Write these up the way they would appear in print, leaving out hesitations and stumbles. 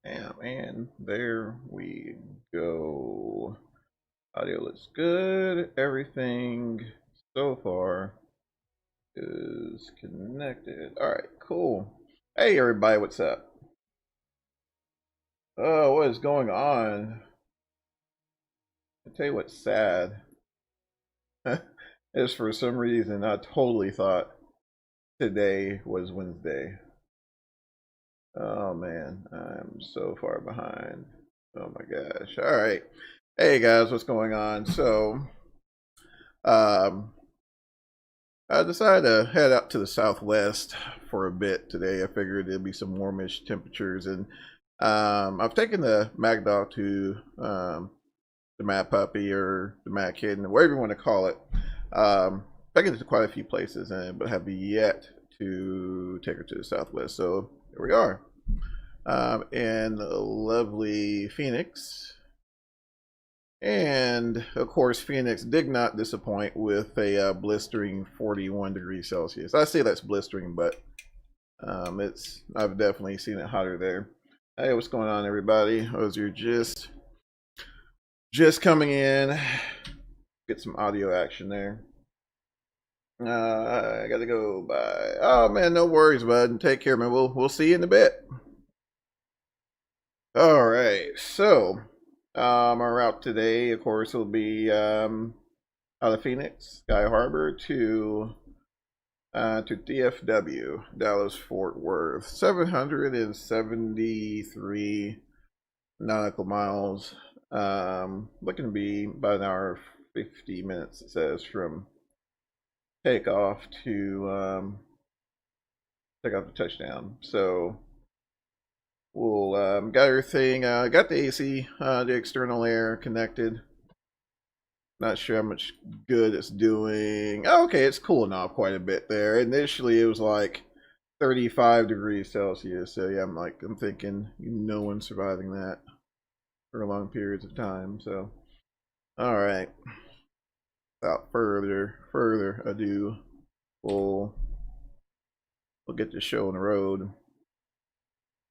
And there we go. Audio looks good. Everything so far is connected. All right, cool. Hey, everybody, what's up? Oh, what is going on? I'll tell you what's sad. Is for some reason I totally thought today was Wednesday. Oh man, I'm so far behind. Oh my gosh. All right. Hey guys, what's going on? So, um, I decided to head out to the southwest for a bit today. I figured there'd be some warmish temperatures, and I've taken the Mad Dog to the Mad Puppy or the Mad Kitten, whatever you want to call it. Taken it to quite a few places, but have yet to take her to the southwest. So here we are, in lovely Phoenix. And of course, Phoenix did not disappoint with a blistering 41 degrees Celsius. I say that's blistering, but I've definitely seen it hotter there. Hey, what's going on, everybody? As you're just coming in, get some audio action there. I gotta go. Bye. Oh man, no worries, bud. Take care, man. We'll see you in a bit. All right, so our route today, of course, will be out of Phoenix, Sky Harbor to DFW, Dallas Fort Worth, 773 nautical miles. Looking to be about an hour 50 minutes. It says from takeoff to touchdown. So we'll got everything. Got the AC, the external air connected. Not sure how much good it's doing. Oh, okay, it's cooling off quite a bit there. Initially, it was like 35 degrees Celsius. So yeah, I'm thinking no one's surviving that for long periods of time. So, all right. Without further ado, we'll get the show on the road.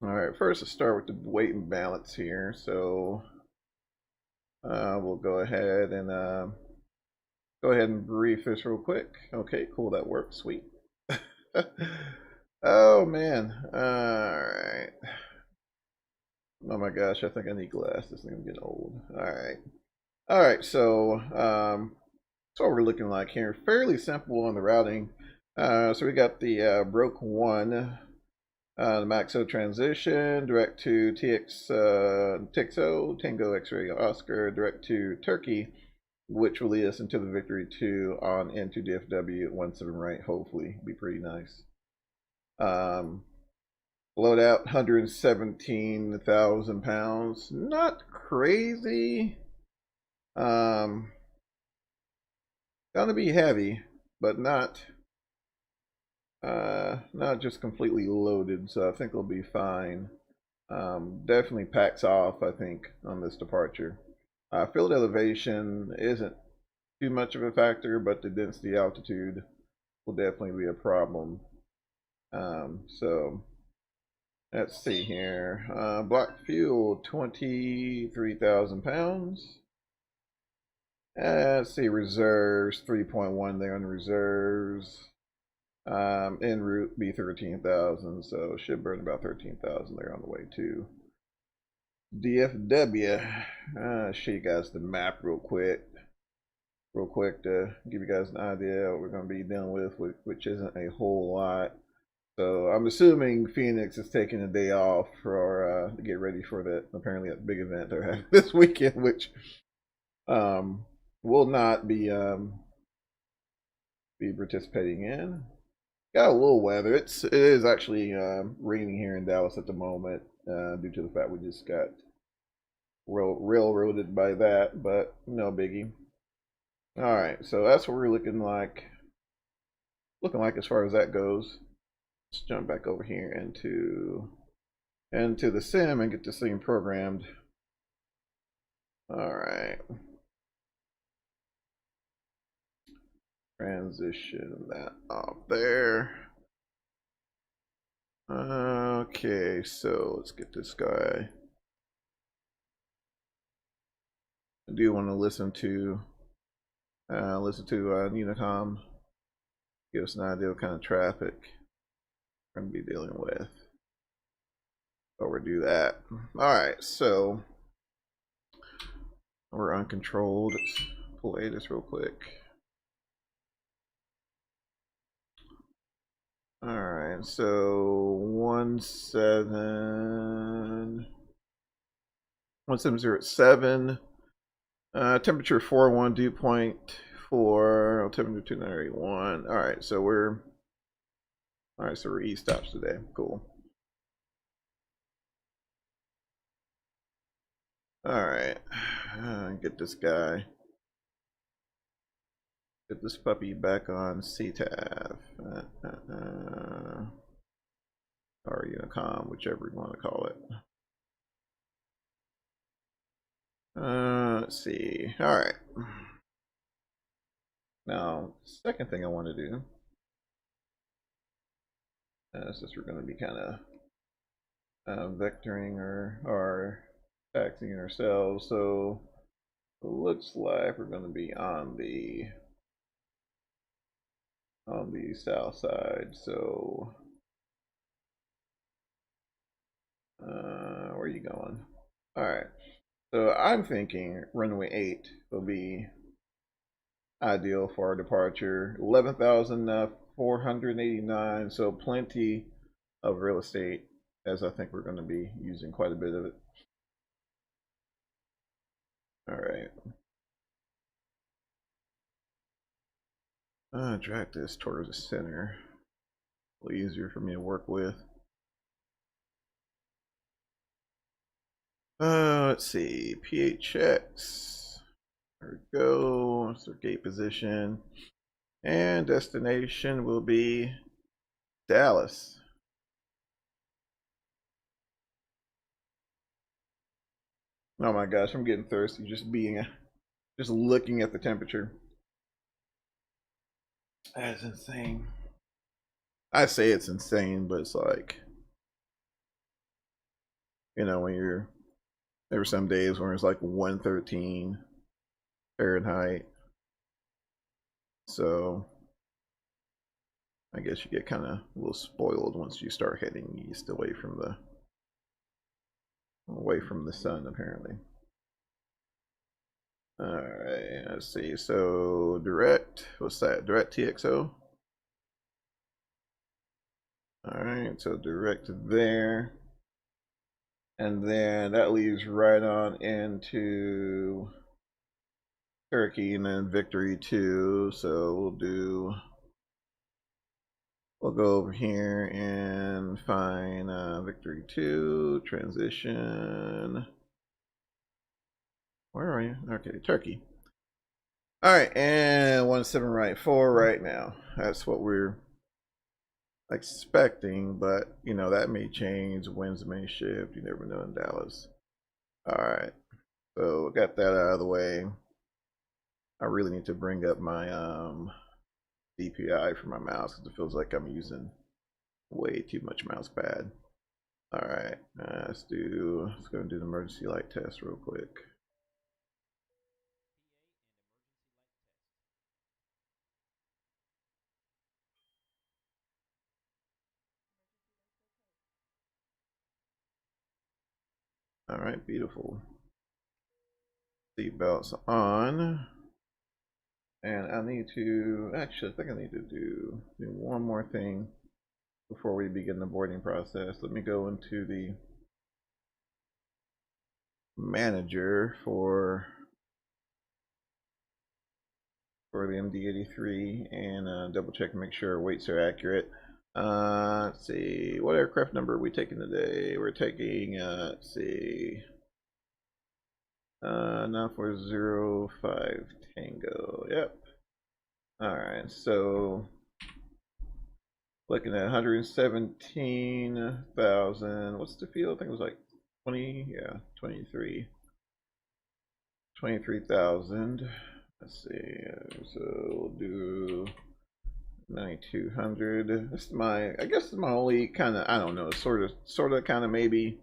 All right. First, let's start with the weight and balance here. So we'll go ahead and brief this real quick. Okay, cool. That works. Sweet. Oh man. All right. Oh my gosh, I think I need glasses. I'm getting old. All right. All right. So that's what we're looking like here. Fairly simple on the routing. So we got the broke one, the Maxo transition, direct to TXO, Tango X-Ray Oscar, direct to Turkey, which will lead us into the Victory 2 on into DFW at 17 right. Hopefully, be pretty nice. Loadout 117,000 pounds. Not crazy. Gonna be heavy, but not just completely loaded. So I think we'll be fine. Definitely packs off, I think, on this departure. Field elevation isn't too much of a factor, but the density altitude will definitely be a problem. So let's see here. Block fuel 23,000 pounds. Let's see, reserves 3.1 there on the reserves. En route be 13,000, so should burn about 13,000 there on the way to DFW. Show you guys the map real quick to give you guys an idea what we're going to be dealing with, which isn't a whole lot. So I'm assuming Phoenix is taking a day off for to get ready for that apparently that big event they're having this weekend, which will not be participating in. Got a little weather. It is actually raining here in Dallas at the moment due to the fact we just got railroaded by that, but no biggie. All right, so that's what we're looking like. As far as that goes. Let's jump back over here into the sim and get this thing programmed. All right. Transition that off there. Okay, so let's get this guy I do want to listen to Unicom, give us an idea what kind of traffic we're going to be dealing with. Or do that. All right, so we're uncontrolled. Let's play this real quick. All right, so 1707. Temperature 41, dew point 4, temperature 281. All right, so we're east stops today. Cool. All right, get this guy. Get this puppy back on CTAF. Or Unicom, whichever you want to call it. Let's see. All right. Now, second thing I want to do since we're going to be kind of vectoring or taxiing ourselves, so it looks like we're going to be on the south side. So, where are you going? All right. So I'm thinking runway 8 will be ideal for our departure. 11,489, so plenty of real estate, as I think we're going to be using quite a bit of it. All right. Drag this towards the center. A little easier for me to work with. Let's see. PHX. There we go. That's our gate position. And destination will be Dallas. Oh my gosh, I'm getting thirsty just looking at the temperature. That's insane. I say it's insane, but it's like, when there were some days where it's like 113 Fahrenheit. So I guess you get kind of a little spoiled once you start heading east away from the sun, apparently. All right, let's see. So direct, what's that? Direct TXO. All right, so direct there, and then that leads right on into Turkey, and then Victory 2. So we'll go over here and find Victory 2 transition. Where are you? Okay, Turkey. All right, and 17 right 4 right now. That's what we're expecting, but that may change. Winds may shift. You never know in Dallas. All right, so got that out of the way. I really need to bring up my DPI for my mouse because it feels like I'm using way too much mouse pad. All right, let's go and do the emergency light test real quick. All right, beautiful. Seatbelts on. And I need to, actually, I think I need to do one more thing before we begin the boarding process. Let me go into the manager for the MD-83 and double check and make sure our weights are accurate. Let's see, what aircraft number are we taking today? We're taking, let's see, 9405 Tango. Yep. All right, so looking at 117,000. What's the fuel? I think it was like 23,000. Let's see. So we'll do 9,200. This is I guess this is my only kind of, I don't know, sort of kind of maybe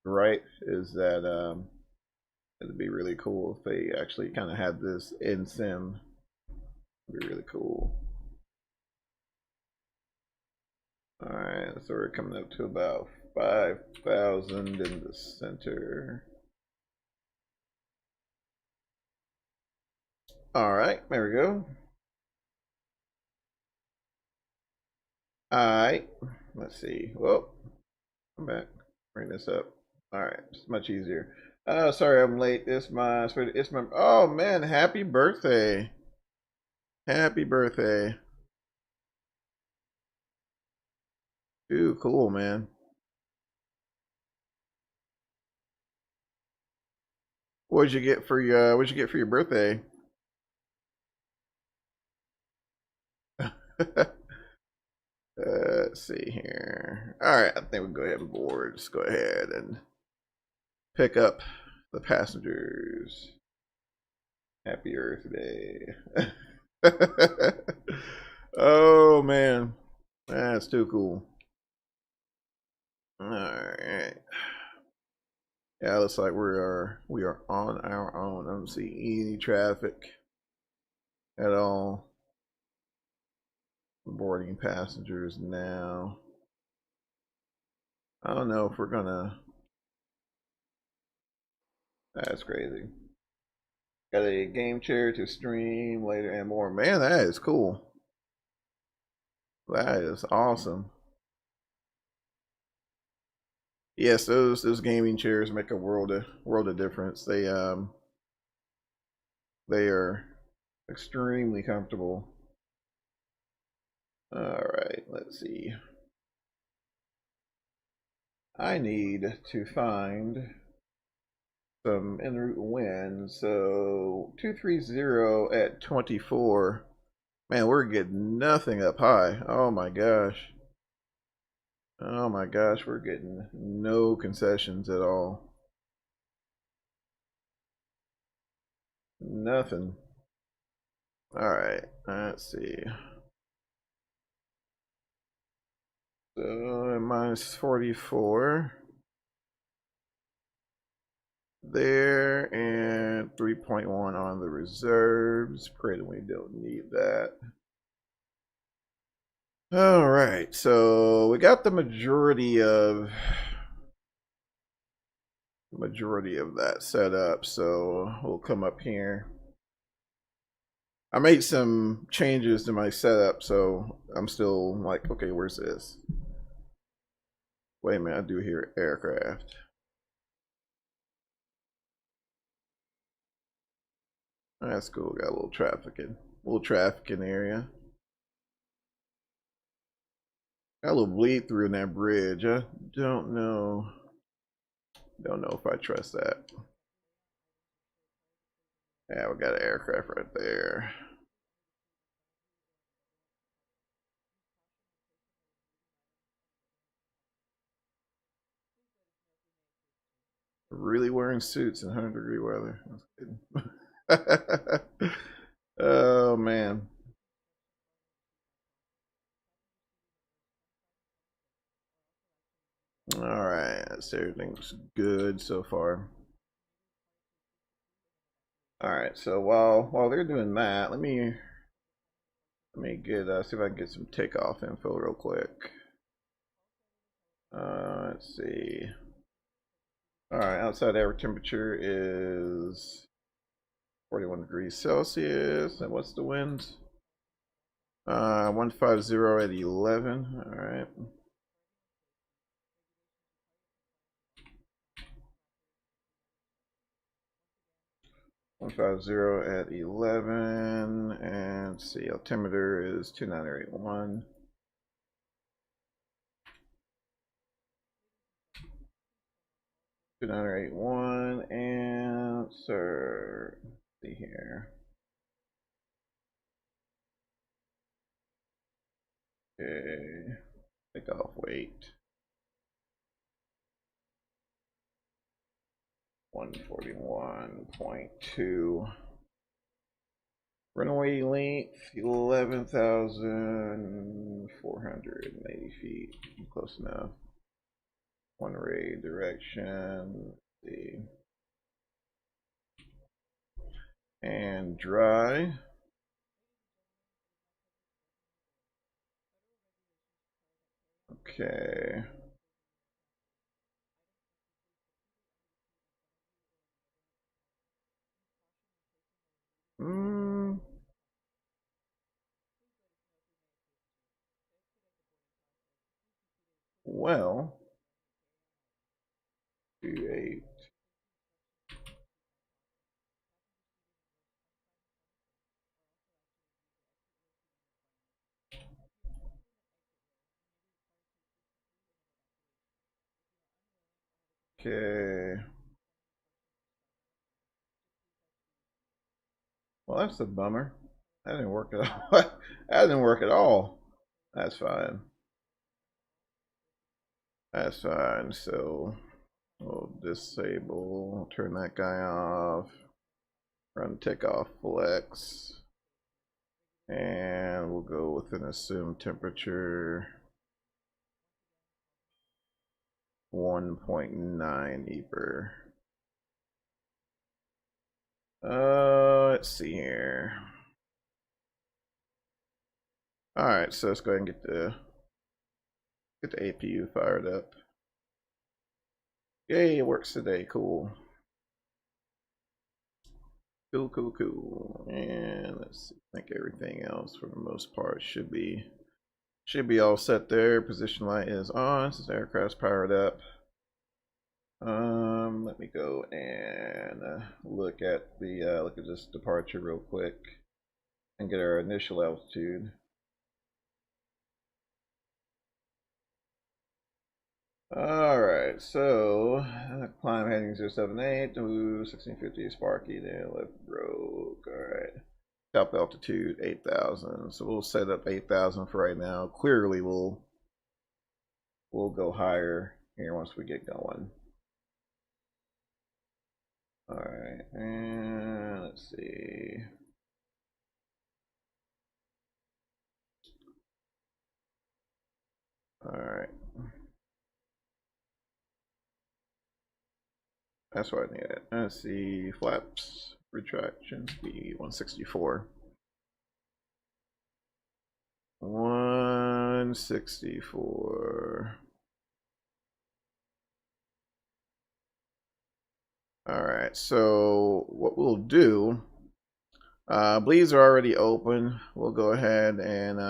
right is that It'd be really cool if they actually kind of had this in sim. It'd be really cool. Alright, so we're coming up to about 5,000 in the center. Alright, there we go. Alright, let's see. Whoa, I'm back. Bring this up. Alright, it's much easier. Sorry I'm late. It's my, oh man, happy birthday. Happy birthday. Dude, cool, man. What'd you get for your birthday? Let's see here. Alright, I think we'll go ahead and board. Just go ahead and pick up the passengers. Happy Earth Day. Oh man. That's too cool. Alright. Yeah, looks like we are on our own. I don't see any traffic at all. Boarding passengers now. I don't know if we're gonna. That's crazy. Got a game chair to stream later and more. Man, that is cool. That is awesome. Yes, those gaming chairs make a world of difference. They are extremely comfortable. All right, let's see. I need to find some en route wins. So 230 at 24. Man, we're getting nothing up high. Oh my gosh. Oh my gosh, we're getting no concessions at all. Nothing. Alright, let's see. So minus 44 there, and 3.1 on the reserves. Pray that we don't need that. All right, so we got the majority of that set up. So we'll come up here. I made some changes to my setup, so I'm still like, okay, where's this? Wait a minute, I do hear aircraft. That's cool. Got a little trafficking area. Got a little bleed through in that bridge. I don't know. Don't know if I trust that. Yeah, we got an aircraft right there. Really wearing suits in 100-degree weather. That's kidding. Oh man. All right, so everything's good so far. All right, so while they're doing that, let me get see if I can get some takeoff info real quick. Let's see. All right, outside air temperature is 41 degrees Celsius, and what's the wind? 150 at 11. All right. One 150 at 11, and let's see, altimeter is 2981. And sir, let's see here. Okay, take off weight. 141.2. Runway length 11,480 feet. Close enough. One ray direction. Let's see. and dry. Okay. Well, 28. Okay. Well, that's a bummer. That didn't work at all. That didn't work at all. That's fine. That's fine. So we'll disable, turn that guy off, run takeoff flex, and we'll go with an assumed temperature 1.9 EPR. Let's see here. All right, so let's go ahead and get the APU fired up. Yay, it works today. Cool. Cool. And let's see. I think everything else for the most part should be all set there. Position light is on since the aircraft's powered up. Let me go and look at this departure real quick and get our initial altitude. Alright, so climb heading 078 to 1650 Sparky, then left broke. Alright, top altitude 8,000. So we'll set up 8,000 for right now. Clearly, we'll go higher here once we get going. Alright, and let's see. Alright. That's what I needed. Let's see, flaps, retraction speed 164. 164. Alright, so what we'll do, bleeds are already open. We'll go ahead and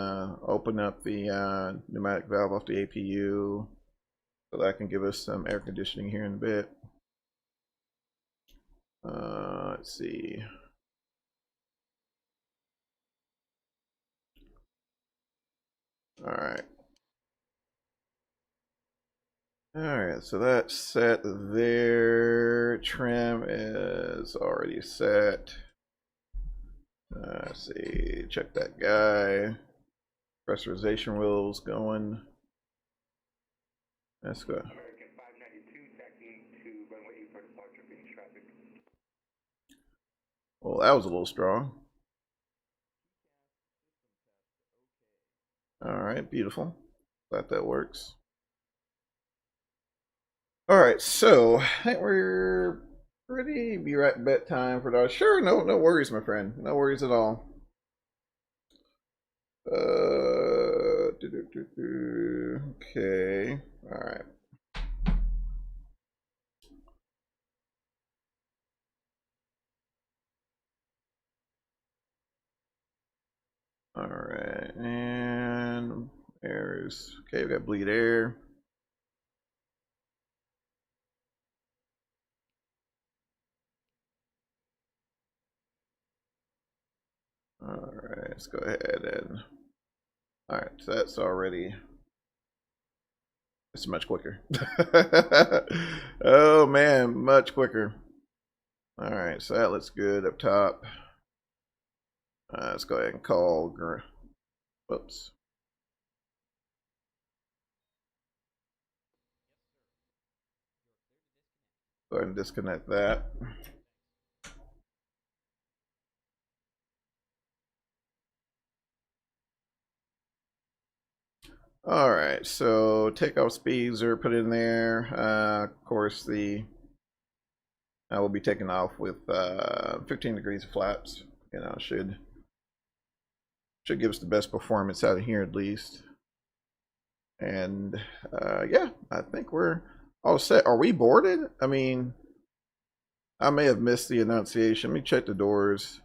open up the pneumatic valve off the APU so that can give us some air conditioning here in a bit. Let's see. Alright, so that's set there. Trim is already set. Let's see, check that guy. Pressurization wheels going. Let's go. Well, that was a little strong. Alright, beautiful. Glad that works. Alright, so I think we're pretty be right bedtime for that. Sure, no worries, my friend. No worries at all. Okay. Alright. Alright, and there's, okay, we got bleed air. Alright, let's go ahead and, alright, so that's already, it's much quicker. Oh man, much quicker. Alright, so that looks good up top. Let's go ahead and call, whoops. Go ahead and disconnect that. All right, so takeoff speeds are put in there. Of course, the I will be taking off with 15 degrees of flaps. You know, should give us the best performance out of here at least. And yeah, I think we're all set. Are we boarded? I mean, I may have missed the annunciation. Let me check the doors.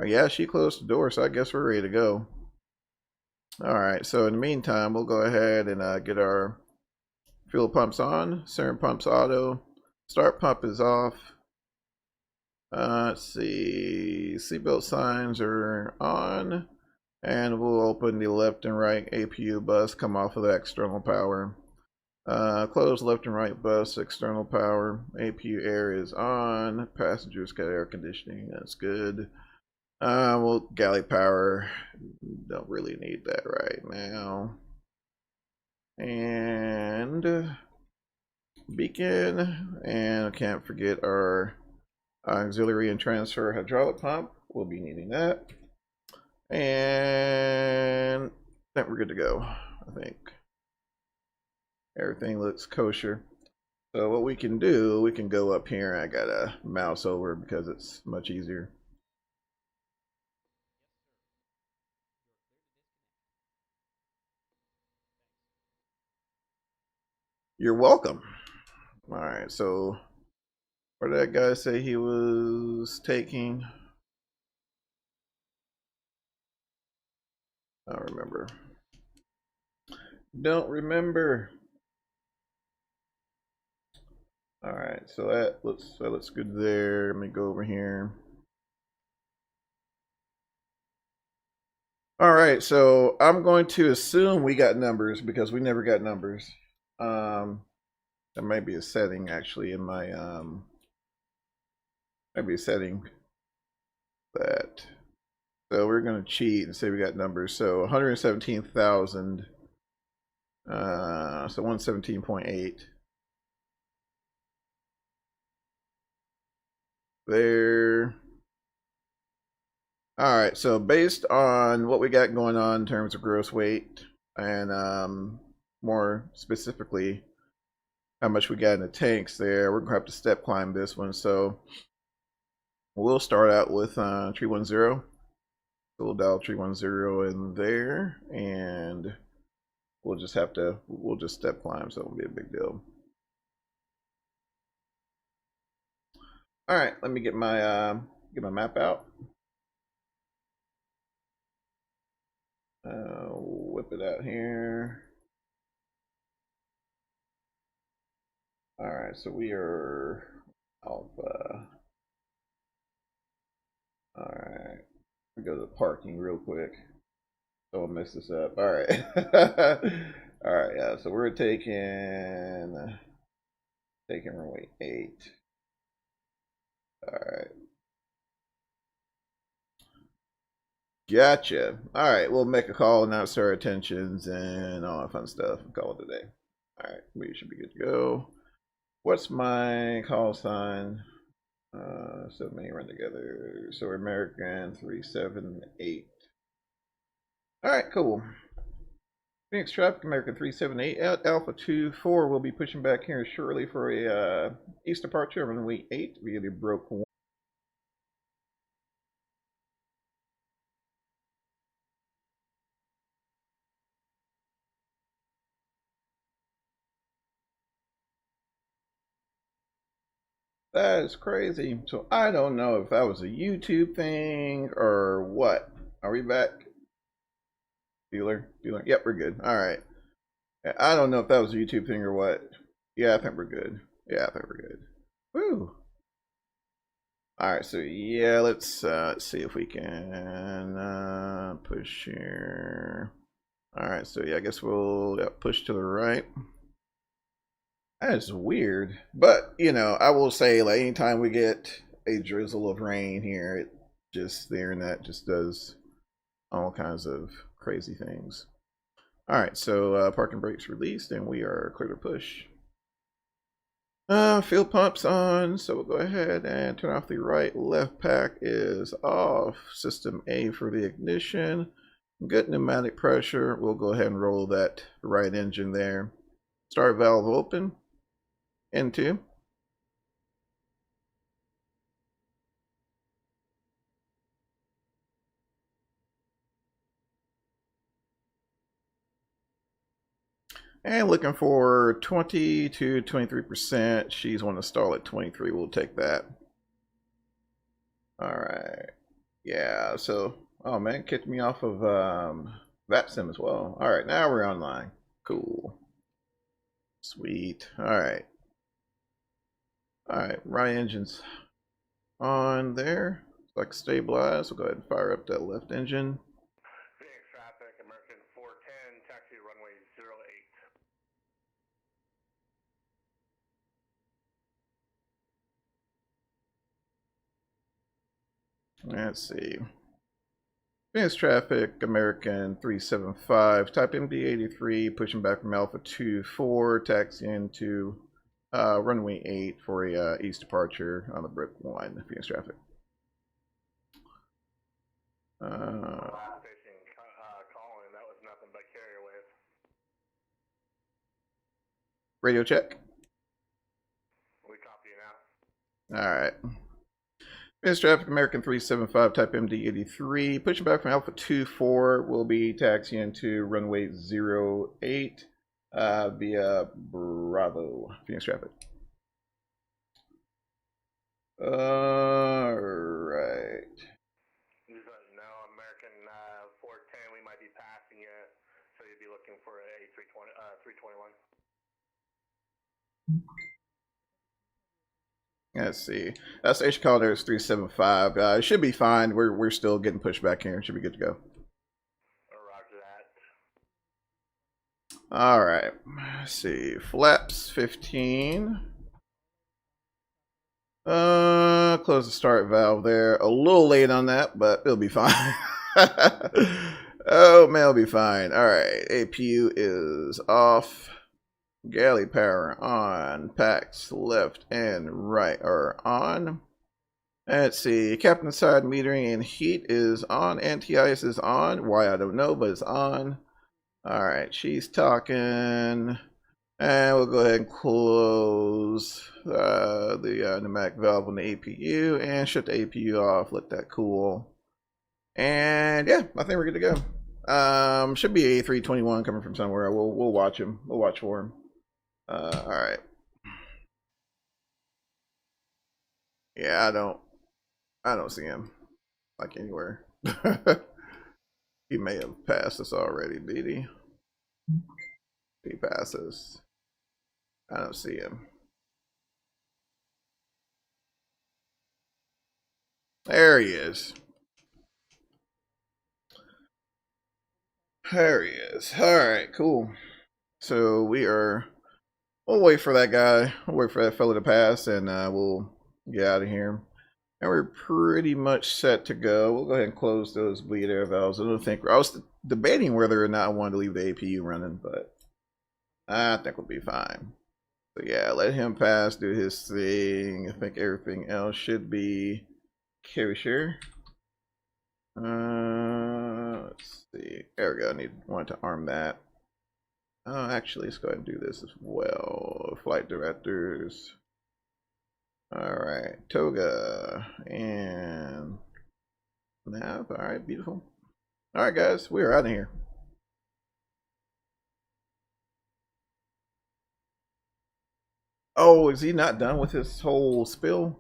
Yeah, she closed the door, so I guess we're ready to go. All right, so in the meantime, we'll go ahead and get our fuel pumps on. Cern pumps auto. Start pump is off. Let's see. Seatbelt signs are on. And we'll open the left and right APU bus, come off of the external power. Close left and right bus, external power. APU air is on. Passengers got air conditioning, that's good. Well, galley power, don't really need that right now. And beacon, and I can't forget our auxiliary and transfer hydraulic pump. We'll be needing that. And then we're good to go, I think. Everything looks kosher. So what we can do, we can go up here. I gotta mouse over because it's much easier. You're welcome. All right, so where did that guy say he was taking? I don't remember. Don't remember. All right, so that looks good there. Let me go over here. All right, so I'm going to assume we got numbers because we never got numbers. That might be a setting actually in my might be a setting that. So we're gonna cheat and say we got numbers. So 117,000. So 117.8. There. All right. So based on what we got going on in terms of gross weight and more specifically how much we got in the tanks there, we're gonna have to step climb this one. So we'll start out with 310. So we'll dial 310 in there, and we'll just step climb, so it won't be a big deal. All right, let me get my map out. Whip it out here. All right, so we are Alpha. All right, we go to the parking real quick. So I'll mess this up. All right. All right, yeah. So we're taking runway 8. All right. Gotcha. All right, we'll make a call, announce our attentions, and all that fun stuff, and call it a day. All right, we should be good to go. What's my call sign? So many run together. So we're American 378. All right, cool. Phoenix traffic, American 378, Alpha 24 will be pushing back here shortly for a east departure, runway 8 via the broke 1. That is crazy. So I don't know if that was a YouTube thing or what. Are we back? Dealer? Yep, we're good. All right. I don't know if that was a YouTube thing or what. Yeah, I think we're good. Yeah, I think we're good. Woo. All right, so yeah, let's see if we can push here. All right, so yeah, I guess we'll push to the right. That is weird, but you know, I will say, like, anytime we get a drizzle of rain here, it just the internet just does all kinds of crazy things. All right, so parking brakes released, and we are clear to push. Fuel pumps on, so we'll go ahead and turn off the right. Left pack is off. System A for the ignition. Good pneumatic pressure. We'll go ahead and roll that right engine there. Start valve open. Into. And looking for 20 to 23%. She's want to stall at 23. We'll take that. All right. Yeah, so, oh man, kicked me off of Vatsim as well. All right, now we're online. Cool. Sweet. All right. All right, right engine's on there. Like stabilized. We'll go ahead and fire up that left engine. Phoenix traffic, American 410, taxi runway 08. Let's see. Phoenix traffic, American 375, type MD-83, pushing back from Alpha 24, taxi into runway 8 for a east departure on the brick 1, Phoenix traffic. Last station calling, that was nothing but carrier wave. Radio check. We copy you now. All right. Phoenix traffic, American 375, type MD-83, pushing back from Alpha 24, will be taxiing into runway 08 via Bravo, Phoenix traffic. All right. No, American 410, we might be passing it, so you'd be looking for a 321. Let's see. That's Station Calendar is 375. It should be fine. We're still getting pushed back here. Should be good to go. Roger that. All right. Let's see. Flaps 15. Close the start valve there. A little late on that, but it'll be fine. Oh man, it'll be fine. All right. APU is off. Galley power on. Packs left and right are on. Let's see. Captain side metering and heat is on. Anti-ice is on. Why, I don't know, but it's on. All right. She's talking. And we'll go ahead and close the pneumatic valve on the APU and shut the APU off. Let that cool. And yeah, I think we're good to go. Should be a 321 coming from somewhere. We'll watch him. We'll watch for him. All right. Yeah, I don't see him like anywhere. He may have passed us already, did he? He passes. I don't see him. There he is. There he is. All right, cool. So we'll wait for that guy. We'll wait for that fella to pass, and we'll get out of here. And we're pretty much set to go. We'll go ahead and close those bleed air valves. I was debating whether or not I wanted to leave the APU running, but I think we'll be fine. So yeah, let him pass, do his thing. I think everything else should be kosher. Let's see. There we go. Want to arm that. Actually, let's go ahead and do this as well. Flight directors. All right, toga and nav. All right, beautiful. All right, guys, we are out of here. Oh, is he not done with his whole spill?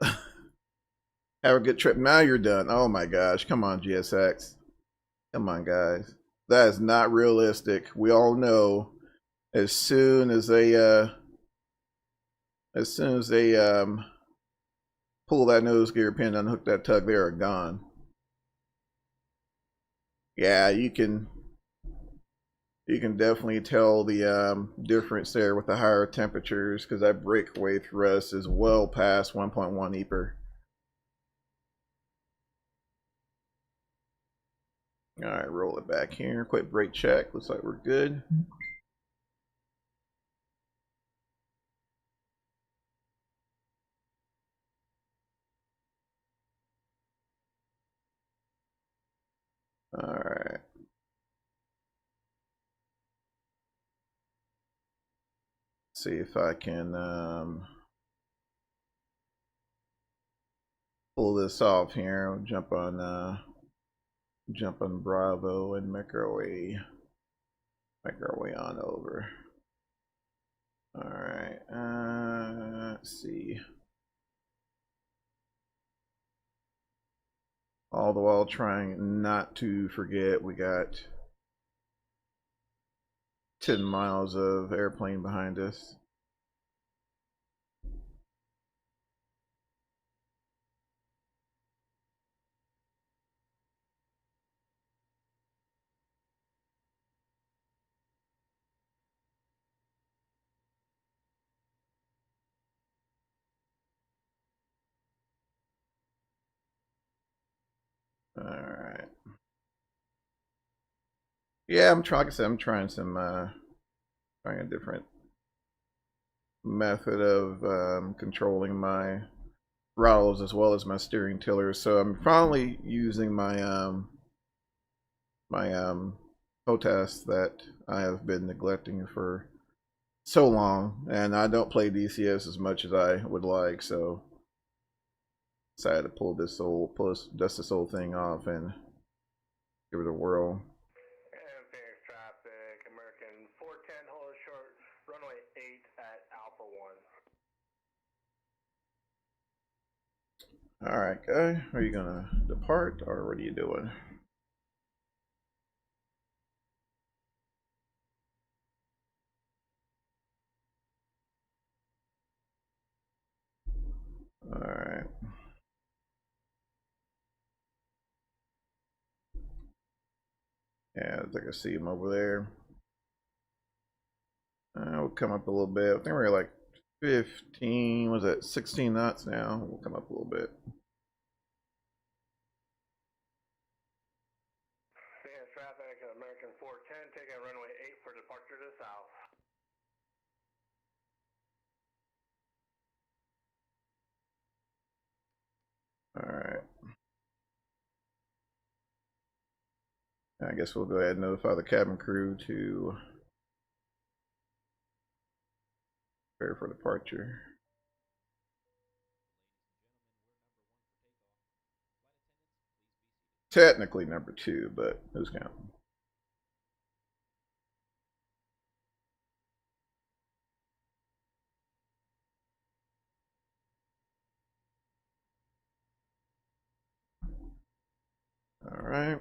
Have a good trip. Now you're done. Oh my gosh, come on, GSX. Come on, guys. That is not realistic. We all know as soon as they pull that nose gear pin, unhook that tug, they are gone. Yeah, you can definitely tell the difference there with the higher temperatures, because that breakaway thrust is well past 1.1 EPR. All right, roll it back here. Quick brake check. Looks like we're good. All right. See if I can pull this off here. I'll jump on Bravo and make our way Make our way on over. All right, let's see. All the while trying not to forget we got 10 miles of airplane behind us. All right. Yeah, I'm trying. Like I said, I'm trying some, trying a different method of controlling my throttles as well as my steering tiller. So I'm finally using my HOTAS that I have been neglecting for so long, and I don't play DCS as much as I would like. So decided to dust this whole thing off and give it a whirl. And Phoenix traffic, American 410, hold short, runway 8 at Alpha 1. All right, guy, are you gonna depart or what are you doing? All right. Yeah, I think I see him over there. We'll come up a little bit. I think we're like 15, was it 16 knots now? We'll come up a little bit. Phoenix traffic, American 410, taking runway 8 for departure to south. All right. I guess we'll go ahead and notify the cabin crew to prepare for departure. Technically number 2, but who's counting? All right.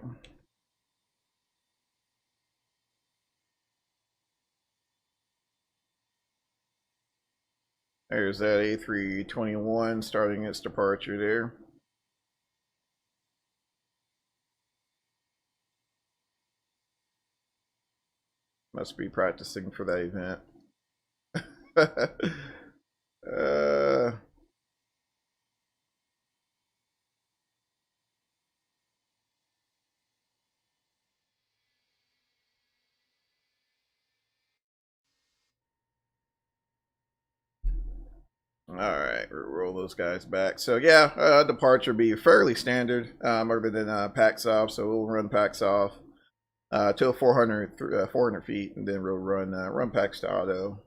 There's that A321 starting its departure there. Must be practicing for that event. All right, we'll roll those guys back. So yeah, departure be fairly standard, other than PAX off. So we'll run PAX off till 400 feet, and then we'll run PAX to auto.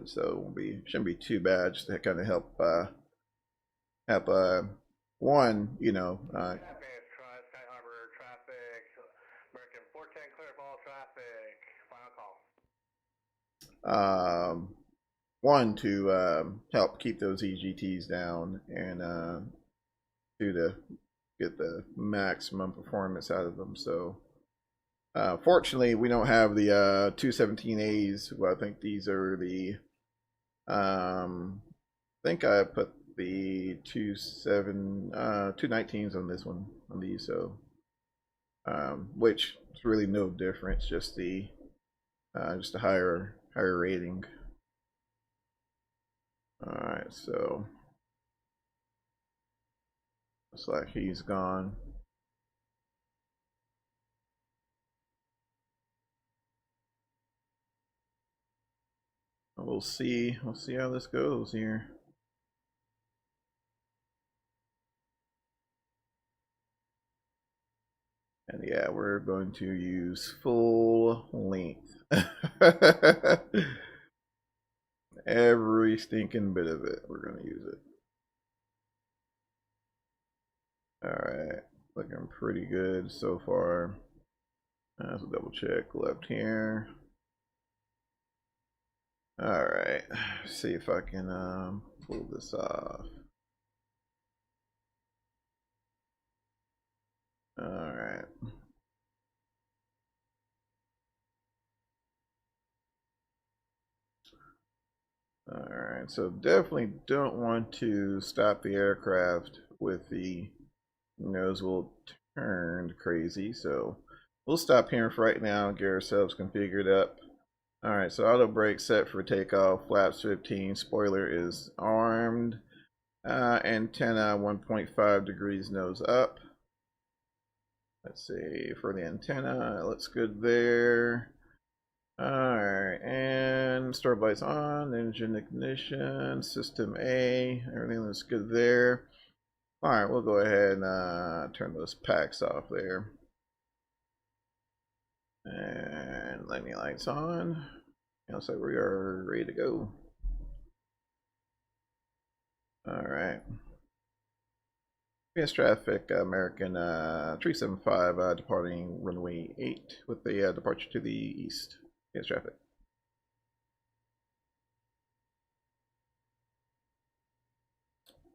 So shouldn't be too bad. Just to kind of help one, you know. Sky Harbor traffic, American 410, clear of all traffic. Final call. One to help keep those EGTs down, and two to get the maximum performance out of them. So fortunately, we don't have the 217As. Well, I think these are the I think I put the 219s on this one, on these. So which is really no difference, just a higher rating. All right, so looks like he's gone. We'll see. We'll see how this goes here. And yeah, we're going to use full length. Every stinking bit of it, we're going to use it. All right, looking pretty good so far. Let's double check left here. All right, see if I can pull this off. All right. All right, so definitely don't want to stop the aircraft with the nose will turn crazy. So we'll stop here for right now and get ourselves configured up. All right, so auto brake set for takeoff, flaps 15, spoiler is armed, antenna 1.5 degrees nose up. Let's see, for the antenna, it looks good there. Alright, and start lights on, engine ignition, system A, everything looks good there. Alright, we'll go ahead and turn those packs off there. And landing lights on. Looks like we are ready to go. Alright. PS traffic, American 375 departing runway 8 with the departure to the east. PS traffic.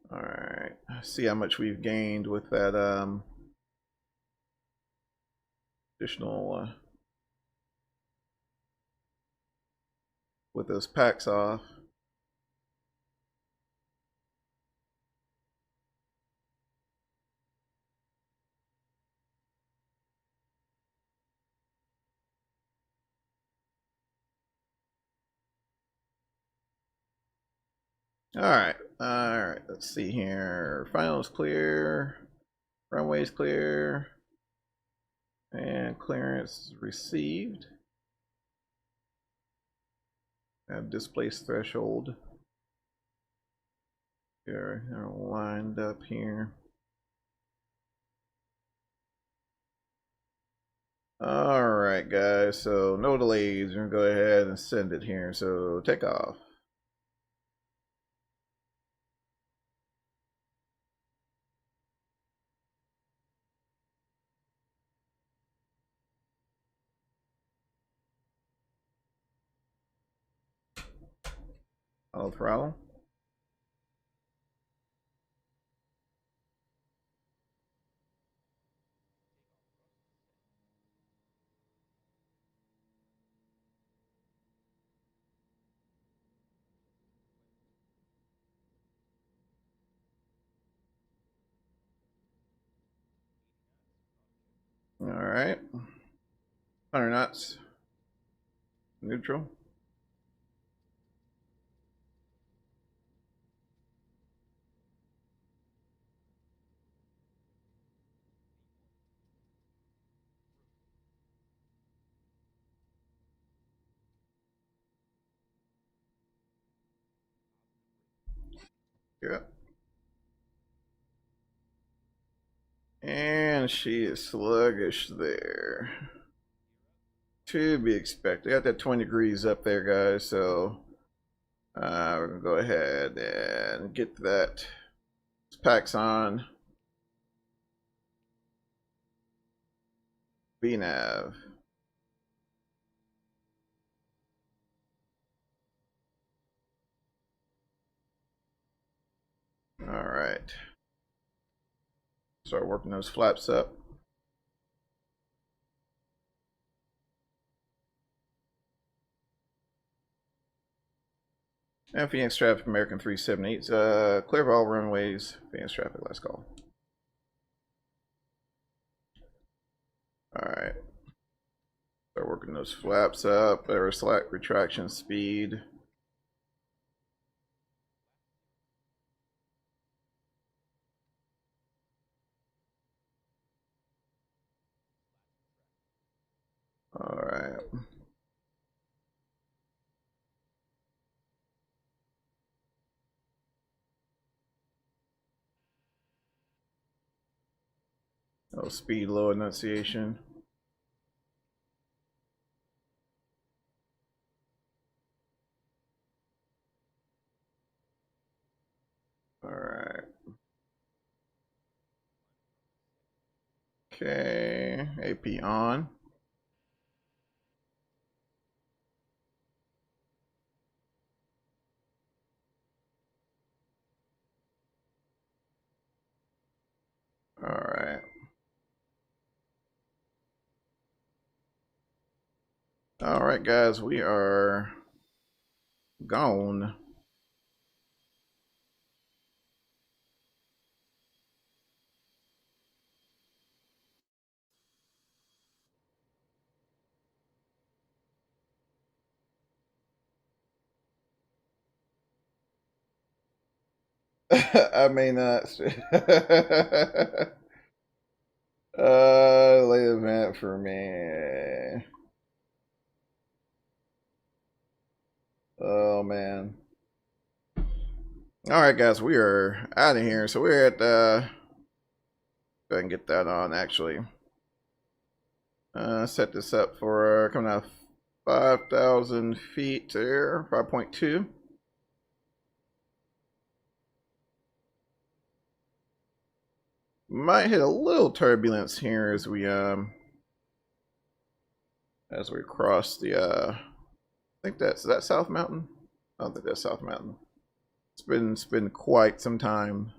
Alright, see how much we've gained with that additional with those packs off. Alright, let's see here. Finals clear, runways clear, and clearance received. Have displaced threshold. They're lined up here. Alright guys, so no delays. We're gonna go ahead and send it here. So take off. Auto throttle. Alright. 100 knots. Neutral. Yeah. And she is sluggish there. To be expected. Got that 20 degrees up there, guys. So we're gonna go ahead and get that packs on. VNAV. All right. Start working those flaps up. And Phoenix traffic, American 378. Clear of all runways. Phoenix traffic, last call. All right. Start working those flaps up. Or slack retraction speed. All right. Oh, speed, low enunciation. All right. Okay. AP on. All right, guys, we are gone. I may not. Late event for me. Oh man. All right, guys, we are out of here. So we're at go ahead and get that on actually. Set this up for coming out 5,000 feet there, 5.2. Might hit a little turbulence here as we cross the I think is that South Mountain? I don't think that's South Mountain. It's been quite some time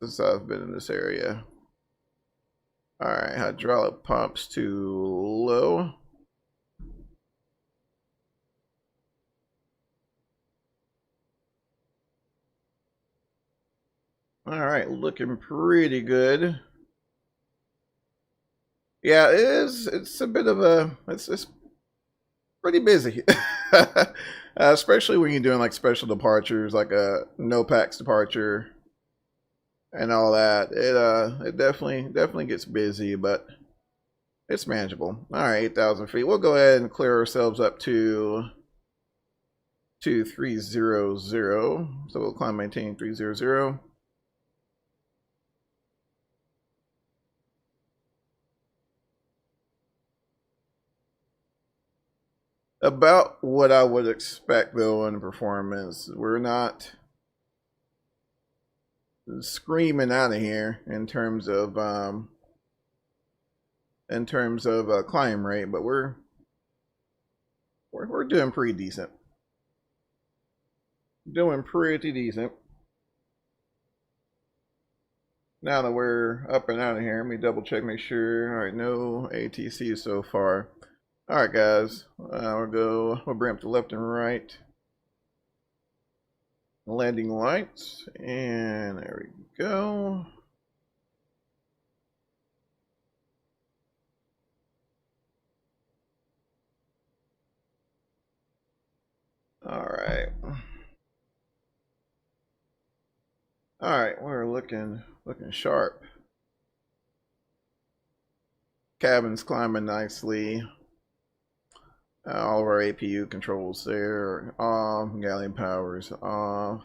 since I've been in this area. Alright, hydraulic pumps too low. Alright, looking pretty good. Yeah, it is. It's a bit of a it's pretty busy. Especially when you're doing like special departures, like a no packs departure and all that. It definitely gets busy, but it's manageable. All right, 8,000 feet. We'll go ahead and clear ourselves up to 2300. So we'll climb, maintain 300. About what I would expect though in performance. We're not screaming out of here in terms of climb rate, but we're doing pretty decent. Doing pretty decent. Now that we're up and out of here, let me double check, make sure. All right, no ATC so far. All right, guys, we'll bring up to left and right. Landing lights, and there we go. All right. All right, we're looking sharp. Cabin's climbing nicely. All of our APU controls there off. Galleon powers off.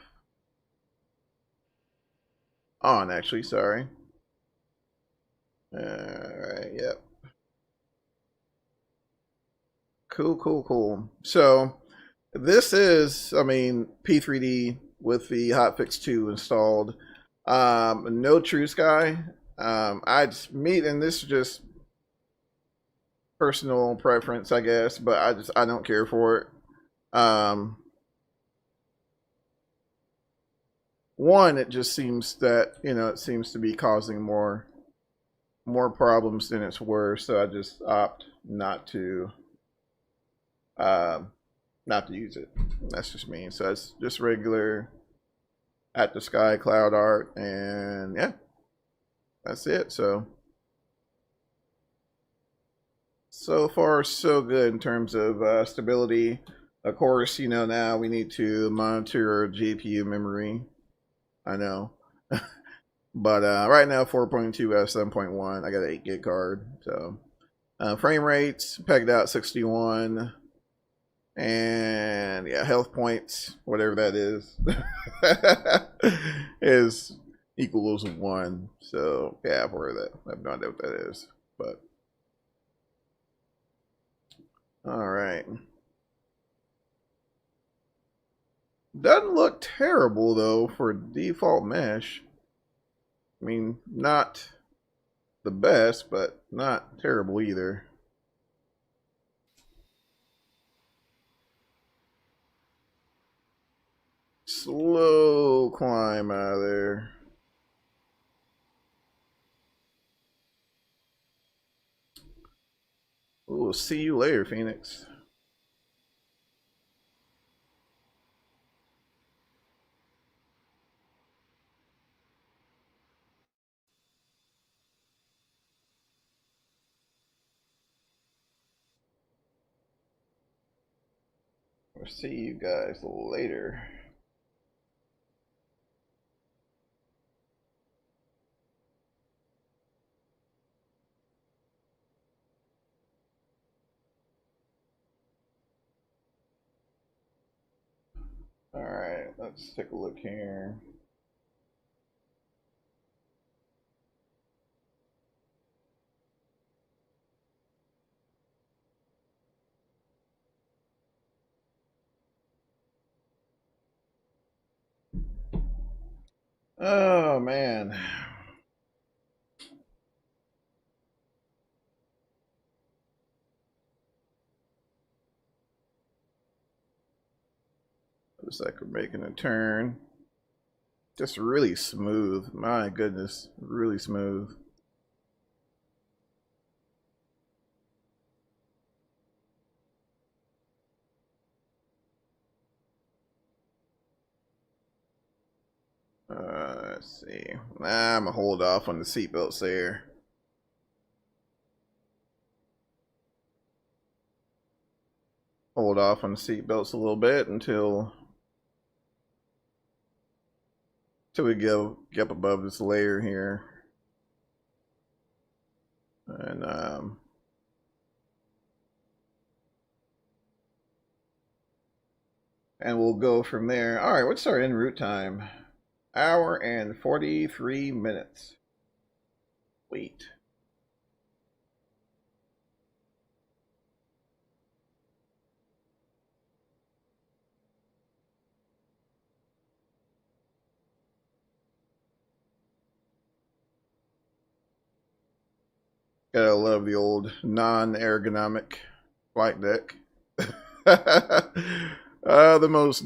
On, actually, sorry. Alright, yep. Cool. So, this is, I mean, P3D with the hotfix 2 installed. No True Sky. And this is just personal preference, I guess, but I don't care for it. One, it just seems that it seems to be causing more problems than it's worth, so I just opt not to use it. That's just me. So it's just regular at the sky cloud art, and yeah, that's it. So far, so good in terms of stability. Of course, now we need to monitor our GPU memory. I know. But right now, 4.2 out of 7.1. I got an 8 gig card. So frame rates, pegged out 61. And yeah, health points, whatever that is, is equals 1. So yeah, I've heard that. I have no idea what that is. But all right. Doesn't look terrible though for default mesh. I mean, not the best, but not terrible either. Slow climb out of there. We'll see you later, Phoenix. We'll see you guys later. Alright, let's take a look here. Oh man. Looks like we're making a turn. Just really smooth. My goodness, really smooth. Let's see. I'm gonna hold off on the seatbelts there. Hold off on the seatbelts a little bit until we get up above this layer here. And we'll go from there. All right, what's our en route time? Hour and 43 minutes. Wait. Gotta love the old non-ergonomic flight deck. The most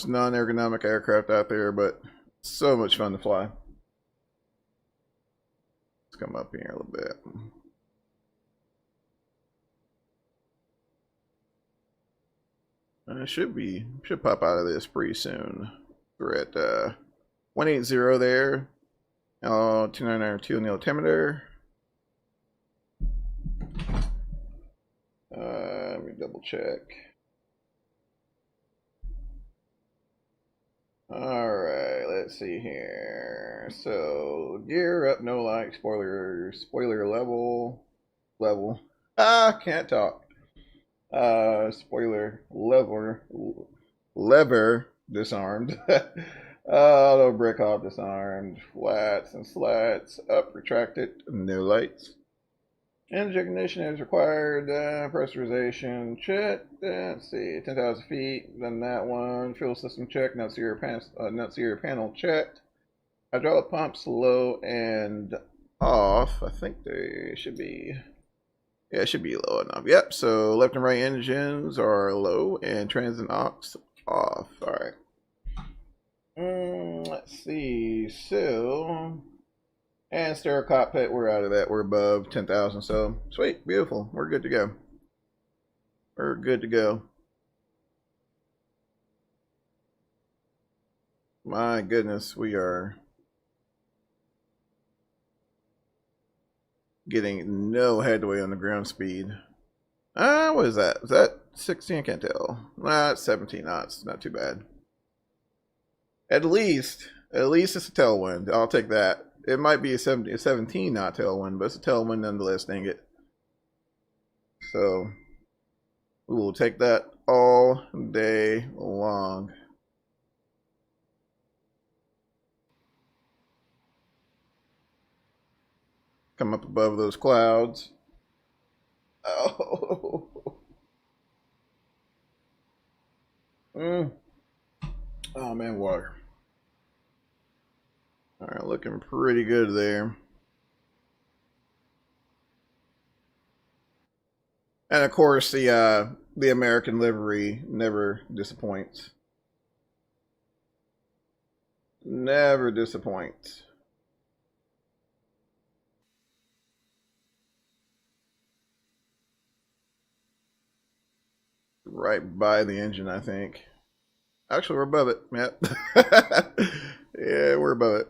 non-ergonomic aircraft out there, but so much fun to fly. Let's come up here a little bit. Should pop out of this pretty soon. We're at 180 there. 2992 on the altimeter. Let me double check. Alright, let's see here. So gear up, no light, spoiler level. Can't talk. Spoiler lever disarmed. Auto brake off disarmed. Flats and slats up, retracted, no lights. Engine ignition is required. Pressurization check. Let's see, 10,000 feet. Done that one. Fuel system check. Nut sear panel checked. Hydraulic pumps low and off. I think they should be. Yeah, it should be low enough. Yep. So left and right engines are low and transit aux off. All right. Let's see. So. And stereo cockpit, we're out of that. We're above 10,000. So sweet, beautiful. We're good to go. We're good to go. My goodness, we are getting no headway on the ground speed. What is that? Is that 16? I can't tell. It's 17 knots. Not too bad. At least it's a tailwind. I'll take that. It might be a 17 knot tailwind, but it's a tailwind nonetheless, dang it. So we will take that all day long. Come up above those clouds. Oh. Oh man, water. All right, looking pretty good there. And of course, the American livery never disappoints. Never disappoint. Right by the engine, I think. Actually, we're above it. Yep. Yeah, we're above it.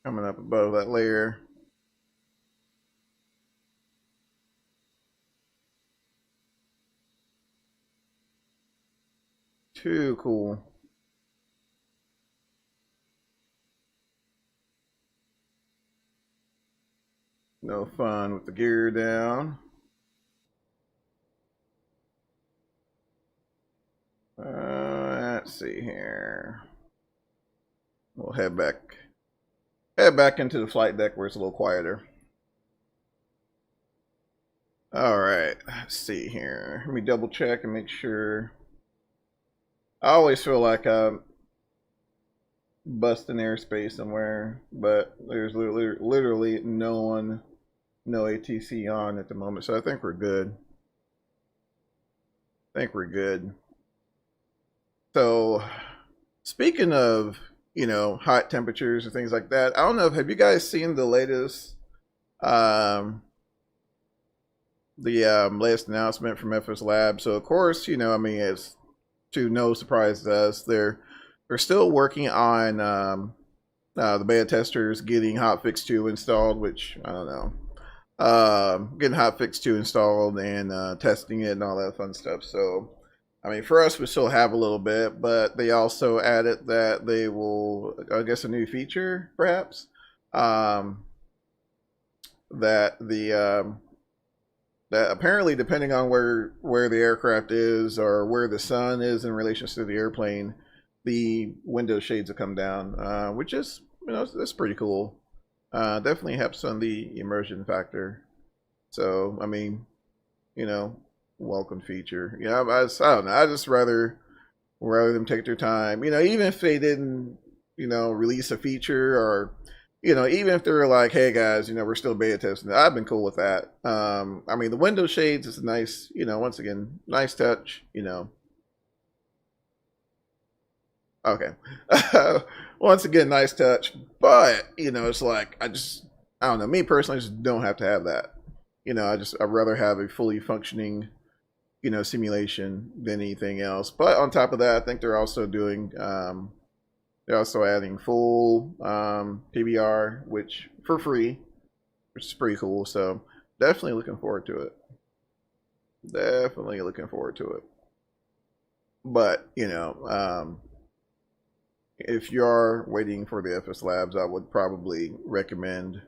Coming up above that layer. Too cool. No fun with the gear down. Let's see here. We'll head back into the flight deck where it's a little quieter. All right, let's see here. Let me double check and make sure. I always feel like I'm busting airspace somewhere, but there's literally no ATC on at the moment, so I think we're good. So, speaking of, hot temperatures and things like that, I don't know, have you guys seen the latest latest announcement from FS Lab? So of course, it's to no surprise to us, they're still working on the beta testers getting hotfix 2 installed, which I don't know. Getting hotfix 2 installed and testing it and all that fun stuff. So I mean, for us, we still have a little bit, but they also added that they will, I guess, a new feature, perhaps, that that apparently, depending on where the aircraft is or where the sun is in relation to the airplane, the window shades will come down, which is, that's pretty cool. Definitely helps on the immersion factor. So, I mean, welcome feature. I don't know. I just rather them take their time. Even if they didn't, release a feature, or even if they're like, hey guys, we're still beta testing it, I've been cool with that. I mean, the window shades is a nice, once again, nice touch. Okay. Once again, nice touch. But it's like I don't know. Me personally, I just don't have to have that. I'd rather have a fully functioning simulation than anything else. But on top of that, I think they're also doing they're also adding full PBR, which for free, which is pretty cool. So definitely looking forward to it. But if you are waiting for the FS Labs, I would probably recommend,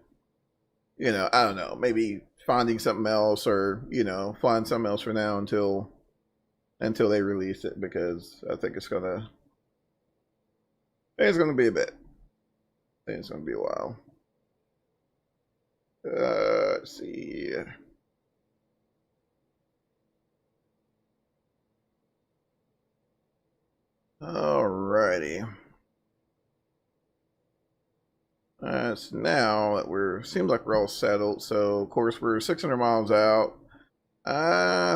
I don't know, maybe finding something else, or find something else for now until they release it, because I think it's gonna be a bit. I think it's gonna be a while. Let's see. Alrighty. So now that seems like we're all settled. So of course we're 600 miles out.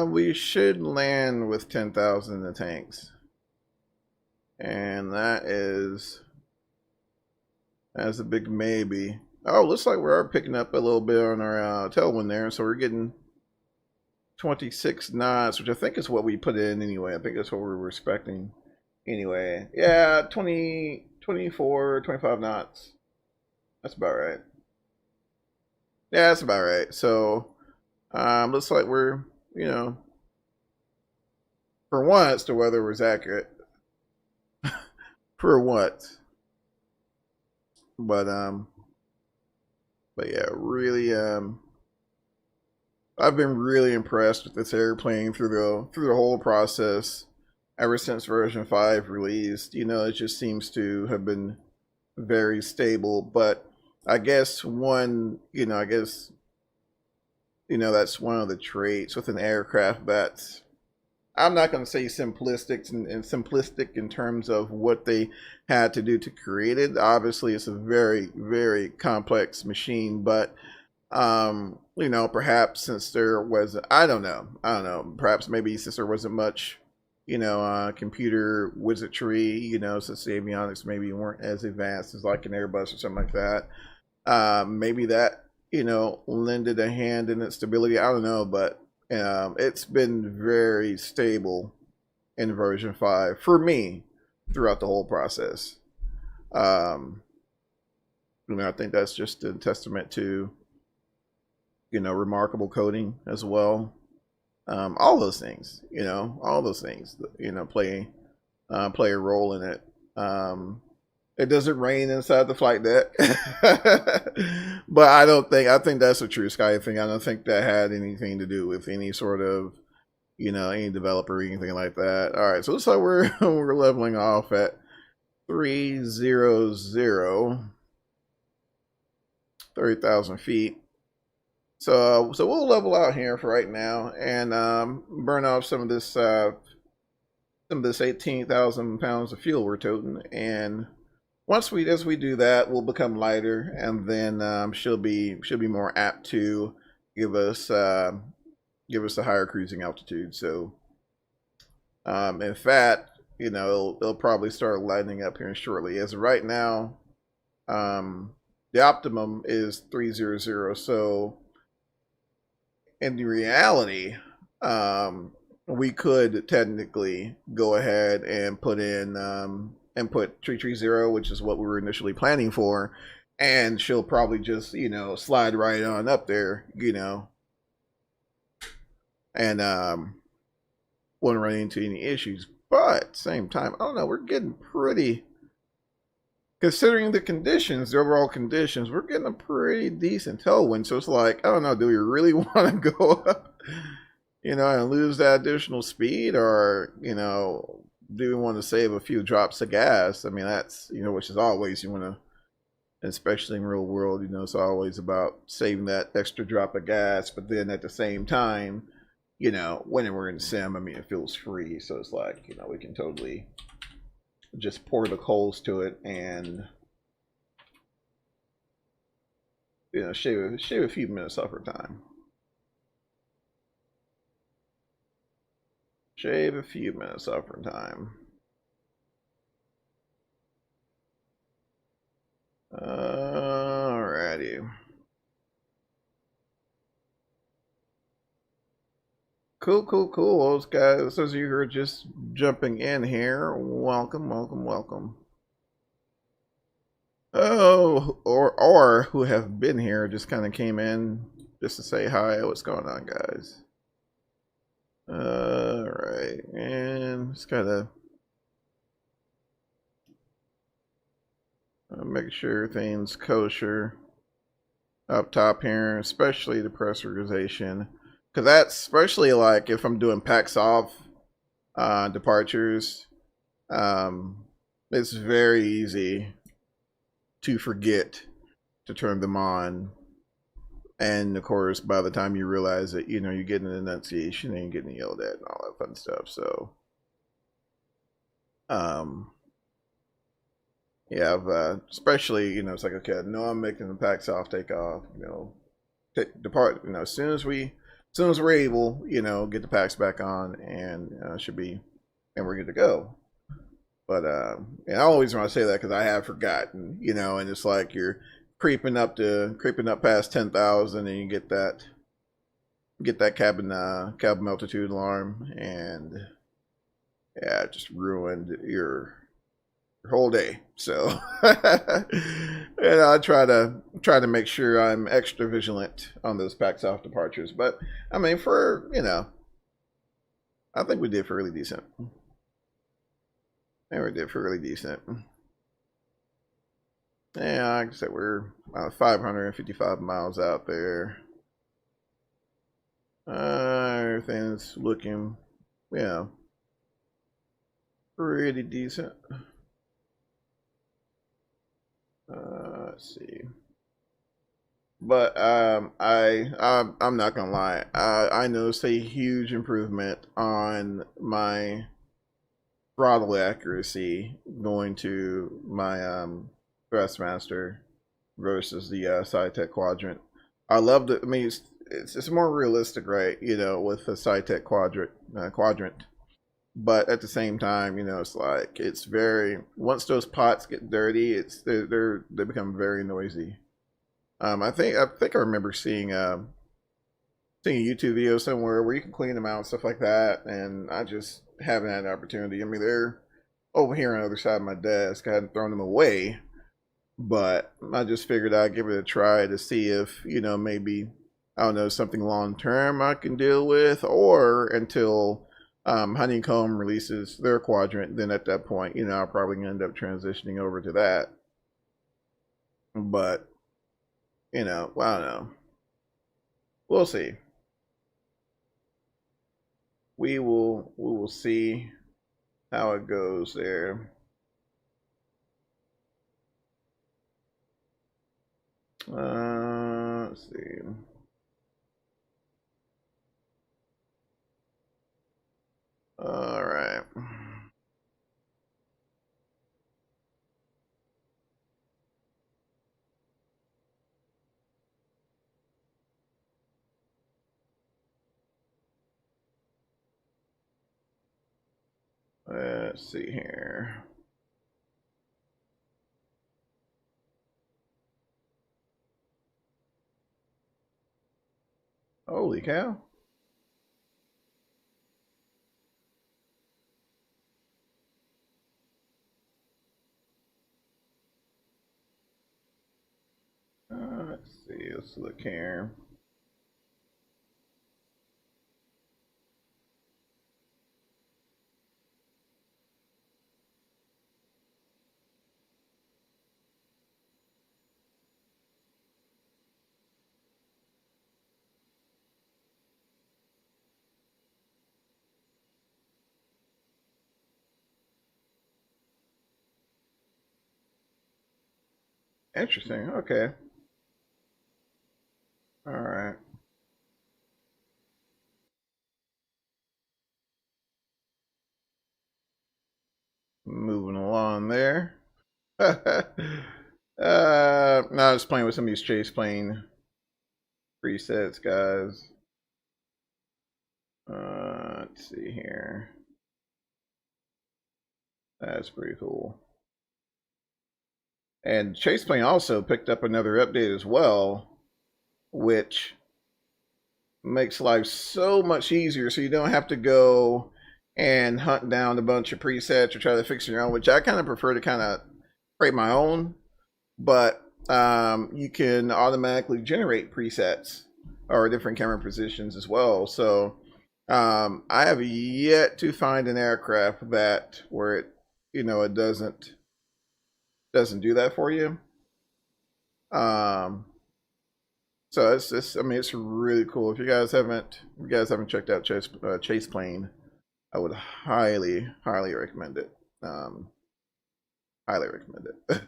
We should land with 10,000 in the tanks, and that's a big maybe. Oh, looks like we are picking up a little bit on our tailwind there, so we're getting 26 knots, which I think is what we put in anyway. I think that's what we were expecting anyway. Yeah, 20, 24, 25 knots. That's about right. Yeah, that's about right. So, looks like we're, for once, the weather was accurate. For once. But yeah, really, I've been really impressed with this airplane through the whole process. Ever since version 5 released, it just seems to have been very stable. But I guess that's one of the traits with an aircraft that's, I'm not going to say simplistic in terms of what they had to do to create it. Obviously, it's a very, very complex machine, but You know, perhaps since there was, I don't know, perhaps maybe since there wasn't much, you know, computer wizardry, you know, since the avionics maybe weren't as advanced as like an Airbus or something like that. Maybe that, you know, lended a hand in its stability. I don't know, but it's been very stable in version 5 for me throughout the whole process. You know, I think that's just a testament to, you know, remarkable coding as well. All those things, you know, all those things, you know, play a role in it. It doesn't rain inside the flight deck, but I think that's a true Sky thing. I don't think that had anything to do with any sort of, you know, any developer or anything like that. All right, so looks like we're leveling off at 300, 30,000 feet. So we'll level out here for right now and burn off some of this 18,000 pounds of fuel we're toting. And as we do that, we'll become lighter, and then she'll be more apt to give us a higher cruising altitude. So in fact, you know, it'll probably start lightening up here shortly. As of right now, the optimum is 300. So in reality, we could technically go ahead and put in input 330, which is what we were initially planning for, and she'll probably just, you know, slide right on up there, you know, and won't run into any issues. But at the same time, I don't know, we're getting pretty, considering the conditions, the overall conditions, we're getting a pretty decent tailwind. So it's like, I don't know, do we really want to go up, you know, and lose that additional speed, or, you know, do we want to save a few drops of gas? I mean, that's, you know, which is always, you want to, especially in real world, you know, it's always about saving that extra drop of gas. But then at the same time, you know, when we're in sim, I mean, it feels free. So it's like, you know, we can totally just pour the coals to it and, you know, shave a few minutes off our time. Shave a few minutes off our time. Alrighty. Cool. Those guys, those of you who are just jumping in here, welcome. Oh, or who have been here, just kind of came in just to say hi. What's going on, guys? All right, and just gotta make sure things kosher up top here, especially the pressurization, because that's especially like if I'm doing packs off departures, it's very easy to forget to turn them on. And of course, by the time you realize that, you know, you're getting an enunciation and you're getting yelled at and all that fun stuff. So, yeah, I've, especially, you know, it's like, okay, I know I'm making the packs off, take off, you know, depart, you know, as soon as we're able, you know, get the packs back on, and should be, and we're good to go. But and I always want to say that because I have forgotten, you know, and it's like you're creeping up past 10,000, and you get that cabin altitude alarm, and yeah, it just ruined your whole day. So and I try to make sure I'm extra vigilant on those packs off departures. But I mean, for, you know, I think we did fairly decent. Yeah, we did fairly decent. Yeah, like I said, we're 555 miles out there. Everything's looking, yeah, pretty decent. Let's see. But I'm not gonna lie. I noticed a huge improvement on my throttle accuracy going to my Thrustmaster versus the SciTech quadrant. I love the. I mean, it's more realistic, right? You know, with the SciTech quadrant. But at the same time, you know, it's like it's very once those pots get dirty, they become very noisy. I think I remember seeing a YouTube video somewhere where you can clean them out and stuff like that, and I just haven't had an opportunity. I mean, they're over here on the other side of my desk. I hadn't thrown them away, but I just figured I'd give it a try to see if, you know, maybe, I don't know, something long term I can deal with, or until Honeycomb releases their quadrant. Then at that point, you know, I'll probably end up transitioning over to that. But, you know, I don't know. We'll see. We will see how it goes there. Let's see. All right. Let's see here. Holy cow. Let's see. Let's look here. Interesting. Okay. All right. Moving along there. No, I was playing with some of these chase plane presets, guys. Let's see here. That's pretty cool. And chase plane also picked up another update as well, which makes life so much easier. So you don't have to go and hunt down a bunch of presets or try to fix your own, which I kind of prefer to kind of create my own. But you can automatically generate presets or different camera positions as well. So I have yet to find an aircraft that where it, you know, it doesn't do that for you. So it's I mean, it's really cool. If you guys haven't checked out Chase Plane, I would highly recommend it. Highly recommend it.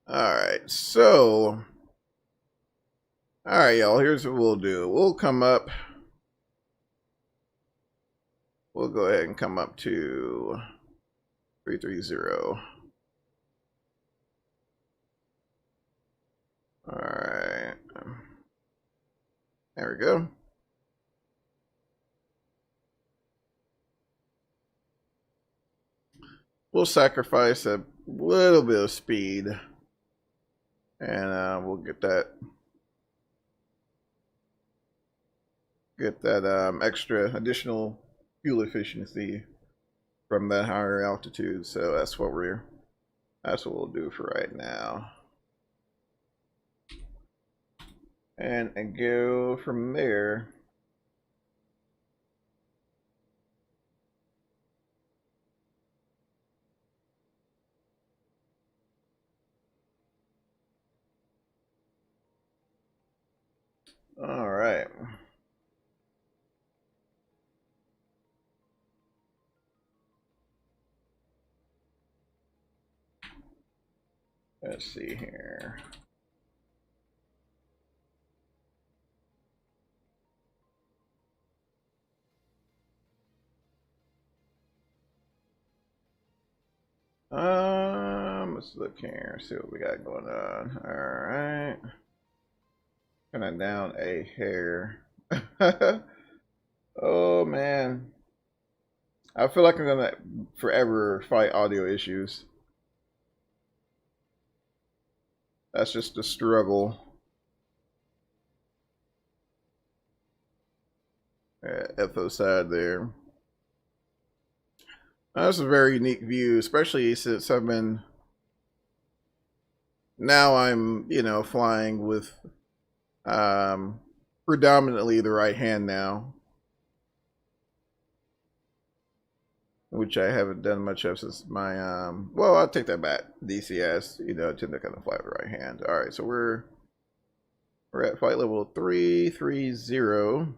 All right, so all right, y'all. Here's what we'll do. We'll come up. We'll go ahead and come up to 330. All right. There we go. We'll sacrifice a little bit of speed, and we'll get that extra additional fuel efficiency from that higher altitude. So that's what we'll do for right now, and go from there. All right. Let's see here. let's look here, see what we got going on. Alright. Kind of down a hair. Oh man. I feel like I'm gonna forever fight audio issues. That's just a struggle. FO side there. That's a very unique view, especially since I've been. Now I'm, you know, flying with predominantly the right hand now, which I haven't done much of since my well, I'll take that back. DCS, you know, I tend to kind of fly with the right hand. All right, so we're at flight level 330,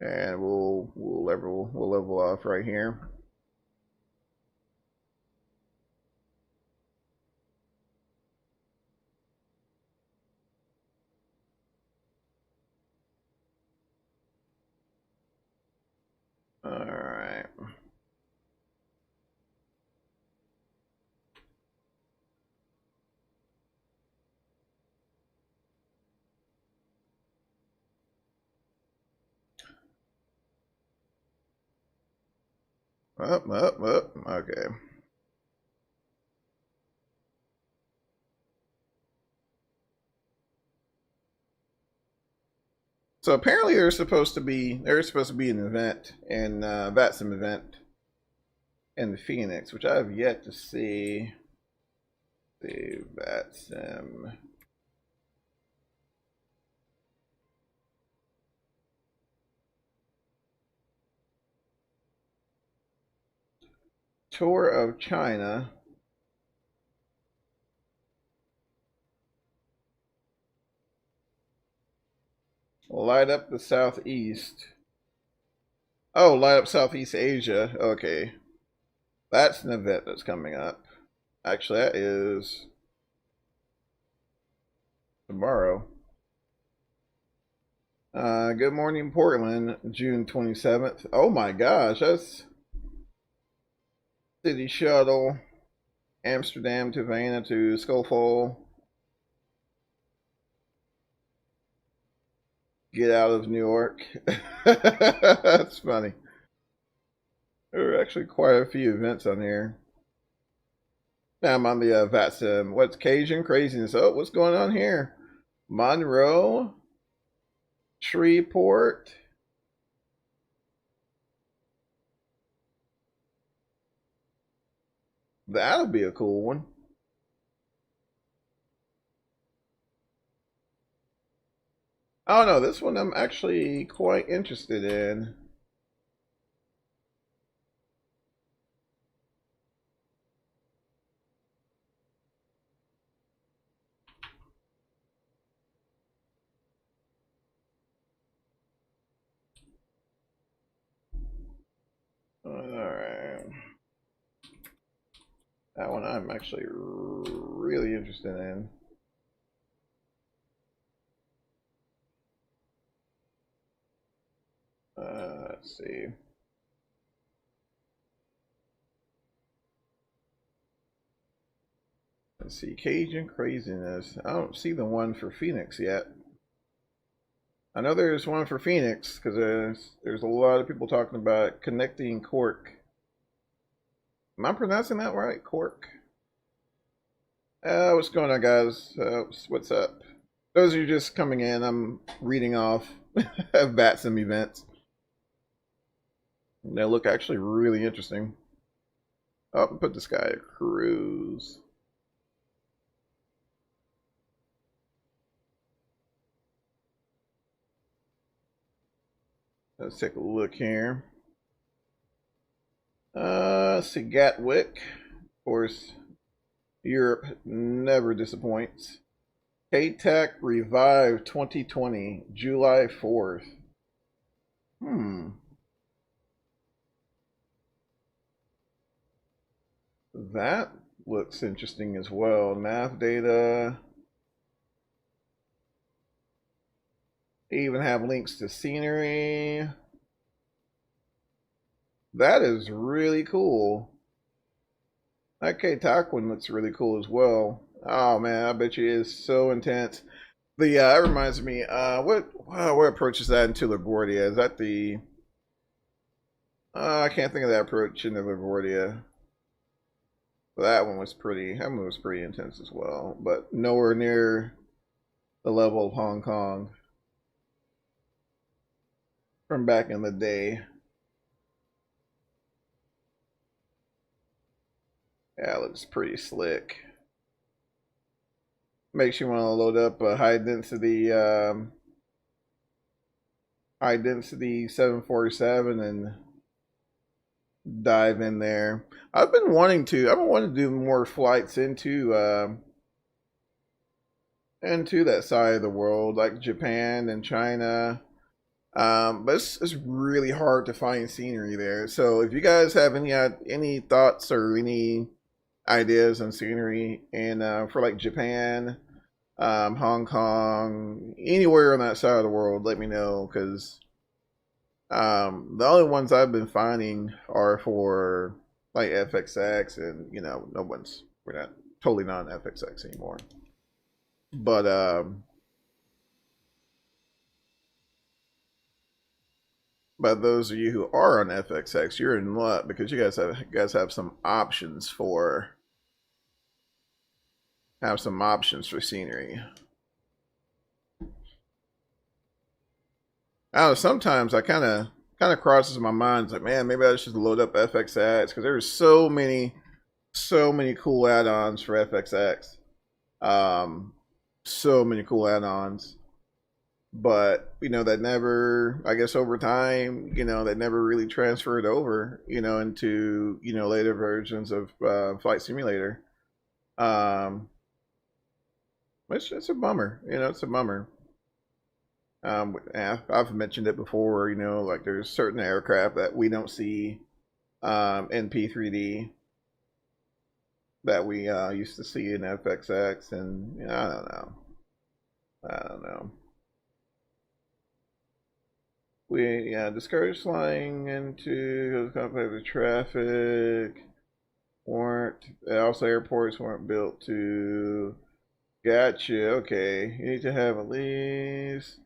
and we'll level off right here. All right. Up. Okay. So apparently there's supposed to be an event in Vatsim event in the Phoenix, which I have yet to see. The Vatsim. Tour of China. Light up the Southeast. Oh, light up Southeast Asia. Okay. That's an event that's coming up. Actually, that is tomorrow. Good morning, Portland, June 27th. Oh my gosh, that's City Shuttle, Amsterdam to Vienna to Schiphol. Get out of New York. That's funny. There are actually quite a few events on here. Now I'm on the Vatsim. What's Cajun craziness? Oh, what's going on here? Monroe, Shreveport. That'll be a cool one. Oh no, this one I'm actually quite interested in. Alright. That one I'm actually really interested in. Let's see. Let's see, Cajun craziness. I don't see the one for Phoenix yet. I know there's one for Phoenix because there's a lot of people talking about connecting Cork. Am I pronouncing that right? Cork? What's going on, guys? What's up? Those are just coming in. I'm reading off Vatsim events. They look actually really interesting. Oh, put this guy at cruise. Let's take a look here. See Gatwick. Of course, Europe never disappoints. KTech Revive 2020, July 4th. That looks interesting as well. Nav data. They even have links to scenery. That is really cool. That K-Talk one looks really cool as well. Oh man, I bet you it is so intense. The that reminds me, what approach is that into LaGuardia? Is that the I can't think of that approach into LaGuardia. That one was pretty intense as well, but nowhere near the level of Hong Kong from back in the day. Yeah, it looks pretty slick. Makes you want to load up a high density 747 and dive in there. I've been wanting to do more flights into that side of the world, like Japan and China. But it's really hard to find scenery there. So if you guys have any thoughts or any ideas on scenery and for like Japan, Hong Kong, anywhere on that side of the world, let me know, because the only ones I've been finding are for like FXX, and you know, we're not totally not on FXX anymore. But those of you who are on FXX, you're in luck, because you guys have some options for scenery. I don't know, sometimes I kind of crosses my mind. It's like, man, maybe I should load up FXX, because there's so many cool add-ons for FXX. So many cool add-ons. But, you know, that never, I guess over time, you know, that never really transferred over, you know, into, you know, later versions of Flight Simulator. It's a bummer, you know, it's a bummer. I've mentioned it before, you know, like there's certain aircraft that we don't see in P3D that we used to see in FXX, and you know, I don't know. We discouraged flying into the traffic. Also airports weren't built to. Gotcha. Okay, you need to have at least.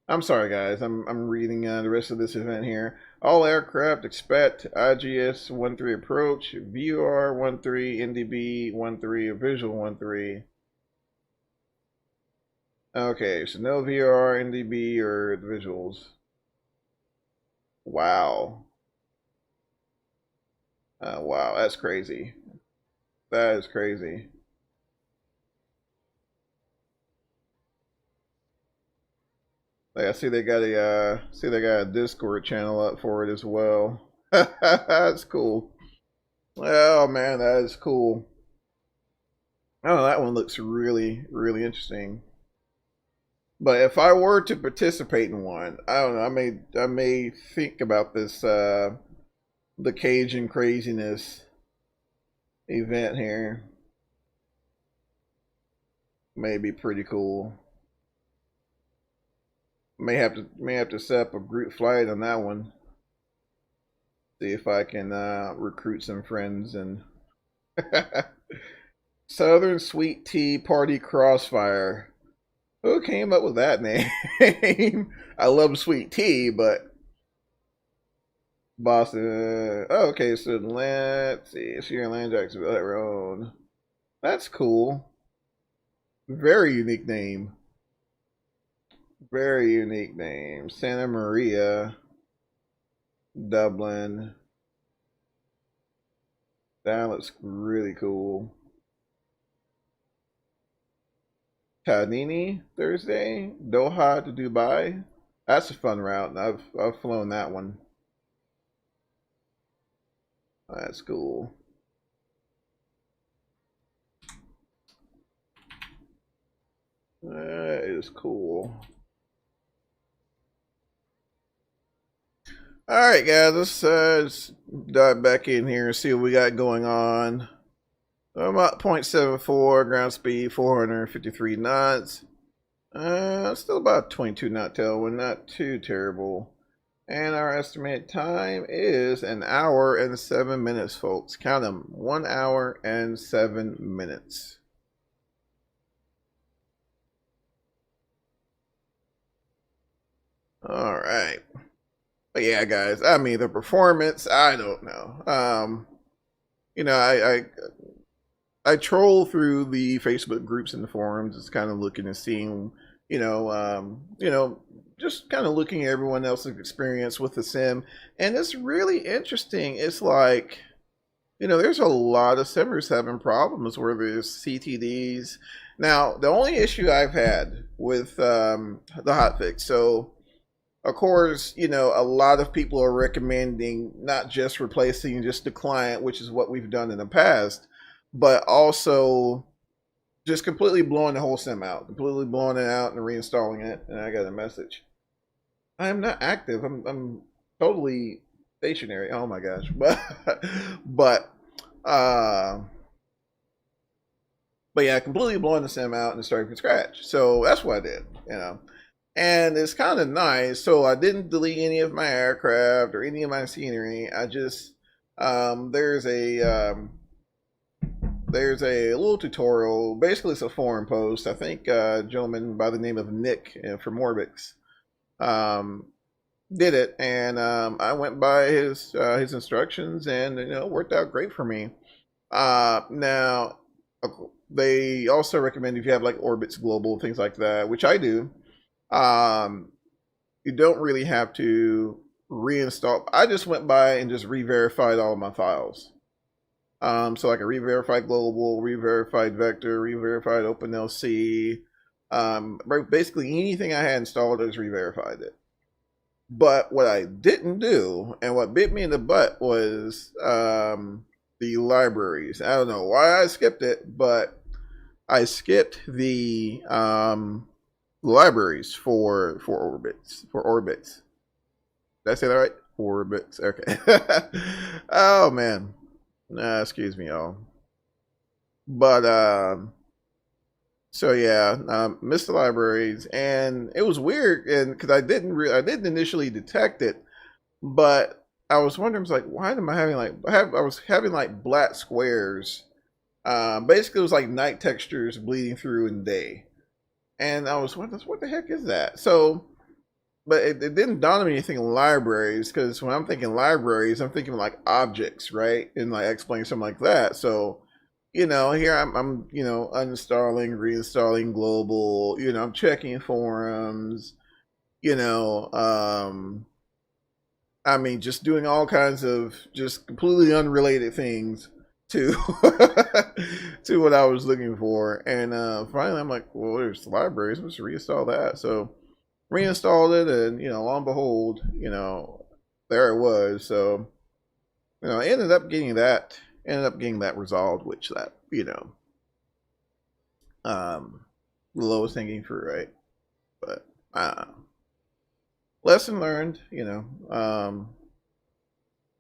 I'm sorry, guys. I'm reading the rest of this event here. All aircraft expect IGS-13 approach, VUR-13, NDB-13, visual-13. Okay, so no VUR, NDB, or the visuals. Wow. Wow, that's crazy. That is crazy. Like, I see they got a Discord channel up for it as well. That's cool. Oh man, that is cool. Oh, that one looks really interesting. But if I were to participate in one, I don't know. I may think about this the Cajun craziness event here. May be pretty cool. May have to set up a group flight on that one. See if I can recruit some friends and Southern Sweet Tea Party Crossfire. Who came up with that name? I love sweet tea, but Boston. Oh, okay, so let's see. So you're in Land Jacksonville Road. That's cool. Very unique name. Very unique name. Santa Maria, Dublin. That looks really cool. Tanini Thursday, Doha to Dubai. That's a fun route, and I've flown that one. That's cool. That is cool. Alright guys, let's dive back in here and see what we got going on. I'm at 0.74, ground speed 453 knots. Still about 22 knot tailwind, not too terrible. And our estimated time is 1 hour and 7 minutes, folks. Count them, 1 hour and 7 minutes. All right. But yeah, guys, I mean, the performance, I don't know. You know, I troll through the Facebook groups and the forums, just kind of looking and seeing, just kind of looking at everyone else's experience with the sim, and it's really interesting. It's like, there's a lot of simmers having problems where there's CTDs. Now, the only issue I've had with the hotfix, so of course, a lot of people are recommending not just replacing just the client, which is what we've done in the past, but also just completely blowing the whole sim out, completely blowing it out and reinstalling it. And I got a message. I am not active. I'm totally stationary. Oh my gosh. But yeah, completely blowing the sim out and starting from scratch. So that's what I did, And it's kind of nice. So I didn't delete any of my aircraft or any of my scenery. I just there's a little tutorial. Basically, it's a forum post. I think a gentleman by the name of Nick from Orbix did it, and I went by his instructions, and it worked out great for me. Now, they also recommend if you have like Orbix Global, things like that, which I do. You don't really have to reinstall. I just went by and just re-verified all of my files. So like a re-verified global, re-verified vector, re-verified OpenLC. Basically anything I had installed, I just re-verified it. But what I didn't do, and what bit me in the butt, was the libraries. I don't know why I skipped it, but I skipped the libraries for Orbix. Did I say that right? Orbix. Okay. Oh man. Excuse me, y'all. But so yeah, missed the libraries, and it was weird, and because I didn't initially detect it, but I was wondering, like, why am I having I was having like black squares. Basically, it was like night textures bleeding through in day, and I was wondering, what the heck is that? So, but it didn't dawn on me anything in libraries, because when I'm thinking libraries, I'm thinking like objects, right? And like explaining something like that. So, here I'm uninstalling, reinstalling global, I'm checking forums, I mean, just doing all kinds of just completely unrelated things to to what I was looking for. And finally I'm like, well, there's the libraries, let's reinstall that. So reinstalled it, and lo and behold, there it was. So I ended up getting that resolved, which that the lowest hanging fruit, right? But lesson learned,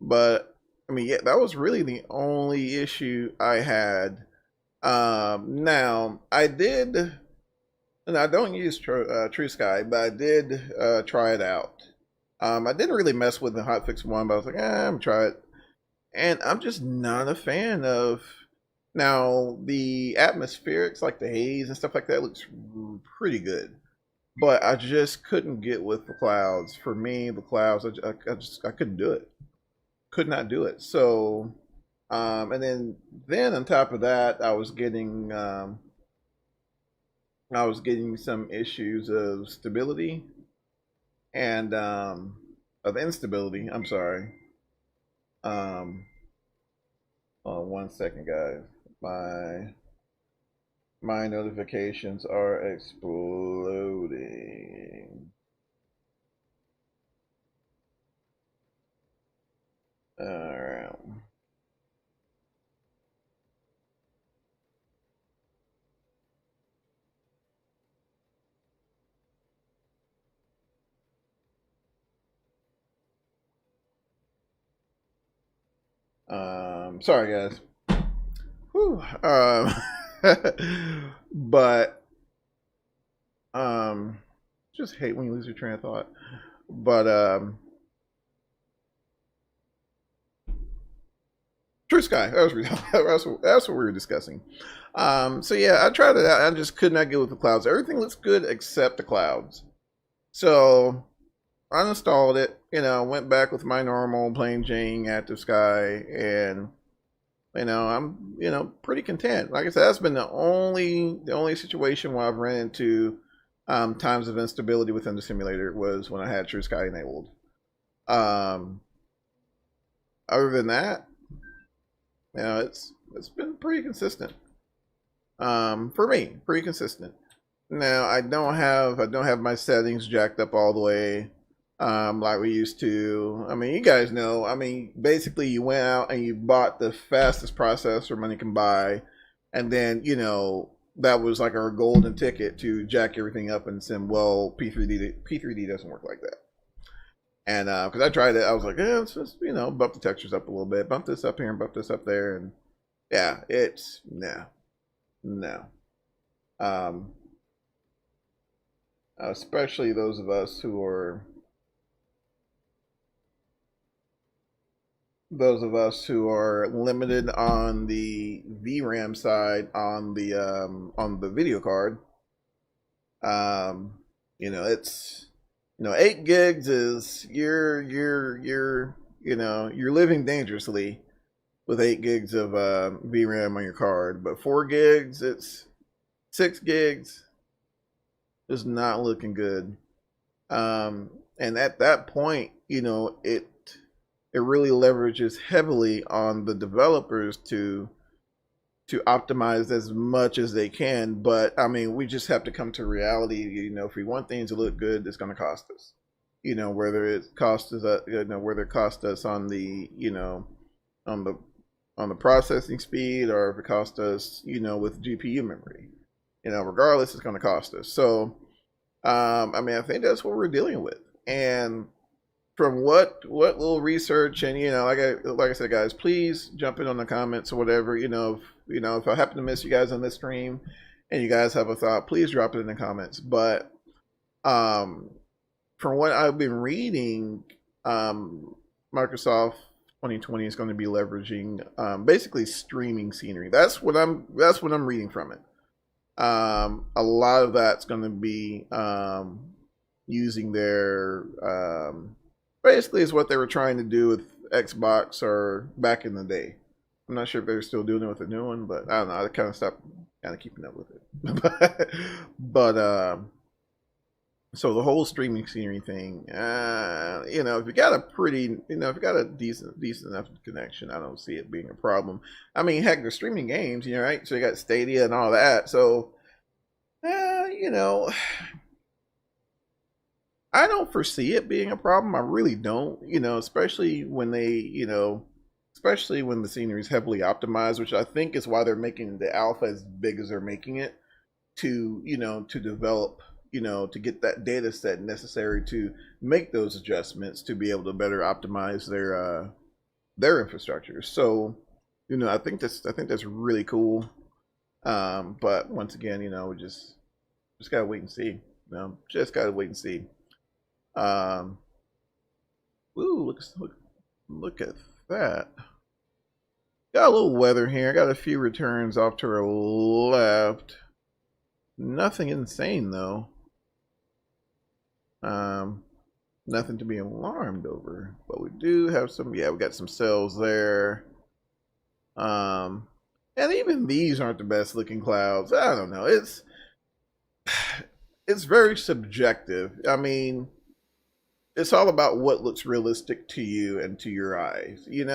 but I mean, yeah, that was really the only issue I had. Now I did, and I don't use True Sky, but I did try it out. I didn't really mess with the hotfix one, but I was like, I'm gonna try it. And I'm just not a fan of, now the atmospherics, like the haze and stuff like that, looks pretty good. But I just couldn't get with the clouds. For me, the clouds, I couldn't do it. Could not do it. So, and then on top of that, I was getting some issues of stability and of instability. I'm sorry. Hold on 1 second, guys. My notifications are exploding. All right. Sorry, guys. Whew. But just hate when you lose your train of thought. But True Sky. That's what we were discussing. So yeah, I tried it out. I just could not get with the clouds. Everything looks good except the clouds. So I uninstalled it. Went back with my normal plain Jane Active Sky, and I'm pretty content. Like I said, that's been the only situation where I've ran into times of instability within the simulator was when I had True Sky enabled. Other than that, it's been pretty consistent. For me, pretty consistent. Now I don't have my settings jacked up all the way like we used to. I mean, you guys know. I mean, basically you went out and you bought the fastest processor money can buy, and then that was like our golden ticket to jack everything up and say, well, P3D doesn't work like that. And because I tried it, I was like, let's just bump the textures up a little bit, bump this up here and bump this up there, and yeah, it's no. Especially those of us who are limited on the VRAM side on the video card. It's 8 gigs is you're living dangerously with 8 gigs of VRAM on your card, but 4 gigs, it's 6 gigs is not looking good. And at that point, it really leverages heavily on the developers to optimize as much as they can. But I mean, we just have to come to reality. If we want things to look good, it's going to cost us. Whether it costs us, whether it costs us on the on the processing speed, or if it costs us, with GPU memory. Regardless, it's going to cost us. So, I mean, I think that's what we're dealing with. And from what little research, and like I said, guys, please jump in on the comments or whatever. If I happen to miss you guys on this stream, and you guys have a thought, please drop it in the comments. But from what I've been reading, Microsoft 2020 is going to be leveraging basically streaming scenery. That's what I'm reading from it. A lot of that's going to be using their basically is what they were trying to do with Xbox or back in the day. I'm not sure if they're still doing it with the new one, but I don't know. I kind of stopped keeping up with it. but so the whole streaming scenery thing, if you got a decent enough connection, I don't see it being a problem. I mean, heck, they're streaming games, right? So you got Stadia and all that. So, I don't foresee it being a problem. I really don't, especially when especially when the scenery is heavily optimized, which I think is why they're making the alpha as big as they're making it to develop, to get that data set necessary to make those adjustments to be able to better optimize their infrastructure. So, I think that's really cool. But once again, we just gotta wait and see. Just gotta wait and see. Ooh, look at that. Got a little weather here. Got a few returns off to our left. Nothing insane though. Nothing to be alarmed over. But we do have some, we got some cells there. And even these aren't the best looking clouds. I don't know. It's very subjective. I mean, it's all about what looks realistic to you and to your eyes, and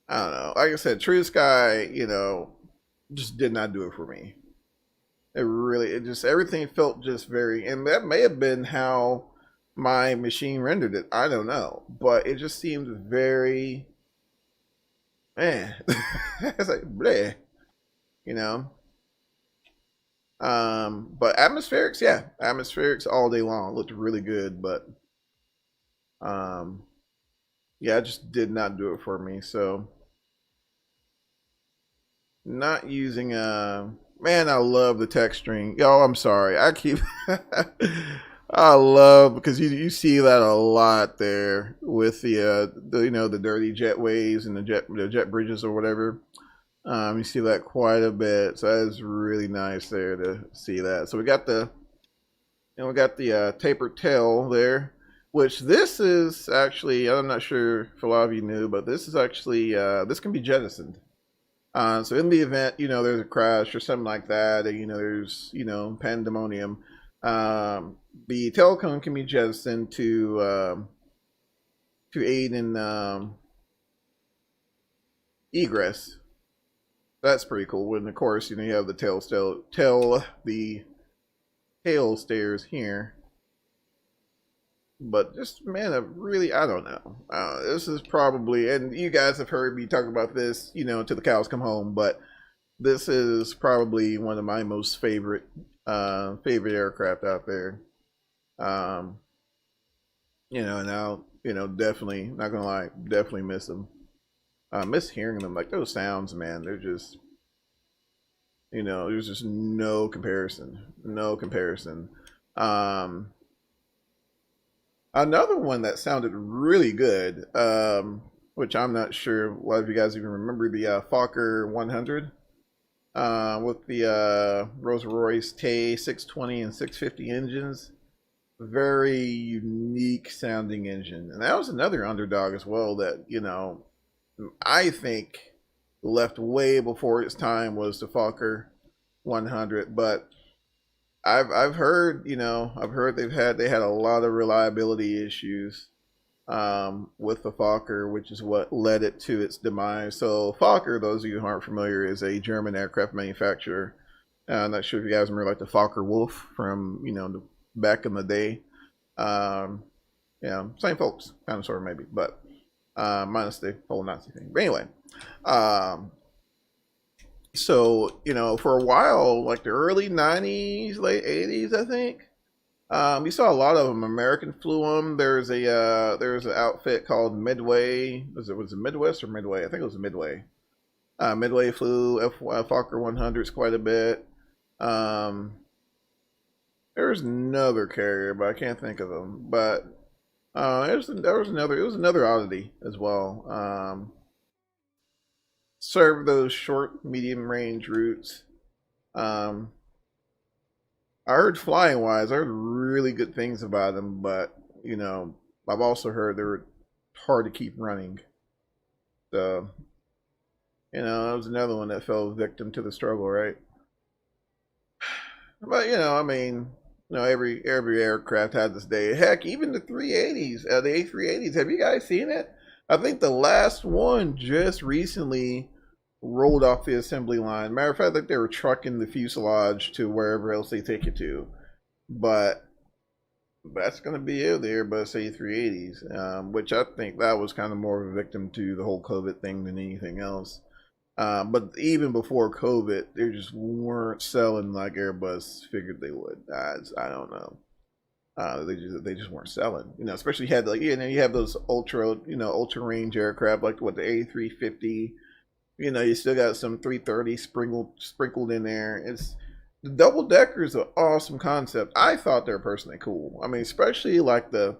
I don't know. Like I said, True Sky, just did not do it for me. Everything felt just very, and that may have been how my machine rendered it. I don't know, but it just seemed very, it's like, bleh, but atmospherics, atmospherics all day long looked really good, but it just did not do it for me. So not using man, I love the text string. Yo, I'm sorry. I keep I love because you see that a lot there with the the dirty jetways and the jet bridges or whatever. You see that quite a bit, so that is really nice there to see that. So we got the tapered tail there, which this is actually, I'm not sure if a lot of you knew, but this is actually this can be jettisoned. So in the event, there's a crash or something like that, and there's pandemonium, the tail cone can be jettisoned to aid in egress. That's pretty cool. And of course, you have the tail stairs here. But just, man, I don't know. This is probably, and you guys have heard me talk about this, till the cows come home, but this is probably one of my most favorite aircraft out there. And I'll, definitely, not gonna lie, definitely miss them. Miss hearing them, like those sounds, man. They're just, there's just no comparison. No comparison. Another one that sounded really good, which I'm not sure a lot of you guys even remember, the Fokker 100 with the Rolls-Royce Tay 620 and 650 engines. Very unique sounding engine. And that was another underdog as well that, I think left way before its time was the Fokker 100, but I've heard they had a lot of reliability issues with the Fokker, which is what led it to its demise. So Fokker, those of you who aren't familiar, is a German aircraft manufacturer. I'm not sure if you guys remember like the Fokker Wolf from back in the day. Same folks, kind of sort of maybe, but minus the whole Nazi thing. But anyway, so for a while, like the early 90s, late 80s, I think, you saw a lot of them. American flew them. There's an outfit called Midway. Was it Midwest or Midway? I think it was Midway. Midway flew Fokker 100s quite a bit. There's another carrier, but I can't think of them. But it was another oddity as well. Serve those short, medium range routes. I heard flying wise, I heard really good things about them, but I've also heard they were hard to keep running. So that was another one that fell victim to the struggle, right? But every aircraft had this day. Heck, even the 380s, the A380s. Have you guys seen it? I think the last one just recently rolled off the assembly line. Matter of fact, like they were trucking the fuselage to wherever else they take it to. But that's going to be it there, but say 380s, which I think that was kind of more of a victim to the whole COVID thing than anything else. But even before COVID, they just weren't selling like Airbus figured they would. I don't know. They just weren't selling. Especially you had you have those ultra range aircraft like what the A350. You still got some 330 sprinkled in there. It's the double decker is an awesome concept. I thought they were personally cool. I mean, especially like if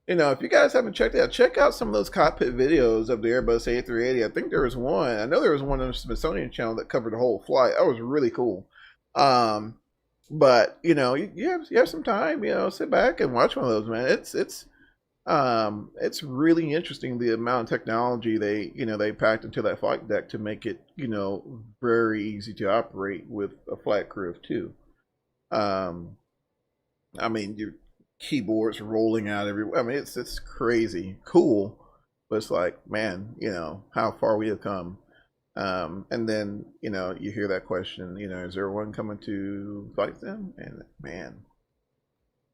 you guys haven't checked it out, check out some of those cockpit videos of the Airbus A380. I think there was one. I know there was one on the Smithsonian Channel that covered the whole flight. That was really cool. But you have some time. Sit back and watch one of those, man. It's really interesting the amount of technology they packed into that flight deck to make it very easy to operate with a flight crew of two. Your keyboards rolling out everywhere. I mean, it's crazy cool, but it's like, man, how far we have come. And then you hear that question, is there one coming to fight them? And man,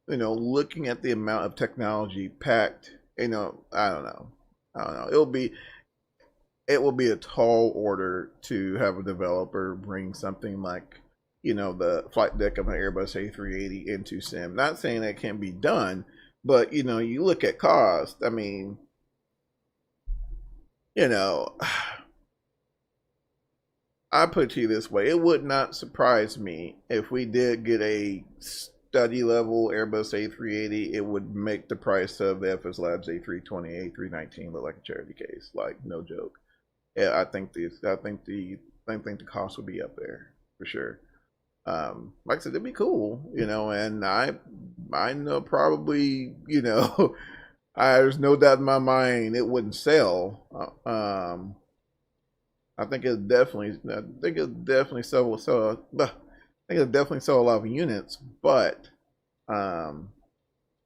looking at the amount of technology packed, I don't know. It will be a tall order to have a developer bring something like the flight deck of an Airbus A380 into sim. Not saying that can't be done, but you look at cost. I mean, I put it to you this way: it would not surprise me if we did get a study level Airbus A380, it would make the price of the FS Labs A320, A319 look like a charity case. Like, no joke. Yeah, I think the cost would be up there for sure. Like I said, it'd be cool, you know, and I know probably, you know, there's no doubt in my mind it wouldn't sell. I think it definitely sell. I think it'll definitely sell a lot of units, but I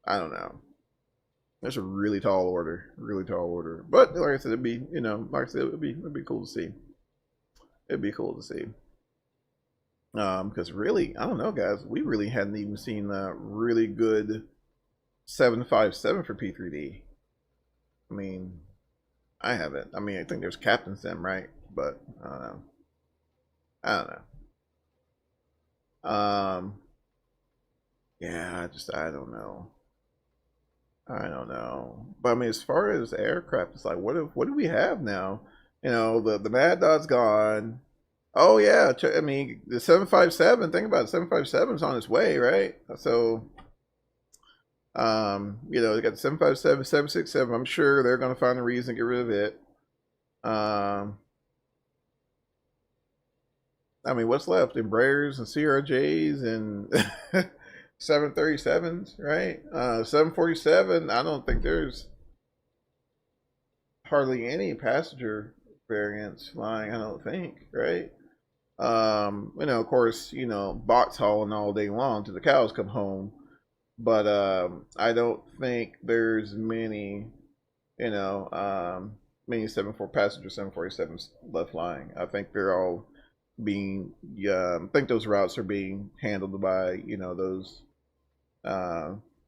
don't know. That's a really tall order, But like I said, it'd be, you know, like I said, it'd be cool to see. It'd be cool to see. Because really, I don't know, guys. We really hadn't even seen a really good 757 for P3D. I mean, I haven't. I mean, I think there's Captain Sim, right? But I don't know. Yeah, I don't know. But I mean, as far as aircraft, it's like, what do we have now? You know, the Mad Dog's gone. Oh yeah, I mean, the 757. Think about it, 757's on its way, right? So, you know, they got the 757, 767. I'm sure they're going to find a reason to get rid of it. I mean, what's left? Embraers and CRJs and 737s, right? 747. I don't think there's hardly any passenger variants flying. I don't think, right? You know, of course, you know, box hauling all day long till the cows come home. But I don't think there's many, you know, many 74 passenger 747s left flying. I think they're all being, I think those routes are being handled by, you know, those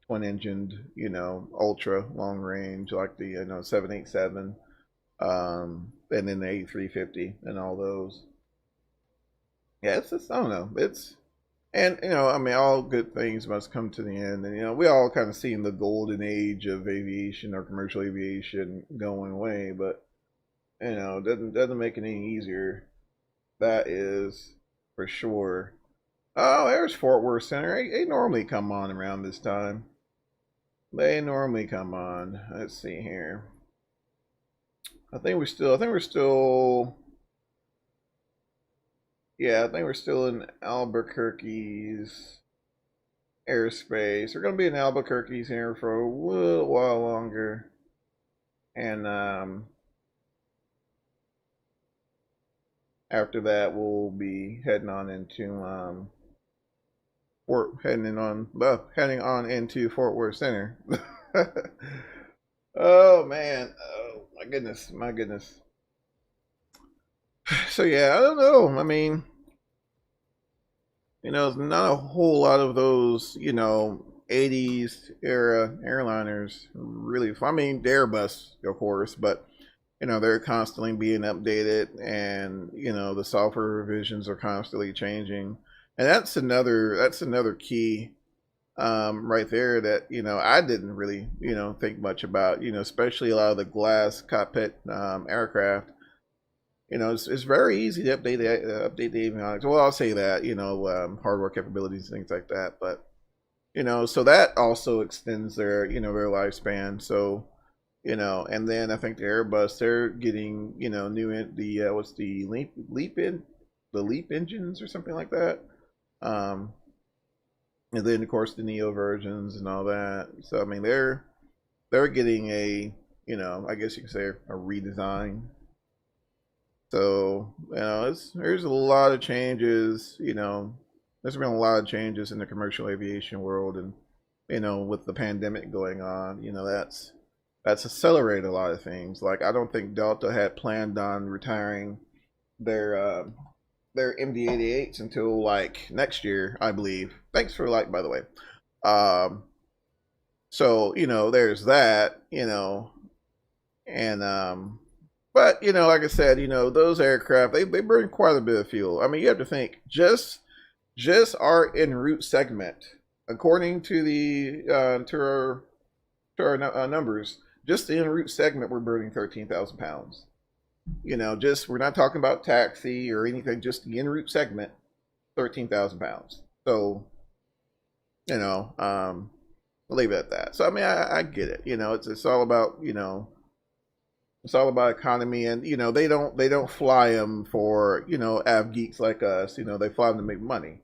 twin engined, you know, ultra long range, like the, you know, 787, and then the A350 and all those. Yeah, it's just, I don't know. And, you know, I mean, all good things must come to the end. And, you know, we all kind of seen the golden age of aviation or commercial aviation going away, but, you know, doesn't make it any easier. That is for sure. Oh, there's Fort Worth Center. They normally come on around this time. They normally come on. Let's see here. I think we're still. Yeah, I think we're still in Albuquerque's airspace. We're gonna be in Albuquerque's here for a little while longer, and after that we'll be heading on into heading on into Fort Worth Center. Oh man, oh my goodness. So yeah, I don't know. I mean, you know, there's not a whole lot of those, you know, 80s era airliners really. I mean, the Airbus, of course, but you know, they're constantly being updated, and you know, the software revisions are constantly changing, and that's another key right there that, you know, I didn't really, you know, think much about, you know, especially a lot of the glass cockpit aircraft. You know, it's very easy to update the avionics. Well, I'll say that, you know, hardware capabilities and things like that. But you know, so that also extends their, you know, their lifespan. So you know, and then I think the Airbus, they're getting, you know, new in the what's the leap engines or something like that. And then of course the Neo versions and all that. So I mean, they're getting a, you know, I guess you could say a redesign. So, you know, there's a lot of changes, you know, there's been a lot of changes in the commercial aviation world, and, you know, with the pandemic going on, you know, that's accelerated a lot of things. Like, I don't think Delta had planned on retiring their MD-88s until like next year, I believe. Thanks for like, by the way. So, you know, there's that, you know, and but you know, like I said, you know, those aircraft, they burn quite a bit of fuel. I mean, you have to think just our en route segment, according to the to our numbers, just the en route segment, we're burning 13,000 pounds. You know, just, we're not talking about taxi or anything, just the en route segment, 13,000 pounds. So, you know, leave it at that. So I mean, I get it. You know, it's all about, you know, it's all about economy, and you know they don't fly them for, you know, av geeks like us. You know, they fly them to make money.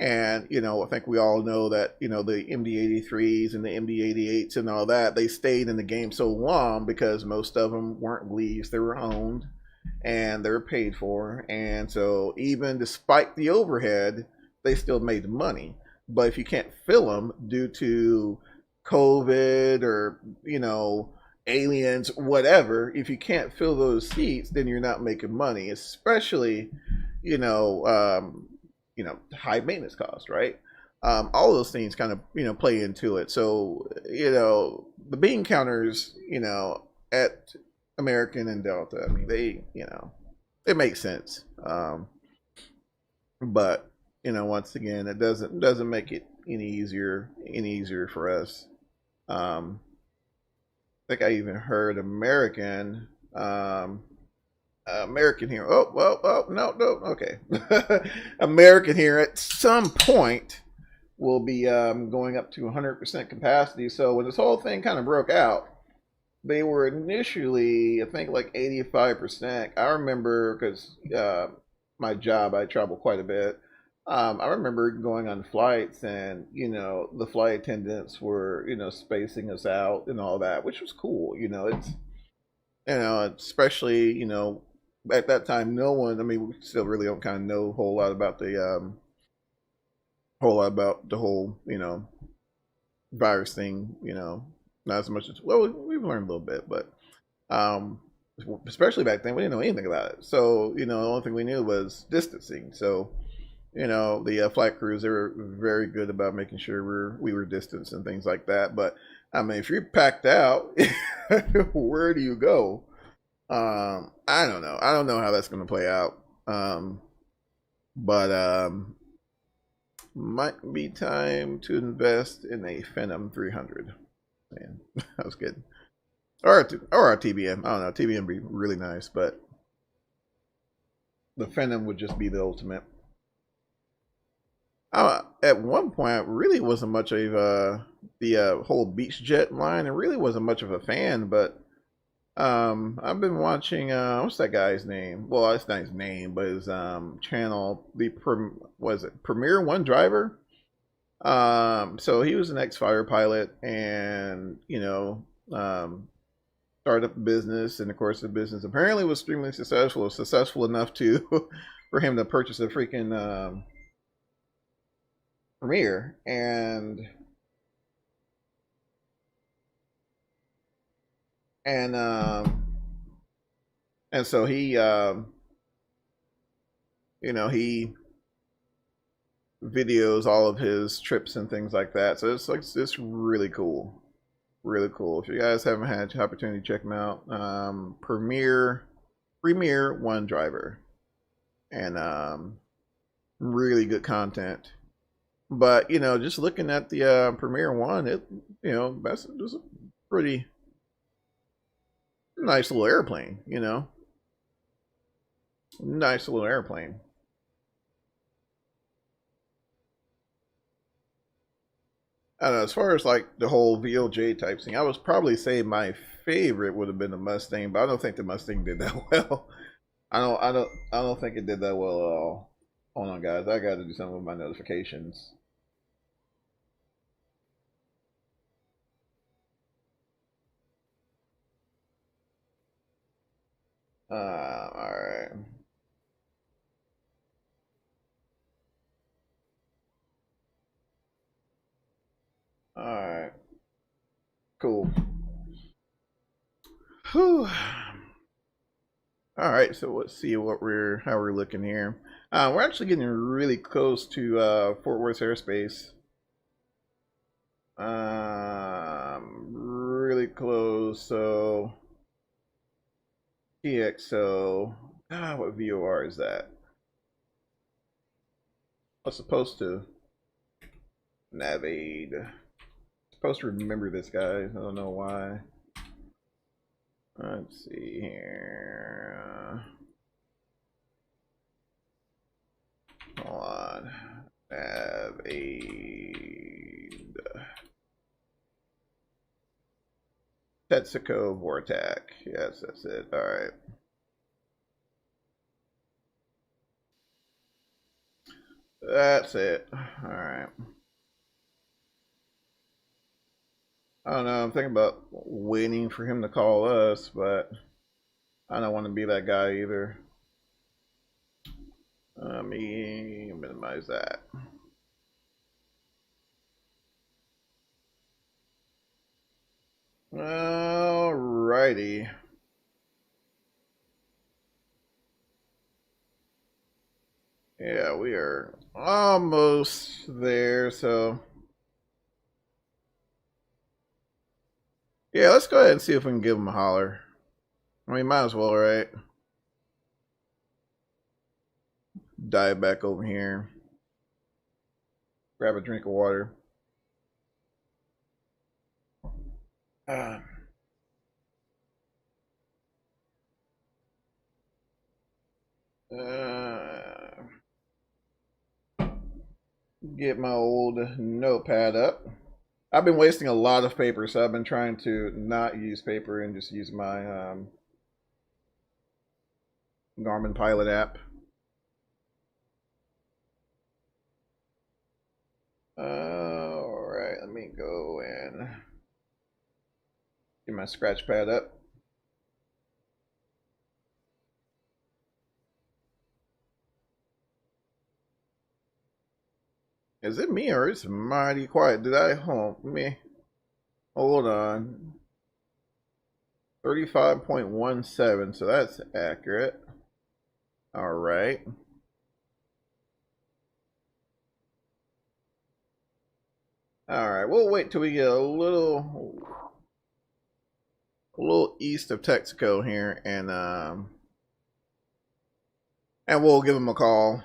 And you know, I think we all know that, you know, the MD-83s and the MD-88s and all that, they stayed in the game so long because most of them weren't leased; they were owned, and they were paid for. And so even despite the overhead, they still made money. But if you can't fill them due to COVID or, you know, aliens, whatever, if you can't fill those seats, then you're not making money. Especially, you know, you know, high maintenance costs, right? All those things kind of, you know, play into it. So, you know, the bean counters, you know, at American and Delta, I mean, they, you know, it makes sense. But you know, once again, it doesn't make it any easier for us. I think I even heard American here. Oh, no, okay. American here at some point will be going up to 100% capacity. So when this whole thing kind of broke out, they were initially, I think, like 85%. I remember because my job, I travel quite a bit. I remember going on flights, and you know, the flight attendants were, you know, spacing us out and all that, which was cool. You know, it's, you know, especially, you know, at that time, no one. I mean, we still really don't kind of know a whole lot about the whole, you know, virus thing. You know, not as much as, well, we've learned a little bit, but um, especially back then, we didn't know anything about it. So you know, the only thing we knew was distancing. So you know, the flight crews, they were very good about making sure we were distanced and things like that. But I mean, if you're packed out, where do you go? I don't know. I don't know how that's going to play out. But might be time to invest in a Phenom 300. Man, that was good. Or a TBM. I don't know. TBM would be really nice, but the Phenom would just be the ultimate. At one point, I really wasn't much of the whole beach jet line. I really wasn't much of a fan, but I've been watching what's that guy's name? Well, that's not his name, but his channel. Was it Premier One Driver? So he was an ex-fighter pilot, and you know, started up a business, and of course, the business apparently was extremely successful enough to for him to purchase a freaking Premiere, and and so he you know, he videos all of his trips and things like that. So it's like, it's really cool, really cool. If you guys haven't had the opportunity to check him out, Premier One Driver, and really good content. But you know, just looking at the Premiere One, it, you know, that's just a pretty nice little airplane. You know, nice little airplane. I don't know, as far as like the whole VOJ type thing, I was probably say my favorite would have been the Mustang, but I don't think the Mustang did that well. I don't think it did that well at all. Hold on, guys, I got to do something with my notifications. All right. All right. Cool. Whew. All right, so let's see how we're looking here. We're actually getting really close to Fort Worth airspace. Really close. So TXO. What VOR is that? I was supposed to navigate. Supposed to remember this, guys. I don't know why. Let's see here. Hold on. Navigate. Tetsuko Vortak. Yes, that's it. All right. That's it. All right. I don't know. I'm thinking about waiting for him to call us, but I don't want to be that guy either. Let me minimize that. Alrighty. Yeah, we are almost there, so yeah, let's go ahead and see if we can give him a holler. I mean, might as well, right? Dive back over here. Grab a drink of water. Get my old notepad up. I've been wasting a lot of paper, so I've been trying to not use paper and just use my Garmin Pilot app. Alright, let me go and get my scratch pad up. Is it me or it's mighty quiet? Did I hold on. 35.17, so that's accurate. Alright. Alright, we'll wait till we get a little east of Texaco here and we'll give him a call.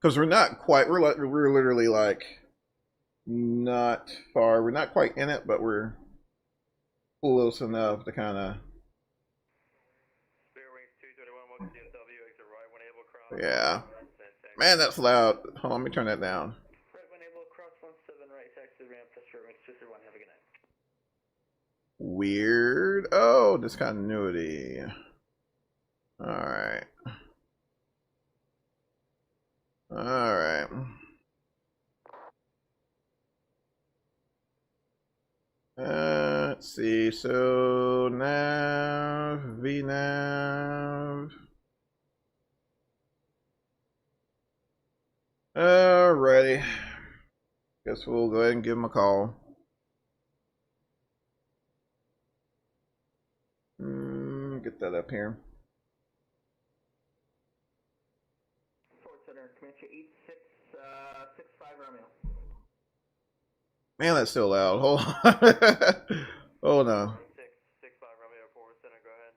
Because we're not quite, we're literally like not far. We're not quite in it, but we're close enough to kind of. Yeah. Man, that's loud. Hold on, let me turn that down. Weird. Oh, discontinuity. Alright. Alright. Let's see. So nav, VNav. Alrighty. Guess we'll go ahead and give him a call. Get that up here. Man, that's still loud. Hold on. Hold on. 65 Romeo Forward Center, go ahead.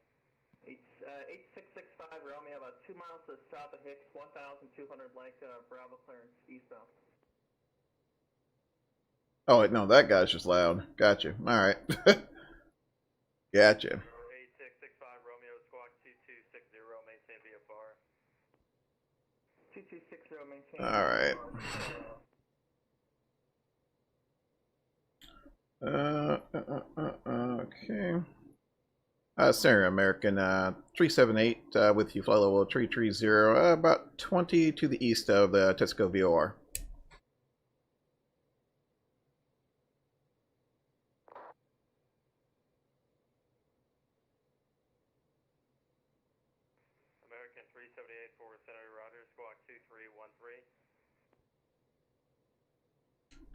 8665 Romeo, about 2 miles to the south of Hicks, 1,200 like Bravo clearance eastbound. Oh, no, that guy's just loud. Gotcha. All right. Gotcha. 8665 Romeo, squawk 2260, maintain VFR. 2260, maintain. All right. Okay. Center American 378 with you, fly level 330, about 20 to the east of the Texaco VOR. American 378 forward center, roger, squawk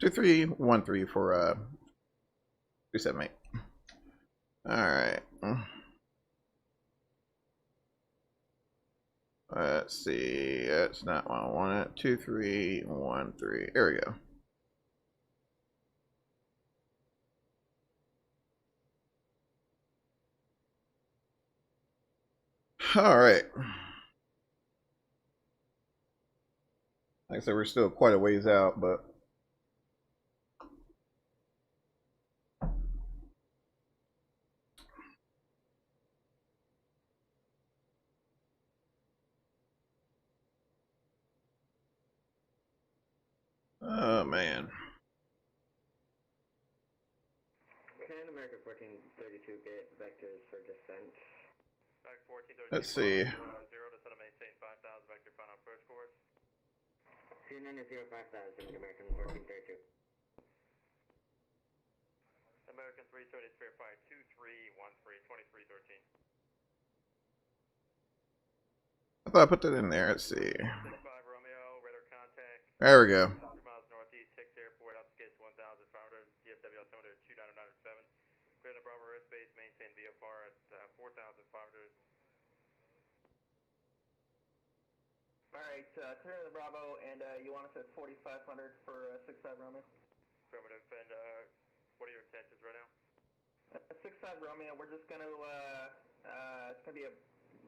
2313. 2313 for 378. All right. Let's see. That's not what I wanted. 2313. There we go. All right. Like I said, we're still quite a ways out, but. Oh, man. Okay, Noon American 1432, get vectors for descent. Let's see. 0 to set a maintain 5,000 vector final approach course. CNN is 05,000, American 1432. American 330 is verify 2313, 2313. I thought I put that in there. Let's see. 65 Romeo, radar contact. There we go. 100 miles northeast, Hicks Airport, outskirts 1,500, DFW altimeter 29907. Clear the Bravo airspace, maintain VFR at 4,500. Alright, clear the Bravo, and you want us at 4,500 for 65 Romeo? Affirmative, and what are your intentions right now? 65 Romeo, we're just gonna, it's gonna be a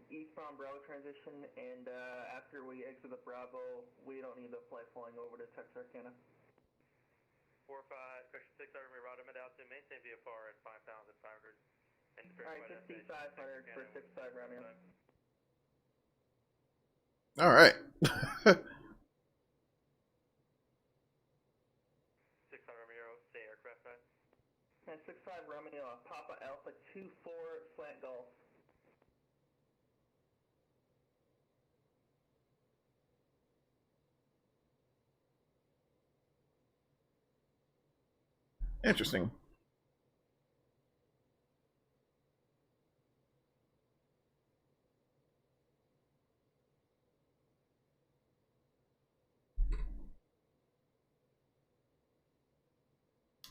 eastbound Bravo transition, and after we exit the Bravo, we don't need to fly flying over to Texarkana. 45, question 6, I remember route mid altitude, maintain VFR at 5,500. Alright, 5,500 for 65 Romeo. All right. 65 Romeo, stay aircraft type. And 65 Romeo, Papa Alpha 24 slant golf. Interesting.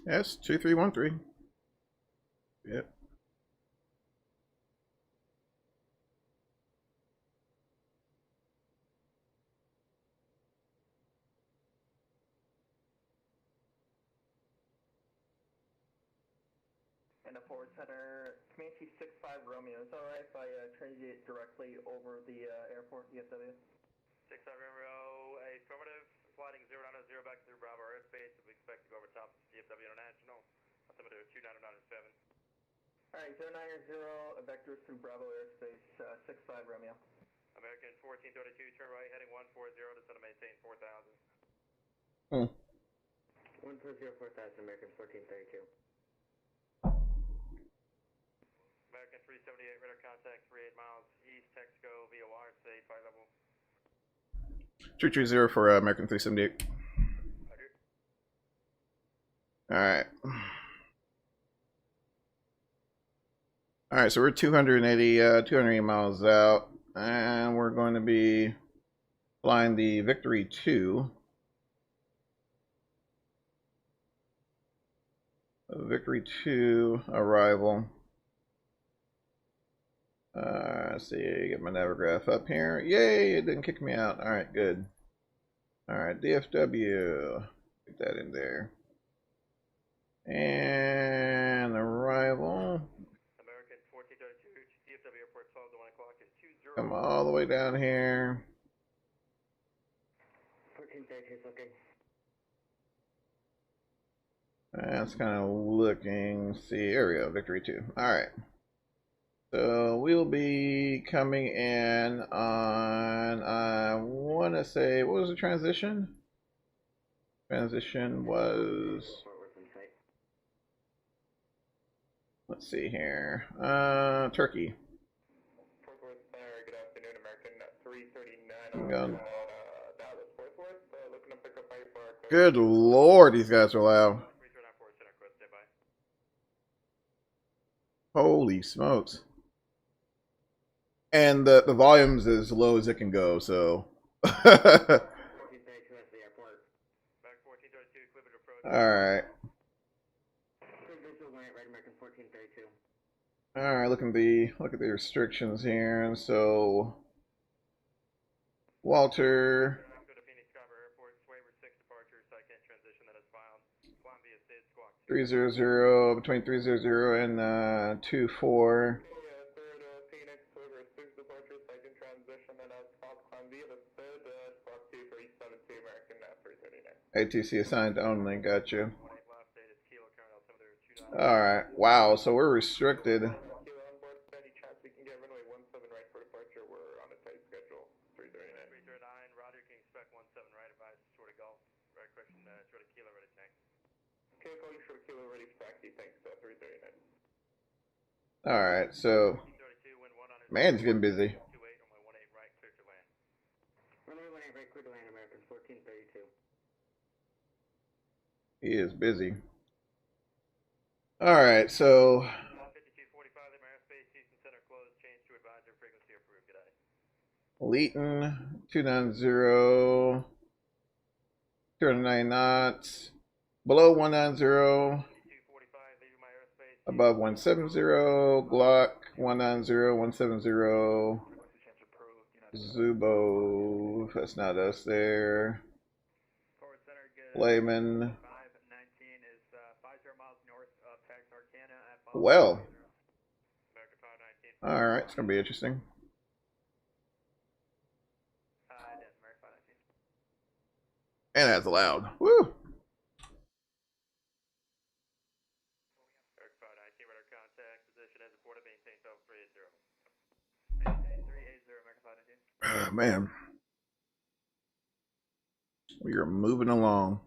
Yes, 2313. Yep. And a forward center, Comanche 65 Romeo. Is it alright if I transit directly over the airport, DFW? 65 Romeo, affirmative, sliding 090 back through Bravo airspace. We expect to go over top of DFW International. Altimeter 29907. Alright, 090, vectors through Bravo airspace, 65 Romeo. American 1432, turn right, heading 140 to set a maintain 4,000. 140, 4,000, American 1432. American 378, radar contact 38 miles east, Texaco, VOR, stay flight level. 230 for American 378. All right. All right, so we're 280 miles out, and we're going to be flying the Victory 2. Victory 2 arrival. Let's see, get my navigaph up here. Yay, it didn't kick me out. All right, good. All right, DFW. Get that in there. And arrival. American 1432, DFW airport 12 to 1 o'clock and 20. Come all the way down here. 1432 is looking. That's kind of looking. See, here we go. Victory 2. All right. So we'll be coming in on, I want to say, what was the transition? Transition was, let's see here, Turkey. Fort Worth, good afternoon, American 339. Dallas, Fort Worth, looking to pick up IFR. Good Lord, these guys are loud. 3394, center code, stay by. Holy smokes. And the volume's as low as it can go, so. 1432 at the airport. Back 1432, equipment approach. Alright. Visual right, American 1432. Alright, look at the restrictions here. And so Walter. Go to Phoenix Scarborough Airport, waiver 6 departure, second transition that is filed. Climb via state squawk. 300 between 300 and 24. Phoenix, waiver 6 departure, second transition that is filed. Climb via the third squawk 2372, American 339. ATC assigned only, got you. 18 last date is kilo current altimeter 29. Alright, wow, so we're restricted. Kilo on board, any chance we can get runway 17 right for departure? We're on a tight schedule. 339. 339, Roger, can you expect 17 right, advise short of golf. Right, question, short of kilo ready tank. Okay, calling short of kilo ready for taxi, thanks, 339. All right, so 32, wind 100. man, it's getting busy. 28, runway 18 right, clear to land. Runway 18 right, clear to land, American 1432. He is busy. All right, so 5245, Lima airspace, Houston Center closed, change to advisor, frequency approved, good day. Leeton 290, 209 knots, below 190, 5245, leaving my airspace. above 170, Glock 190, 170, Zubo, that's not us there. Forward center, good. Layman, 519 is 50 miles north of Texarkana at well, American 519. all right, it's gonna be interesting. It is American 519. And that's loud. Woo! American 519, radar contact, position as reported, maintain 380. Maintain 380, American 519. Man, we are moving along.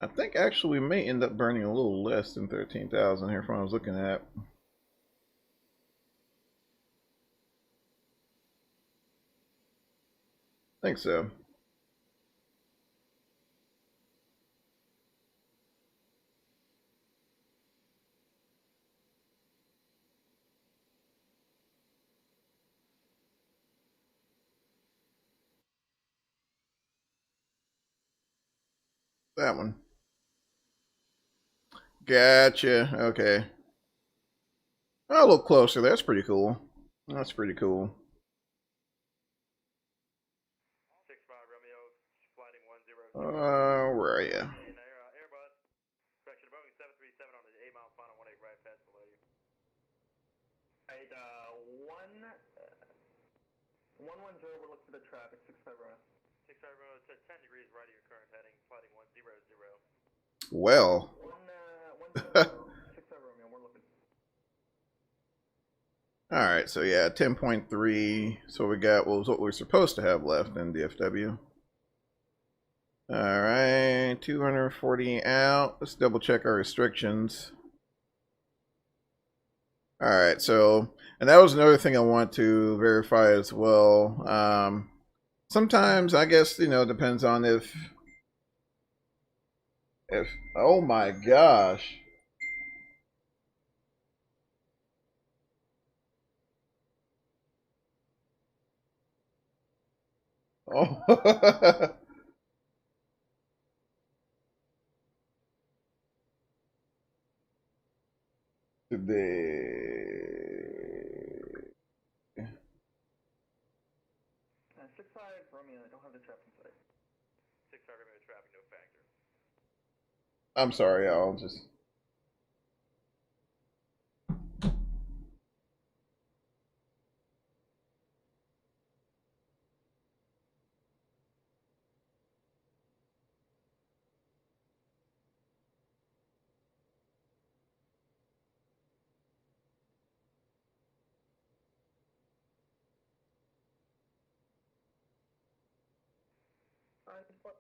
I think actually we may end up burning a little less than 13,000 here from what I was looking at. I think so. That one. Gotcha. Okay. Oh, a little closer. That's pretty cool. That's pretty cool. 65 Romeo, flighting 10. Where are you? Airbus, correction, Boeing 737 on the 8-mile final 18 right past below you. Alright, 110, we're looking for the traffic, 65 Romeo. 65 Romeo, 10 degrees right of your current heading, flighting 100. Well. 65 Romeo, we're looking. All right, so yeah, 10.3. So we got what was what we're supposed to have left in DFW. All right, 240 out. Let's double check our restrictions. All right, so, and that was another thing I want to verify as well. Sometimes I guess, you know, it depends on if, oh my gosh. Oh. Today. 65 Romeo, I don't have the traffic inside. 65 Romeo, traffic, no factor. I'm sorry, I'll just.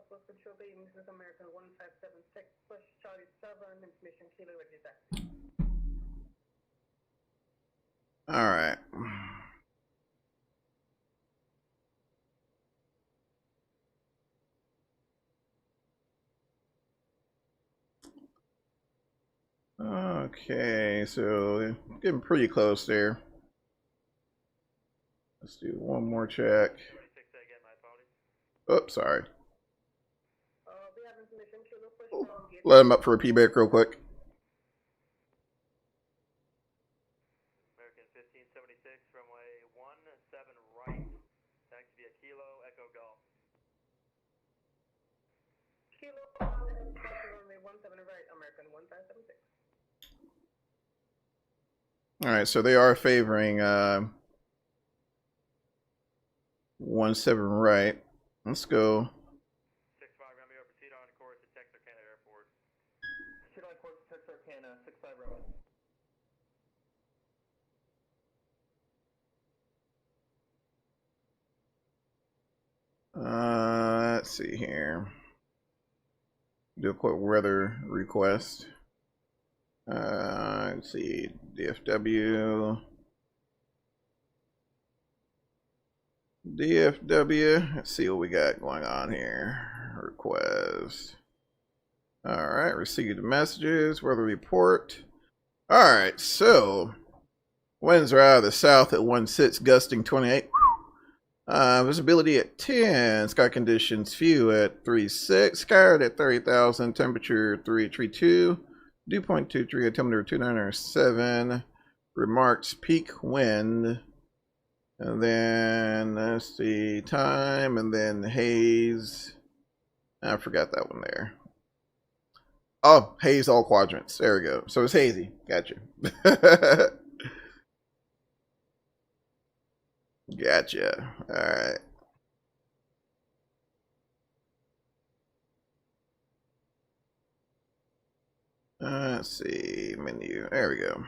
Plus control bay, Mrs. American 1576, push Charlie 7, information kilo, ready back. All right. Okay, so getting pretty close there. Let's do one more check. 26 again, my apologies. Oops, sorry. We have information kilo, push from gate. Let him up for a P-back real quick. American 1576, runway 17 right, taxi via Kilo, Echo Golf. Kilo, runway 17 right, American 1576. All right, so they are favoring 17 right. Let's go. 65 Romeo, proceed on course to Texarkana Airport. Proceed on course to Texarkana, 65 Romeo. Let's see here. do a quick weather request. Let's see, DFW. Let's see what we got going on here. Request. Alright, received messages, weather report. Alright, so winds are out of the south at 1/6, gusting 28. Visibility at 10, sky conditions few at 3.6, sky at 30,000, temperature 332, dew point 23, altimeter 297, remarks peak wind, and then let's see, time, and then haze. I forgot that one there. Oh, haze all quadrants. There we go. So it's hazy. Gotcha. Gotcha. All right. Let's see. Menu. There we go.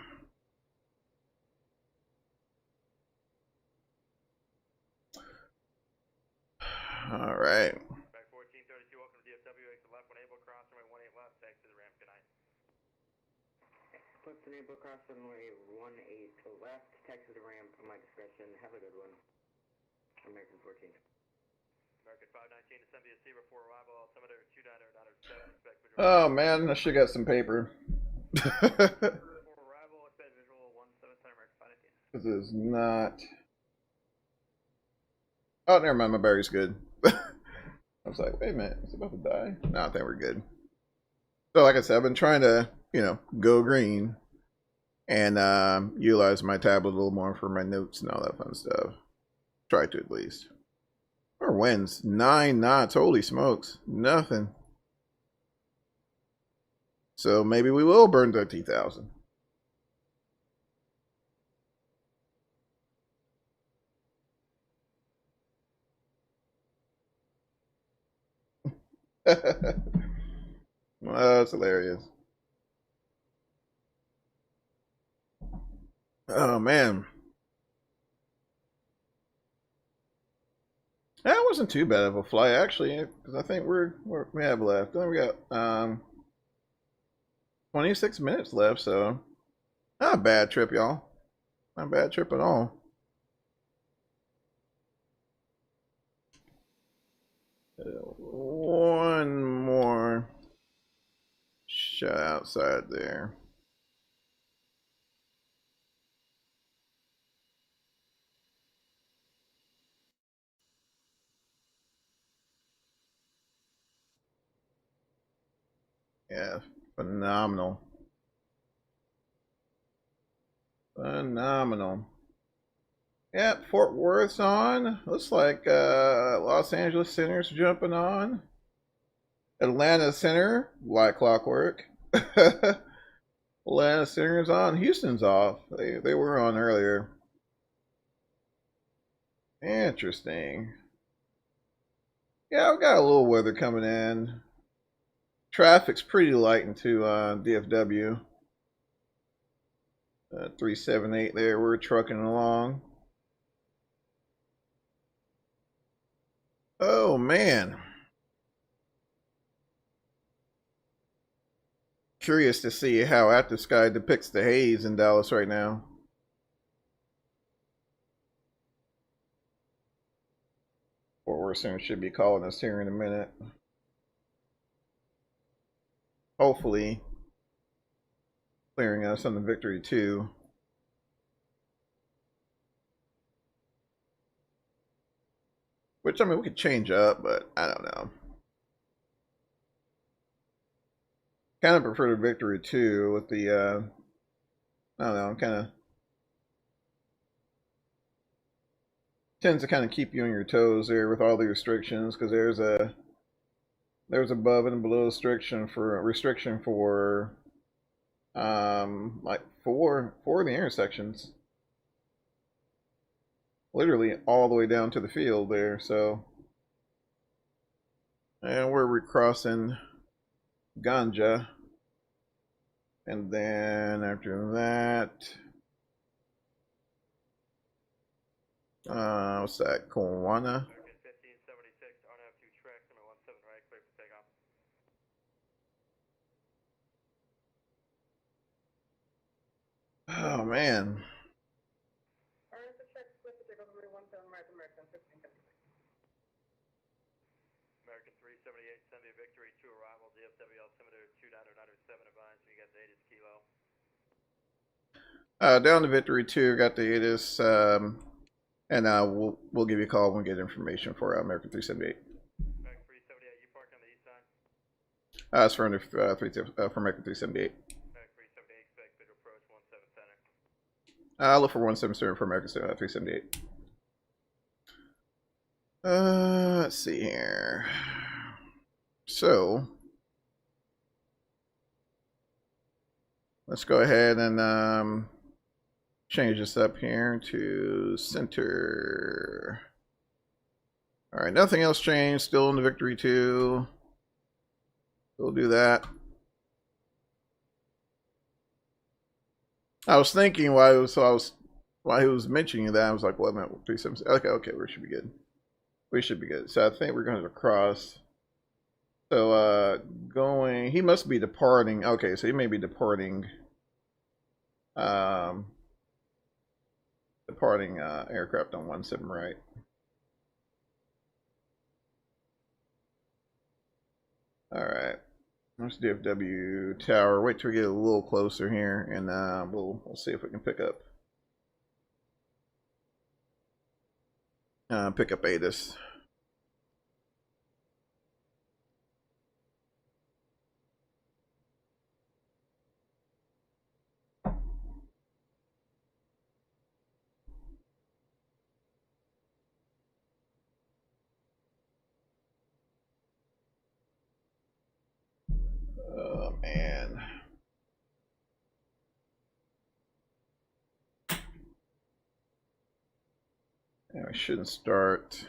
All right. Back 1432, welcome to DFW, exit left, 1 able, cross runway 18 left, exit the ramp, good night. Put the neighbor cross runway 18 left, taxi to ramp, at my discretion. Have a good one. American 14. American 519 to Sembia C, before arrival, altimeter 29907, expect visual. Oh man, I should got some paper. Before arrival, expect visual 17 center, American 519. This is not. Oh, never mind. My battery's good. I was like, wait a minute, is it about to die? No, I think we're good. So, like I said, I've been trying to, go green and utilize my tablet a little more for my notes and all that fun stuff. Try to at least. Our winds 9 knots. Holy smokes, nothing. So maybe we will burn 30,000. Well, that's hilarious. Oh man, that wasn't too bad of a flight actually, because I think we have left. I think we got 26 minutes left, so not a bad trip, y'all. Not a bad trip at all. One more shot outside there. Yeah, phenomenal. Phenomenal. Yeah, Fort Worth's on. Looks like Los Angeles Center's jumping on. Atlanta Center, like clockwork. Atlanta Center's on. Houston's off. They were on earlier. Interesting. Yeah, I've got a little weather coming in. Traffic's pretty light into DFW. 378 there. We're trucking along. Oh man. Curious to see how Active Sky depicts the haze in Dallas right now. Fort Worth Center should be calling us here in a minute. Hopefully clearing us on the Victory 2. Which, I mean, we could change up, but I don't know. Kind of prefer the Victory 2 with the, I don't know, kind of tends to kind of keep you on your toes there with all the restrictions, because there's above and below restriction for like four of the intersections, literally all the way down to the field there. So, and we're recrossing Ganja, and then after that, what's that, Kowana? American 1576, RNF 2 tracks, number 17 right, clear for takeoff. Oh man. Alright, so check split to Takeoff Info 17 American 15. American 378, send me a victory to arrival, DFW altimeter 29097, advise you got the ATIS kilo. Down to Victory 2, got the ATIS, and we'll give you a call when we get information for American 378. American 378, you park on the east side? It's for, for American 378. American 378, expect visual approach 17 center. I'll look for 177 for American 378. Let's see here. So let's go ahead and change this up here to center. All right, nothing else changed. Still in the Victory 2. We'll do that. I was thinking while he was mentioning that, I was like, well, I meant 376. Okay, we should be good. We should be good. So I think we're going to cross. So he must be departing. Okay, so he may be departing aircraft on 17 right. All right, let's DFW tower. Wait till we get a little closer here, and we'll see if we can pick up ATIS. Oh man. Yeah, I shouldn't start.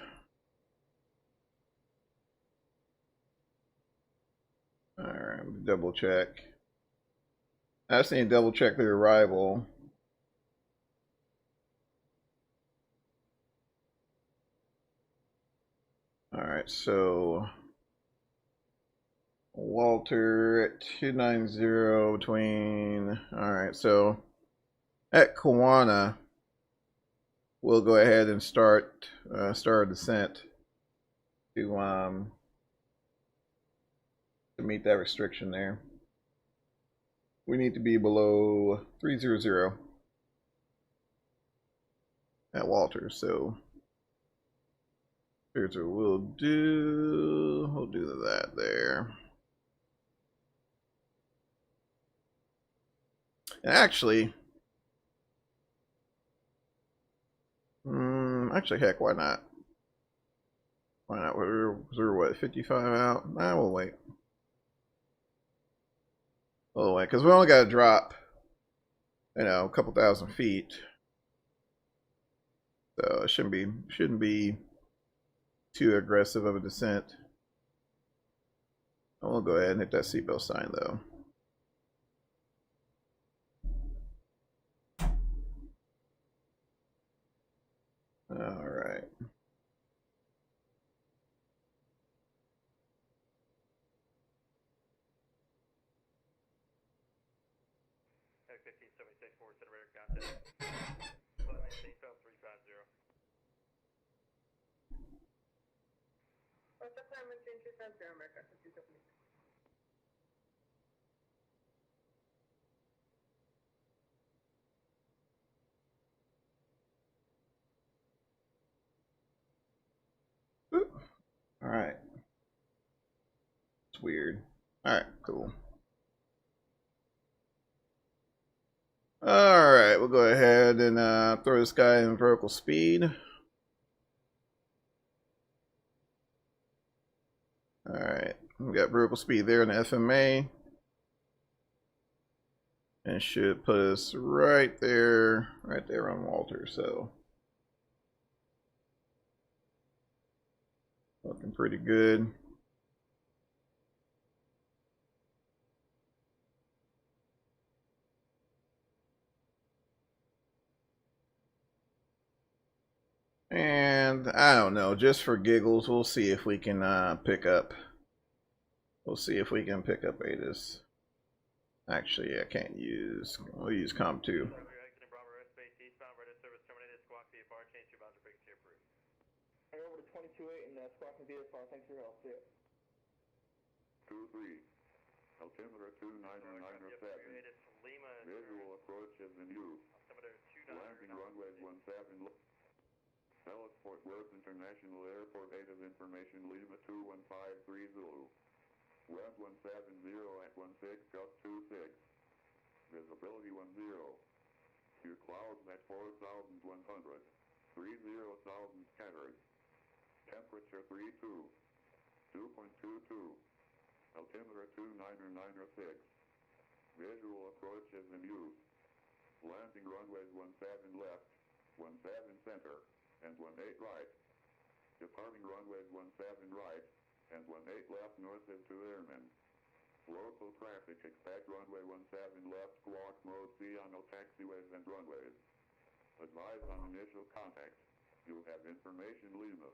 Alright, double check. I just need to double check the arrival. Alright, so Walter at 290 between. Alright, so at Kawana, we'll go ahead and start our descent to meet that restriction there. We need to be below 300 at Walter, so here's what we'll do that there. And actually, heck, why not? Why not? We're what, 55 out? Nah, we'll wait. We'll wait, because we only got to drop, a couple thousand feet. So it shouldn't be too aggressive of a descent. We'll go ahead and hit that seatbelt sign though. All right. Air 1576, forward center radar contact. Flight maintain seatbelt 350. What's the time maintain 350 American 15. All right. It's weird. All right, cool. All right, we'll go ahead and throw this guy in vertical speed. All right, we got vertical speed there in the FMA. And should put us right there on Walter, so. Looking pretty good. And I don't know, just for giggles, we'll see if we can pick up. We'll see if we can pick up ATIS. Actually, I can't use. We'll use Comp 2. 2. 2-3. Altimeter 29907. Visual approach is in use. Landing runway 17. Dallas Fort Worth International Airport. Native information Lima 21530 Zulu. Wind 170 at 16 gust 26. Visibility 10. Few clouds at 4,100. 30,000 scattered. Temperature 32. 2.22. Altimeter 29906. Visual approach is in use. Landing runways 17 left, 17 center, and 18 right. Departing runways 17 right, and 18 left north is to airmen. Local traffic expect runway 17 left, squawk mode C on no taxiways and runways. Advise on initial contact. You have information Lima.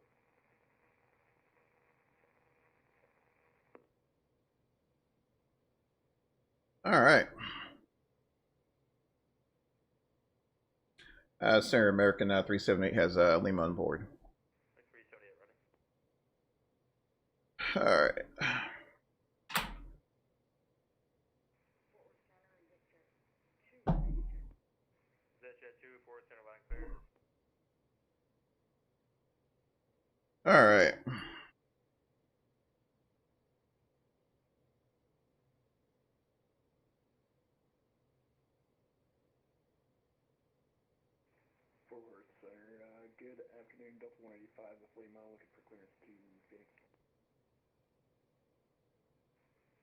All right. Center American 378 has Lima on board. 378 running. All right. Jet 2, forward center line clear. All right. Forward center, good afternoon, Delta 185 with Lima, looking for clearance to Phoenix.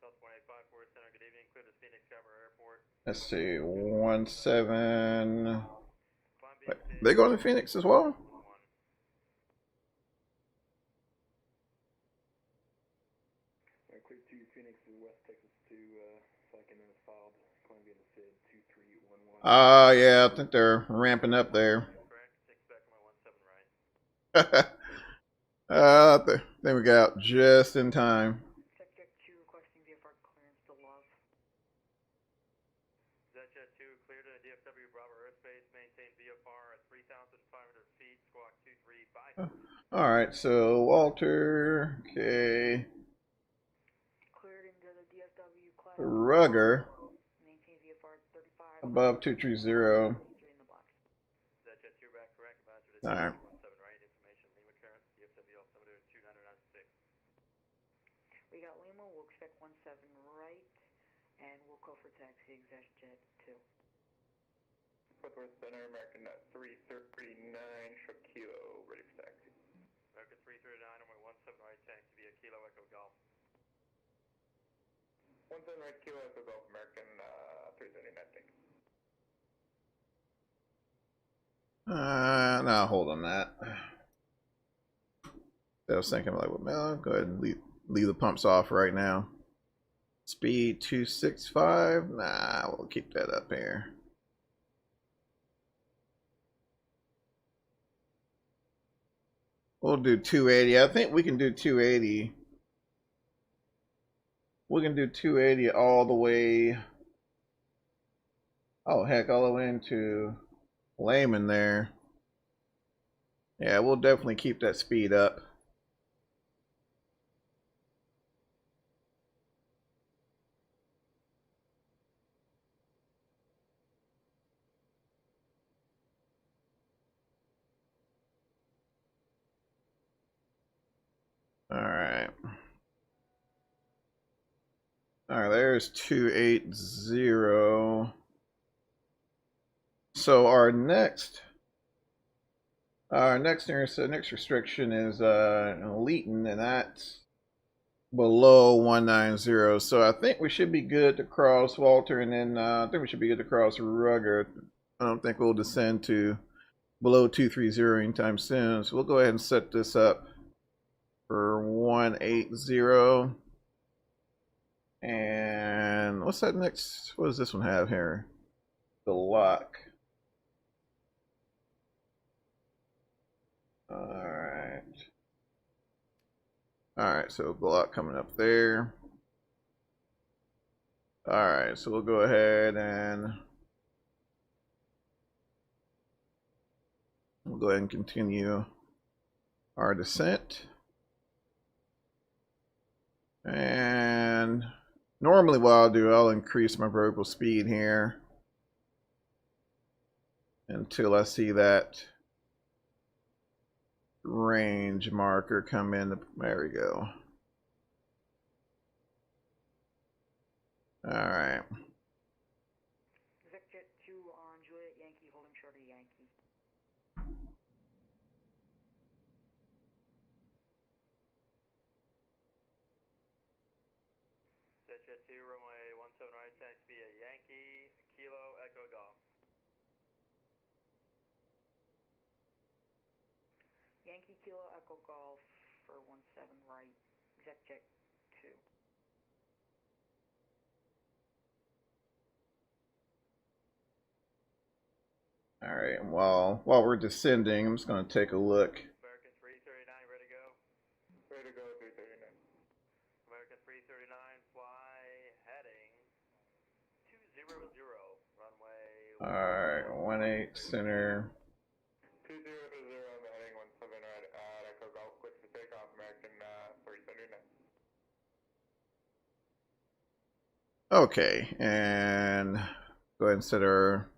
Delta 185, forward center, good evening. Clear to Phoenix Scarborough Airport. Let's see. 17. Climb They going to Phoenix as well? 1. Clear to Phoenix and West Texas to second and filed Columbia to SID 2311. Yeah, I think they're ramping up there. Correct. Take back my 17 right. Then we got out just in time. Jet 2 requesting VFR clearance to love. Jet 2, clear to DFW Bravo airspace. Maintain VFR at 3,500 feet. Squawk 235. All right, so Walter, okay, Cleared into the DFW class. Rugger, Maintain VFR 35. above 230. In the box. Jet 2 back correct. Advisor to All right. 17 right. Information Lima current. DFW altimeter 299.6. We got Lima, we'll expect 17 right, and we'll go for taxi exact Jet 2. Northwest Center, American 339, show Kilo, ready for taxi. American 339, runway 17 right, taxi via Kilo Echo Golf. 17 right, Kilo, Echo Golf, American 339, thank you. No, hold on that. I was thinking like, well, go ahead and leave the pumps off right now. Speed 265. Nah, we'll keep that up here. We'll do 280. I think we can do 280. We can do 280 all the way. Oh, heck, all the way into Layman there. Yeah, we'll definitely keep that speed up. All right. All right, there's 280. So our next next restriction is Leeton, and that's below 190. So I think we should be good to cross Walter, and then I think we should be good to cross Rugger. I don't think we'll descend to below 230 anytime soon. So we'll go ahead and set this up for 180. And what's that next? What does this one have here? The lock. Alright. Alright, so Glock coming up there. Alright, so we'll go ahead and continue our descent. And normally what I'll do, I'll increase my vertical speed here until I see that range marker come in. There we go. All right. Jet 2 on Juliet Yankee, holding short of Yankee. Jet 2, runway 17 right, taxi at Yankee, Kilo, Echo Golf. Yankee Kilo Echo Golf for 17 right, Jet 2. All right. While we're descending, I'm just going to take a look. American 339, ready to go. Ready to go, 339. American 339, fly heading 200, runway. All right. 18 center. 200, I'm heading 17 right at Echo Golf, clear for takeoff, American 339. Okay, and go ahead and set our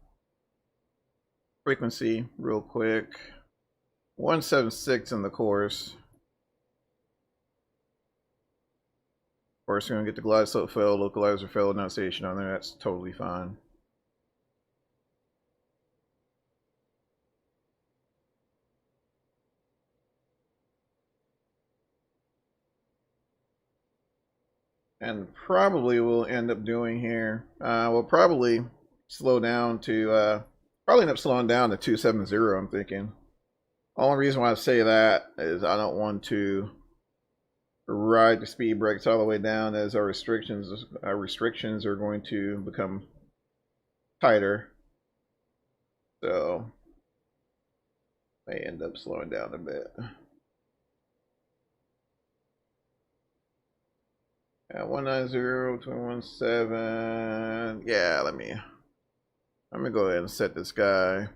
frequency real quick. 176 in the course. Of course, we're going to get the glide slope fail, localizer fail enunciation on there. That's totally fine. And probably we'll end up doing here, we'll probably slow down to, probably end up slowing down to 270, I'm thinking. Only reason why I say that is I don't want to ride the speed brakes all the way down, as our restrictions are going to become tighter. So may end up slowing down a bit. Yeah, 190 to 17. Yeah, let me go ahead and set this guy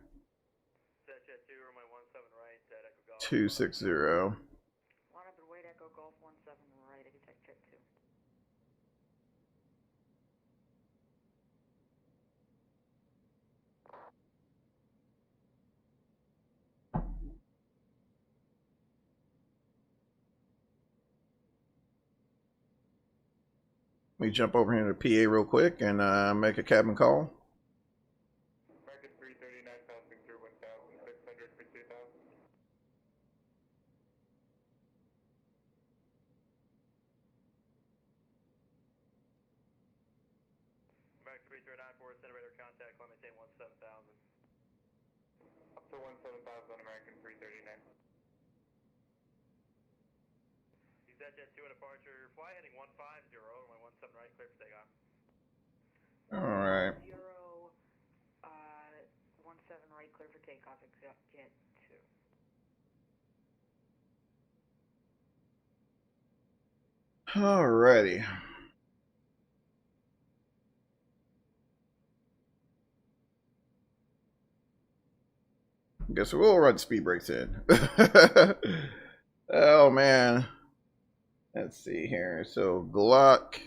260. Line up and wait, Echo Golf 17 right, Jet 2. Let me jump over here to PA real quick and make a cabin call. American 339, passing through 1,600 for 2,000. American 339, forward centimeter contact, climb maintain 17,000. Up to 17,000, American 339. Jet 2 in departure, fly heading 150, runway 17 right, clear for takeoff. All right. 0, 17 right, clear for takeoff, Jet 2. Alrighty. Guess we'll run speed brakes in. Oh man. Let's see here. So Glock.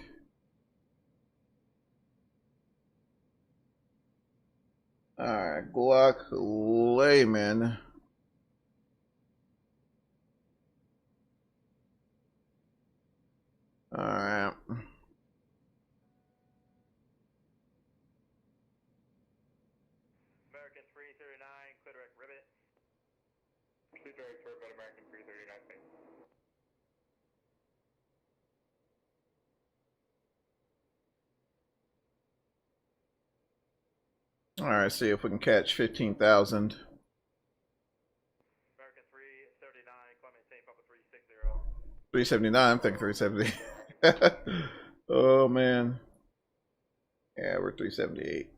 Alright, Glock Layman. Alright. American 339, clear direct ribbit. Clear direct ribbit, American 339, thanks. Alright, see if we can catch 15,000. American 339, climb maintain, Papa 360. 379, I'm thinking 370. Oh man. Yeah, we're 378.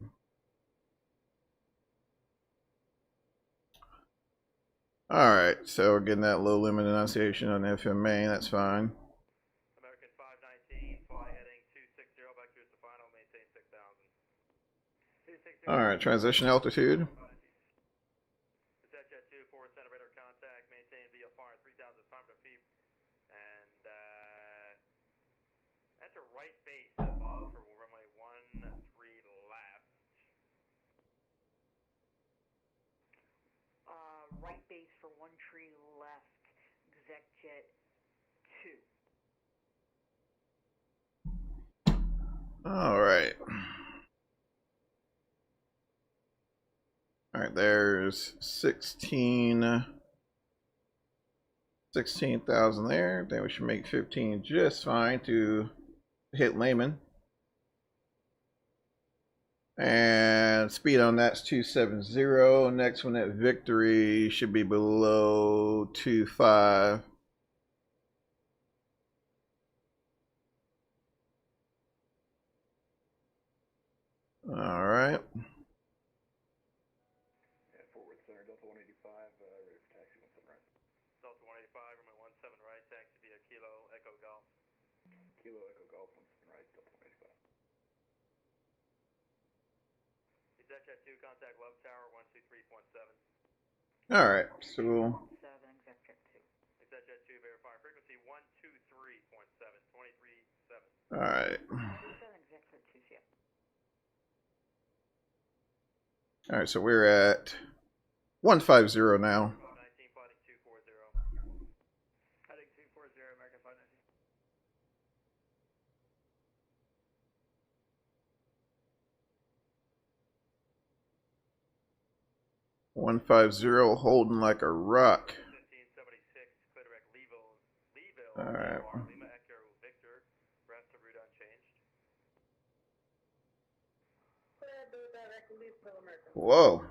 Alright, so we're getting that low limit enunciation on FMA, that's fine. American 519, fly heading 260, back to the final, maintain 6,000. Alright, transition altitude. Jet 2, forward centimeter contact, maintain VFR 3,500 feet, and right base above for runway 13 left. Right base for 13 left, exec jet 2. All right. All right, there's 16,000 there. Then we should make 15 just fine to hit Layman. And speed on that's 270. Next one at Victory should be below 25. All right. Yeah, forward center, Delta 185, ready for taxi 17 right. Delta 185, runway 17 right, taxi via Kilo Echo Golf. Kilo Echo Golf 17 right, Delta 185. Exec 2, contact Love Tower 123.7. All right. So 7, exec jet 2. Exec 2, verify frequency 123.7, 23.7. all right. 7, exec jet 2, yeah. All right, so we're at 150 now. 19, flighting 240. Heading 240, American 519. 150, holding like a rock. 1576, clear direct Leeville, All right. Lima Echo Victor, rest of route unchanged. Whoa.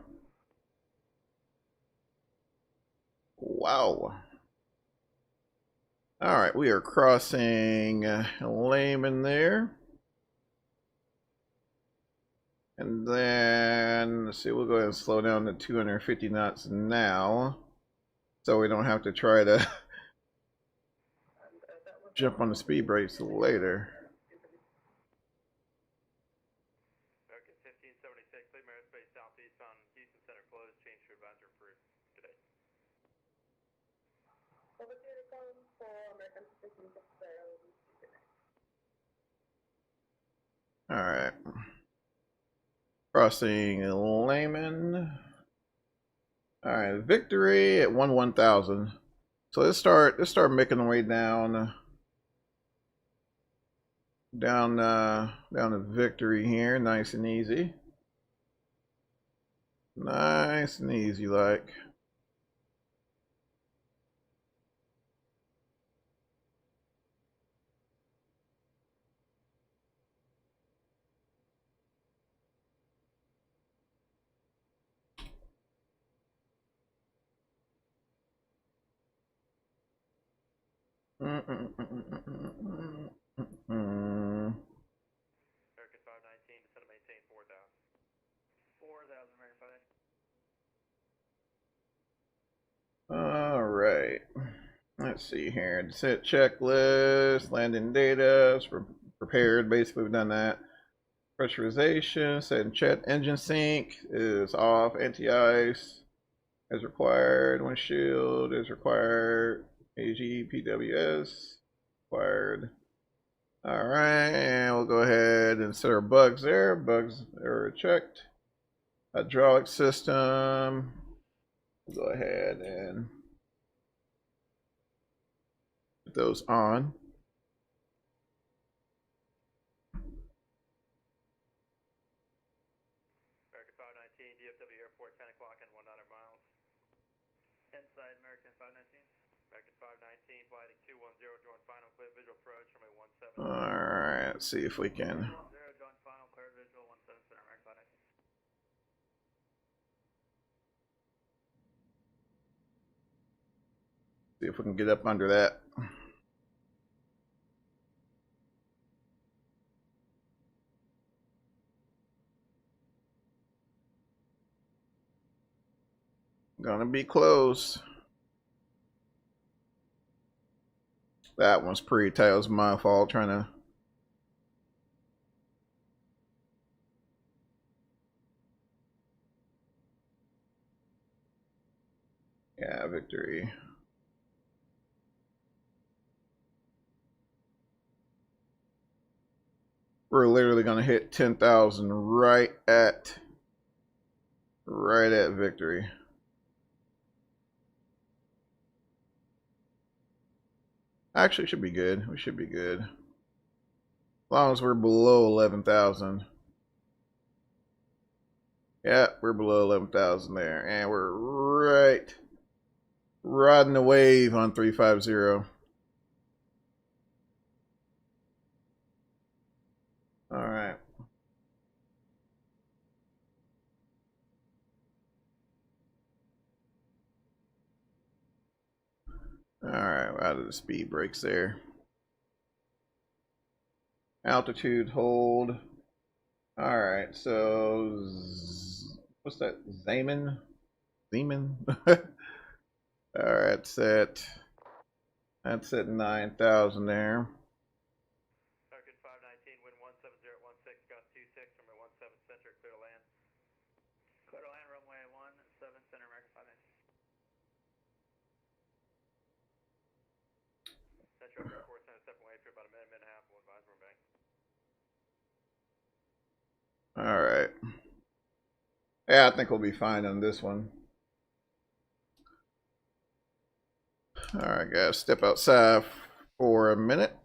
Wow. All right, we are crossing Layman there. And then, let's see, we'll go ahead and slow down to 250 knots now. So we don't have to try to jump on the speed brakes later. American 1576, clear airspace southeast on Houston Center closed, change to advisory approved. Good day. All right. Crossing Layman. All right, Victory at 1,000. So let's start making our way down to Victory here, nice and easy. Nice and easy like. American 519, descend to maintain 4,000. 4,000, American 519. All right. Let's see here. Set checklist, landing data, prepared. Basically, we've done that. Pressurization, setting jet engine sync is off. Anti-ice as required. Windshield is required. AGPWS required. All right, and we'll go ahead and set our bugs there. Bugs are checked. Hydraulic system. We'll go ahead and put those on. American 519, DFW Airport, 10 o'clock and 100 miles. Inside American 519. American 519, flighting 210, join final, clear visual approach, runway 17. Alright, let's see if we can. 0, join final, clear visual, 17 center, American 519. See if we can get up under that. Gonna be close. That one's pretty tight. It was my fault trying to. Yeah, Victory. We're literally gonna hit 10,000 right at victory. Actually, should be good. We should be good. As long as we're below 11,000. Yeah, we're below 11,000 there. And we're right riding the wave on 350. Alright. Alright, we're out of the speed brakes there. Altitude hold. Alright, so what's that? Zeman? Alright, that's at 9,000 there. Target 519, wind 17016, gust 26, runway 17 center, clear to land. Clear to land, runway 17 center, American 519. Central airport center, step away for about a minute and a half, we'll advise we're back. Alright. Yeah, I think we'll be fine on this one. Alright, guys, step outside for a minute.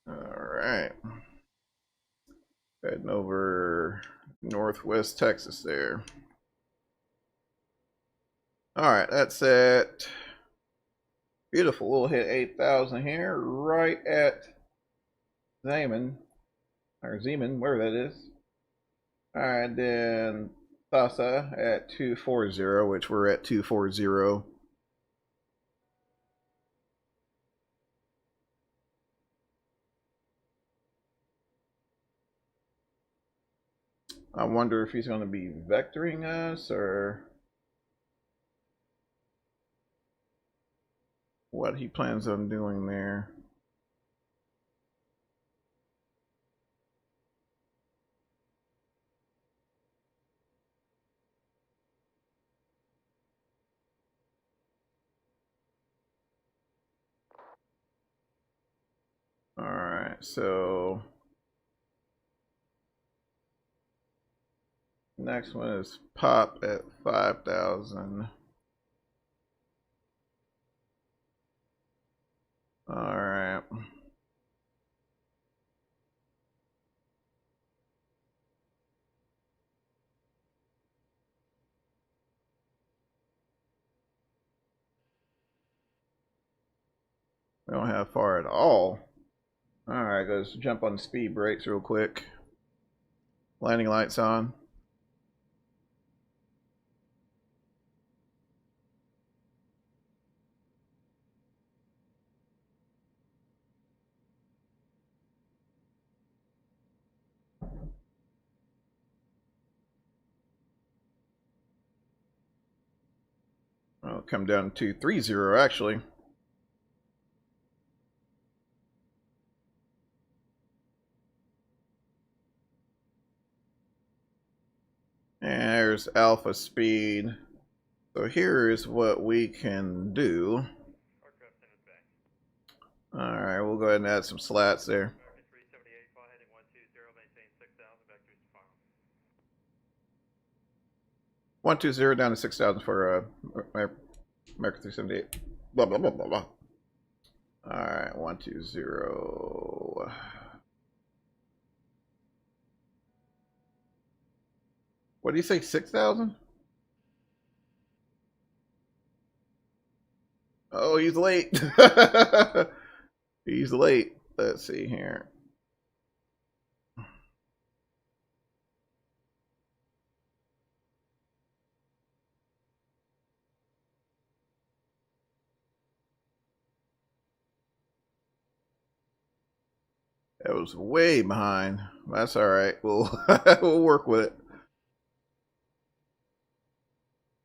Alright. Heading over northwest Texas there. Alright, that's it. Beautiful. We'll hit 8,000 here, right at Zeman, or Zeman, wherever that is. Alright, then Thassa at 240, which we're at 240. I wonder if he's going to be vectoring us or what he plans on doing there. Alright, so next one is Pop at 5,000. Alright. We don't have far at all. Alright, let's jump on the speed brakes real quick. Landing lights on. I'll come down to 30 actually. And there's alpha speed. So here is what we can do. Alright, we'll go ahead and add some slats there. 120 down to 6,000 for American 378. Blah blah blah blah blah. Alright, 120. What do you say, 6,000? Oh, he's late. He's late. Let's see here. That was way behind. That's all right. We'll we'll work with it.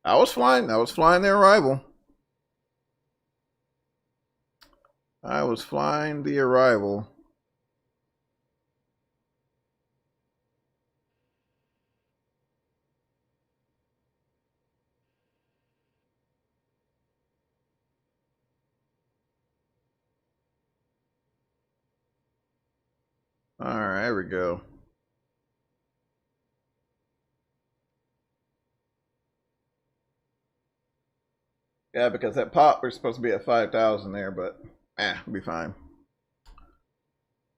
I was flying the arrival. I was flying the arrival. Alright, there we go. Yeah, because that pop, we're supposed to be at 5,000 there, but be fine.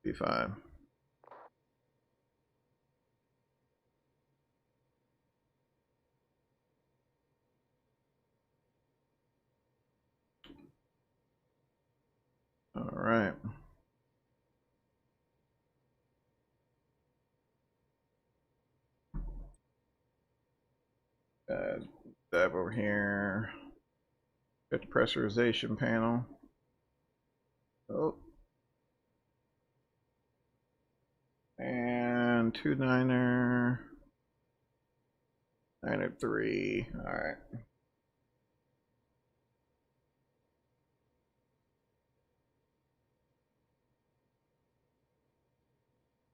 Be fine. Alright. Dive over here. Got the pressurization panel. Oh. And 2-9er. 9-3. Alright.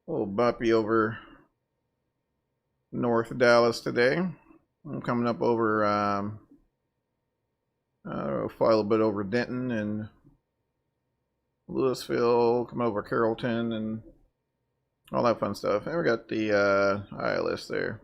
A little bumpy over North Dallas today. I'm coming up over fly a little bit over Denton and Louisville, come over Carrollton and all that fun stuff. And we got the ILS there.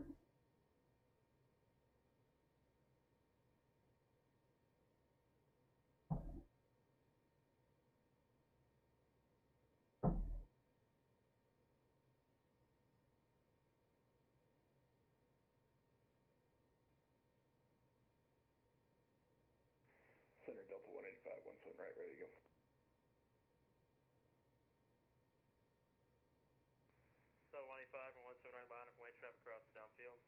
Center Delta 185, 17 right, ready to go. So 185 and 17 right line of weight traffic across the downfield.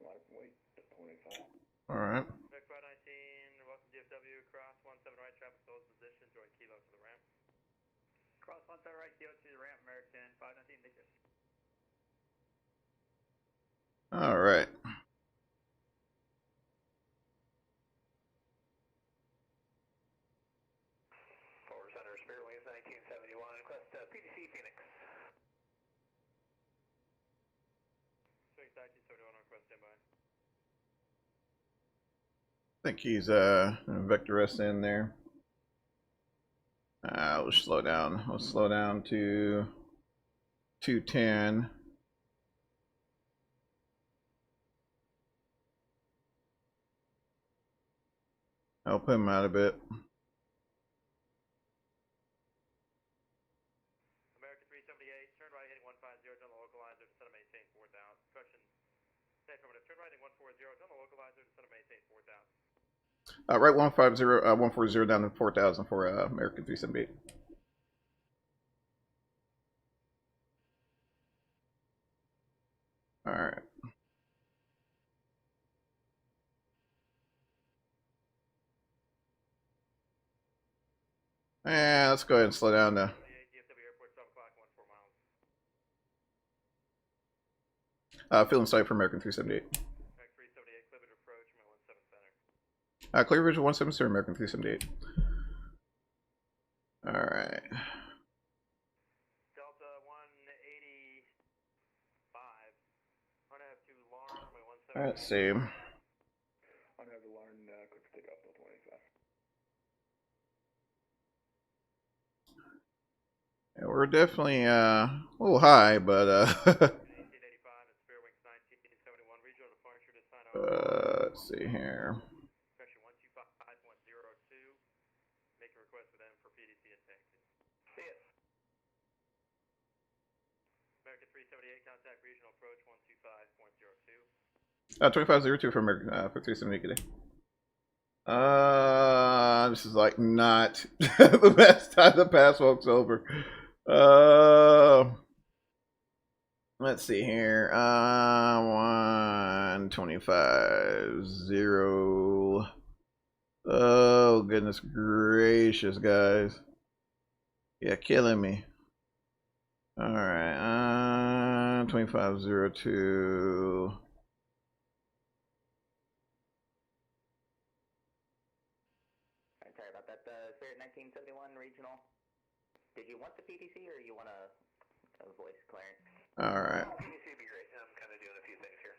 Line of weight, 25. Alright. Vic 519, welcome DFW, cross 17 right traffic, close position, join kilo to the ramp. Cross 17 right, kilo to the ramp, American 519, thank you. Alright. Forward center, Spirit Wings 1971, request PDC Phoenix. Swing 1971, request standby. I think he's vector us in there. We'll slow down. We'll slow down to 210. I'll put him out a bit. American 378, turn right heading 150, on the localizer, descend to maintain 4,000. Correction, stay affirmative, turn right heading 140, on the localizer, descend to maintain 4,000. Right 140 down to 4,000 for American 378. Alright. And let's go ahead and slow down to feeling sight for American 378. Clear visual 170, American 378. Alright. Delta 185. I'm gonna have to alarm my 170. Let's see. I'm gonna have to learn quick takeoff Delta 185. Yeah, we're definitely a little high, but 1885 and Spirit Wings 1971 regional departure to sign off. let's see here. Section 125.02. Make a request for them for PDC and taxi. See it. American 378 contact regional approach 125.02. 2502 for American for 378 today. This is like not the best time to pass folks over. Let's see here. 125.0. Oh goodness gracious, guys! Yeah, killing me. All right. 2502. Sorry about that. Spirit 1971 regional. Did you want the PTC or you want a voice clearance? All right. PDC would be great. I'm kind of doing a few things here.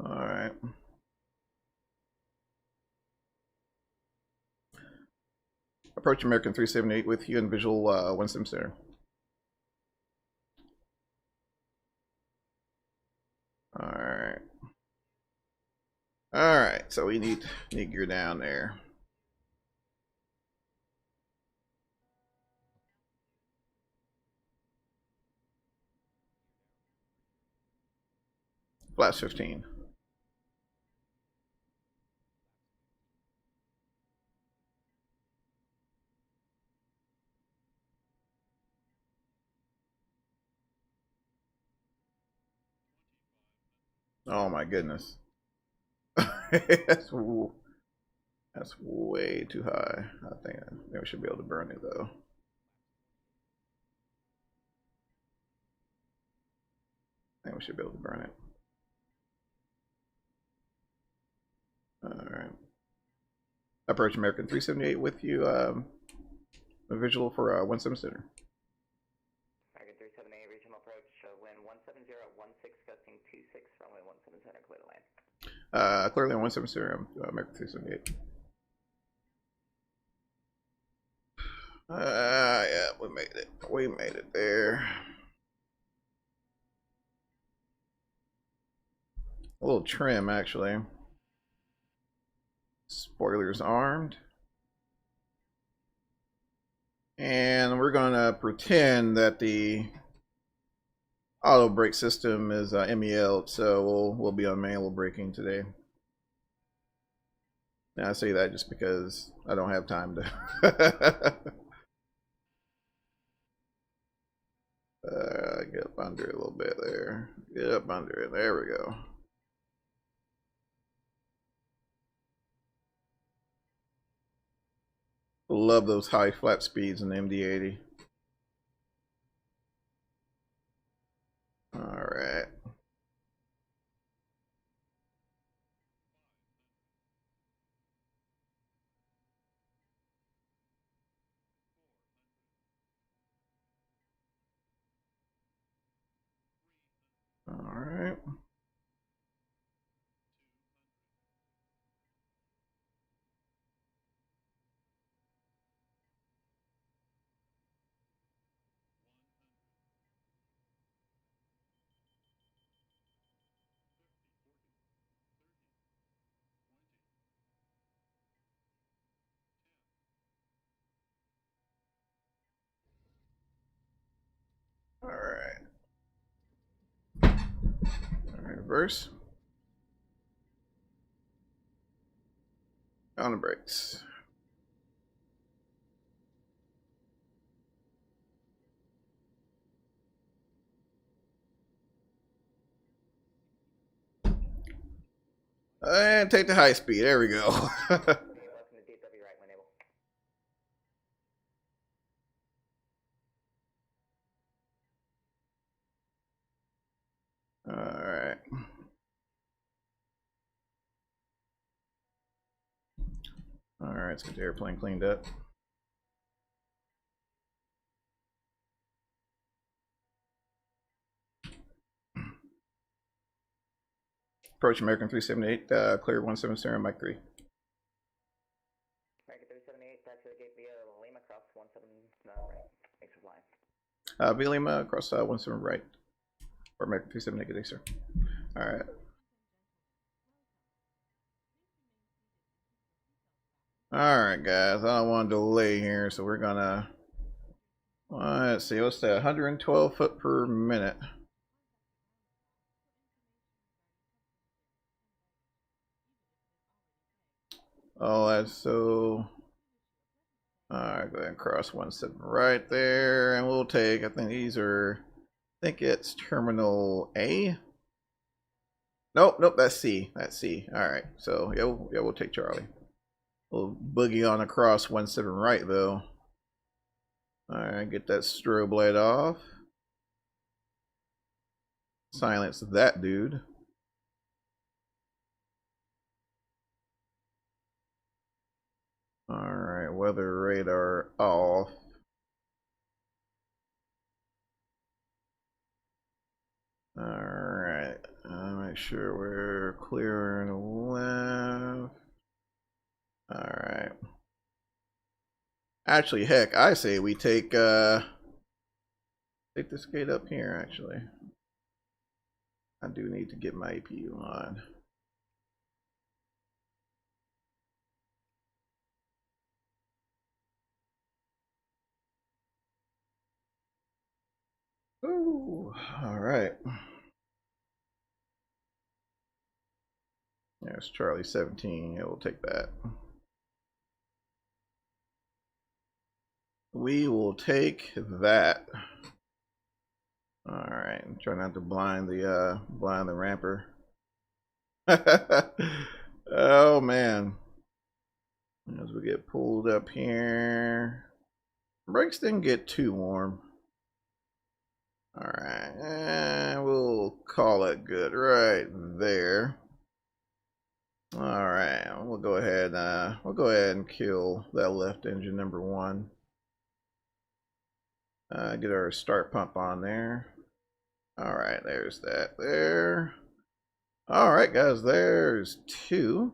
All right. Approach American 378 with you and visual 17 center. Alright. Alright, so we need gear down there. Flash 15. Oh my goodness. that's way too high. I think we should be able to burn it though. I think we should be able to burn it. Alright. Approach American 378 with you. A visual for 17 center. American 378 regional approach, wind 170 at 16 gusting 26, runway 17 center, clear to land. Clearly on 17 center, American 378. Yeah, we made it. We made it there. A little trim, actually. Spoilers armed. And we're gonna pretend that the auto brake system is MEL'd, so we'll be on manual braking today. Now I say that just because I don't have time to get up under it a little bit there. Get up under it. There we go. Love those high flap speeds in the MD-80. All right. All right. All right. All right, reverse. On the brakes. And take the high speed. There we go. All right. All right, let's get the airplane cleaned up. Approach American 378, clear 17 Mike 3. American 378, taxi to gate via Lima, cross 17 right. Thanks for flying. Via Lima, cross 17 right. Or American 378, good day, sir. All right. All right, guys, I don't want to delay here, so we're gonna, let's see, what's that, 112 foot per minute. Oh, that's so, all right, go ahead and cross 17 right there, and we'll take, I think these are, I think it's terminal A. Nope, that's C, all right, so yeah, we'll take Charlie. We'll boogie on across 17 right though. All right, get that strobe light off. Silence that dude. All right, weather radar off. All right, make sure we're clearing left. All right. Actually, heck, I say we take this gate up here, actually. I do need to get my APU on. Ooh, all right. There's Charlie 17. Yeah, we'll take that. We will take that. All right. Try not to blind the ramper. Oh man. As we get pulled up here, brakes didn't get too warm. All right, and we'll call it good right there. All right, we'll go ahead and kill that left engine number 1. Get our start pump on there. All right, there's that there. All right, guys, there's 2.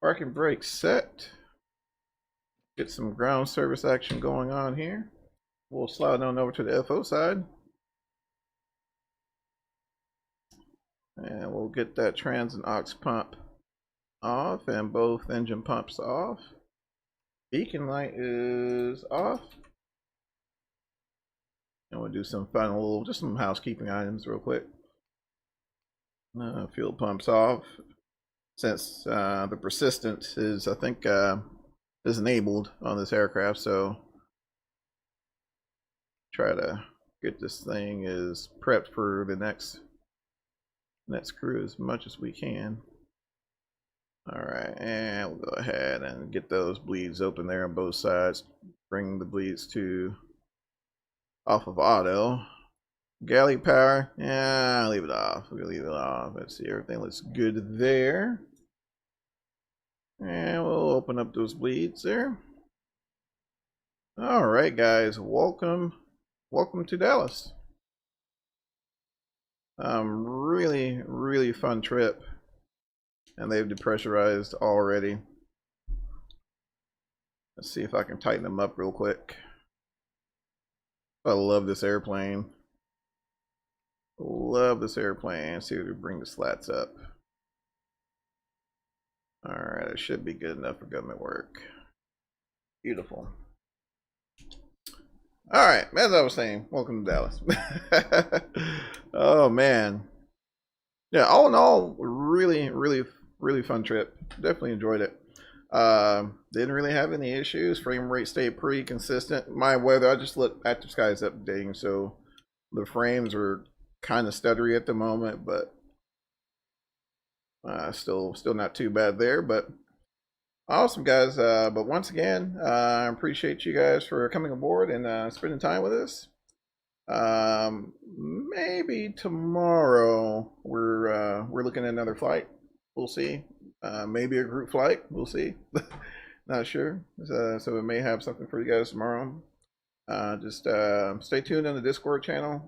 Parking brake set. Get some ground service action going on here. We'll slide on over to the FO side. And we'll get that trans and aux pump off and both engine pumps off. Beacon light is off. And we'll do some final, just some housekeeping items real quick. Fuel pumps off. Since the persistent is, I think, is enabled on this aircraft, so try to get this thing as prepped for the next crew as much as we can. All right, and we'll go ahead and get those bleeds open there on both sides. Bring the bleeds off of auto. Galley power, yeah, leave it off. We'll leave it off. Let's see, everything looks good there. And we'll open up those bleeds there. All right, guys, welcome to Dallas. Really fun trip, and they've depressurized already. Let's see if I can tighten them up real quick. I love this airplane. Love this airplane. See if we bring the slats up. All right, it should be good enough for government work. Beautiful. All right, as I was saying, welcome to Dallas. Oh man, yeah. All in all, really fun trip. Definitely enjoyed it. Didn't really have any issues. Frame rate stayed pretty consistent. My weather, I just let Active Skies updating, so the frames were kind of stuttery at the moment, but still not too bad there. But awesome, guys. But once again, I appreciate you guys for coming aboard and spending time with us. Maybe tomorrow we're looking at another flight. We'll see. Maybe a group flight. We'll see. Not sure. So we may have something for you guys tomorrow. Just stay tuned on the Discord channel.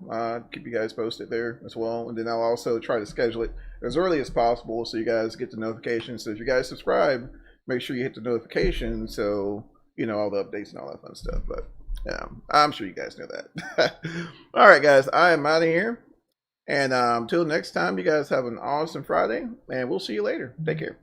Keep you guys posted there as well. And then I'll also try to schedule it as early as possible so you guys get the notifications. So if you guys subscribe, make sure you hit the notification so you know all the updates and all that fun stuff. But yeah, I'm sure you guys know that. All right, guys, I am out of here. And until next time, you guys have an awesome Friday, and we'll see you later. Take care.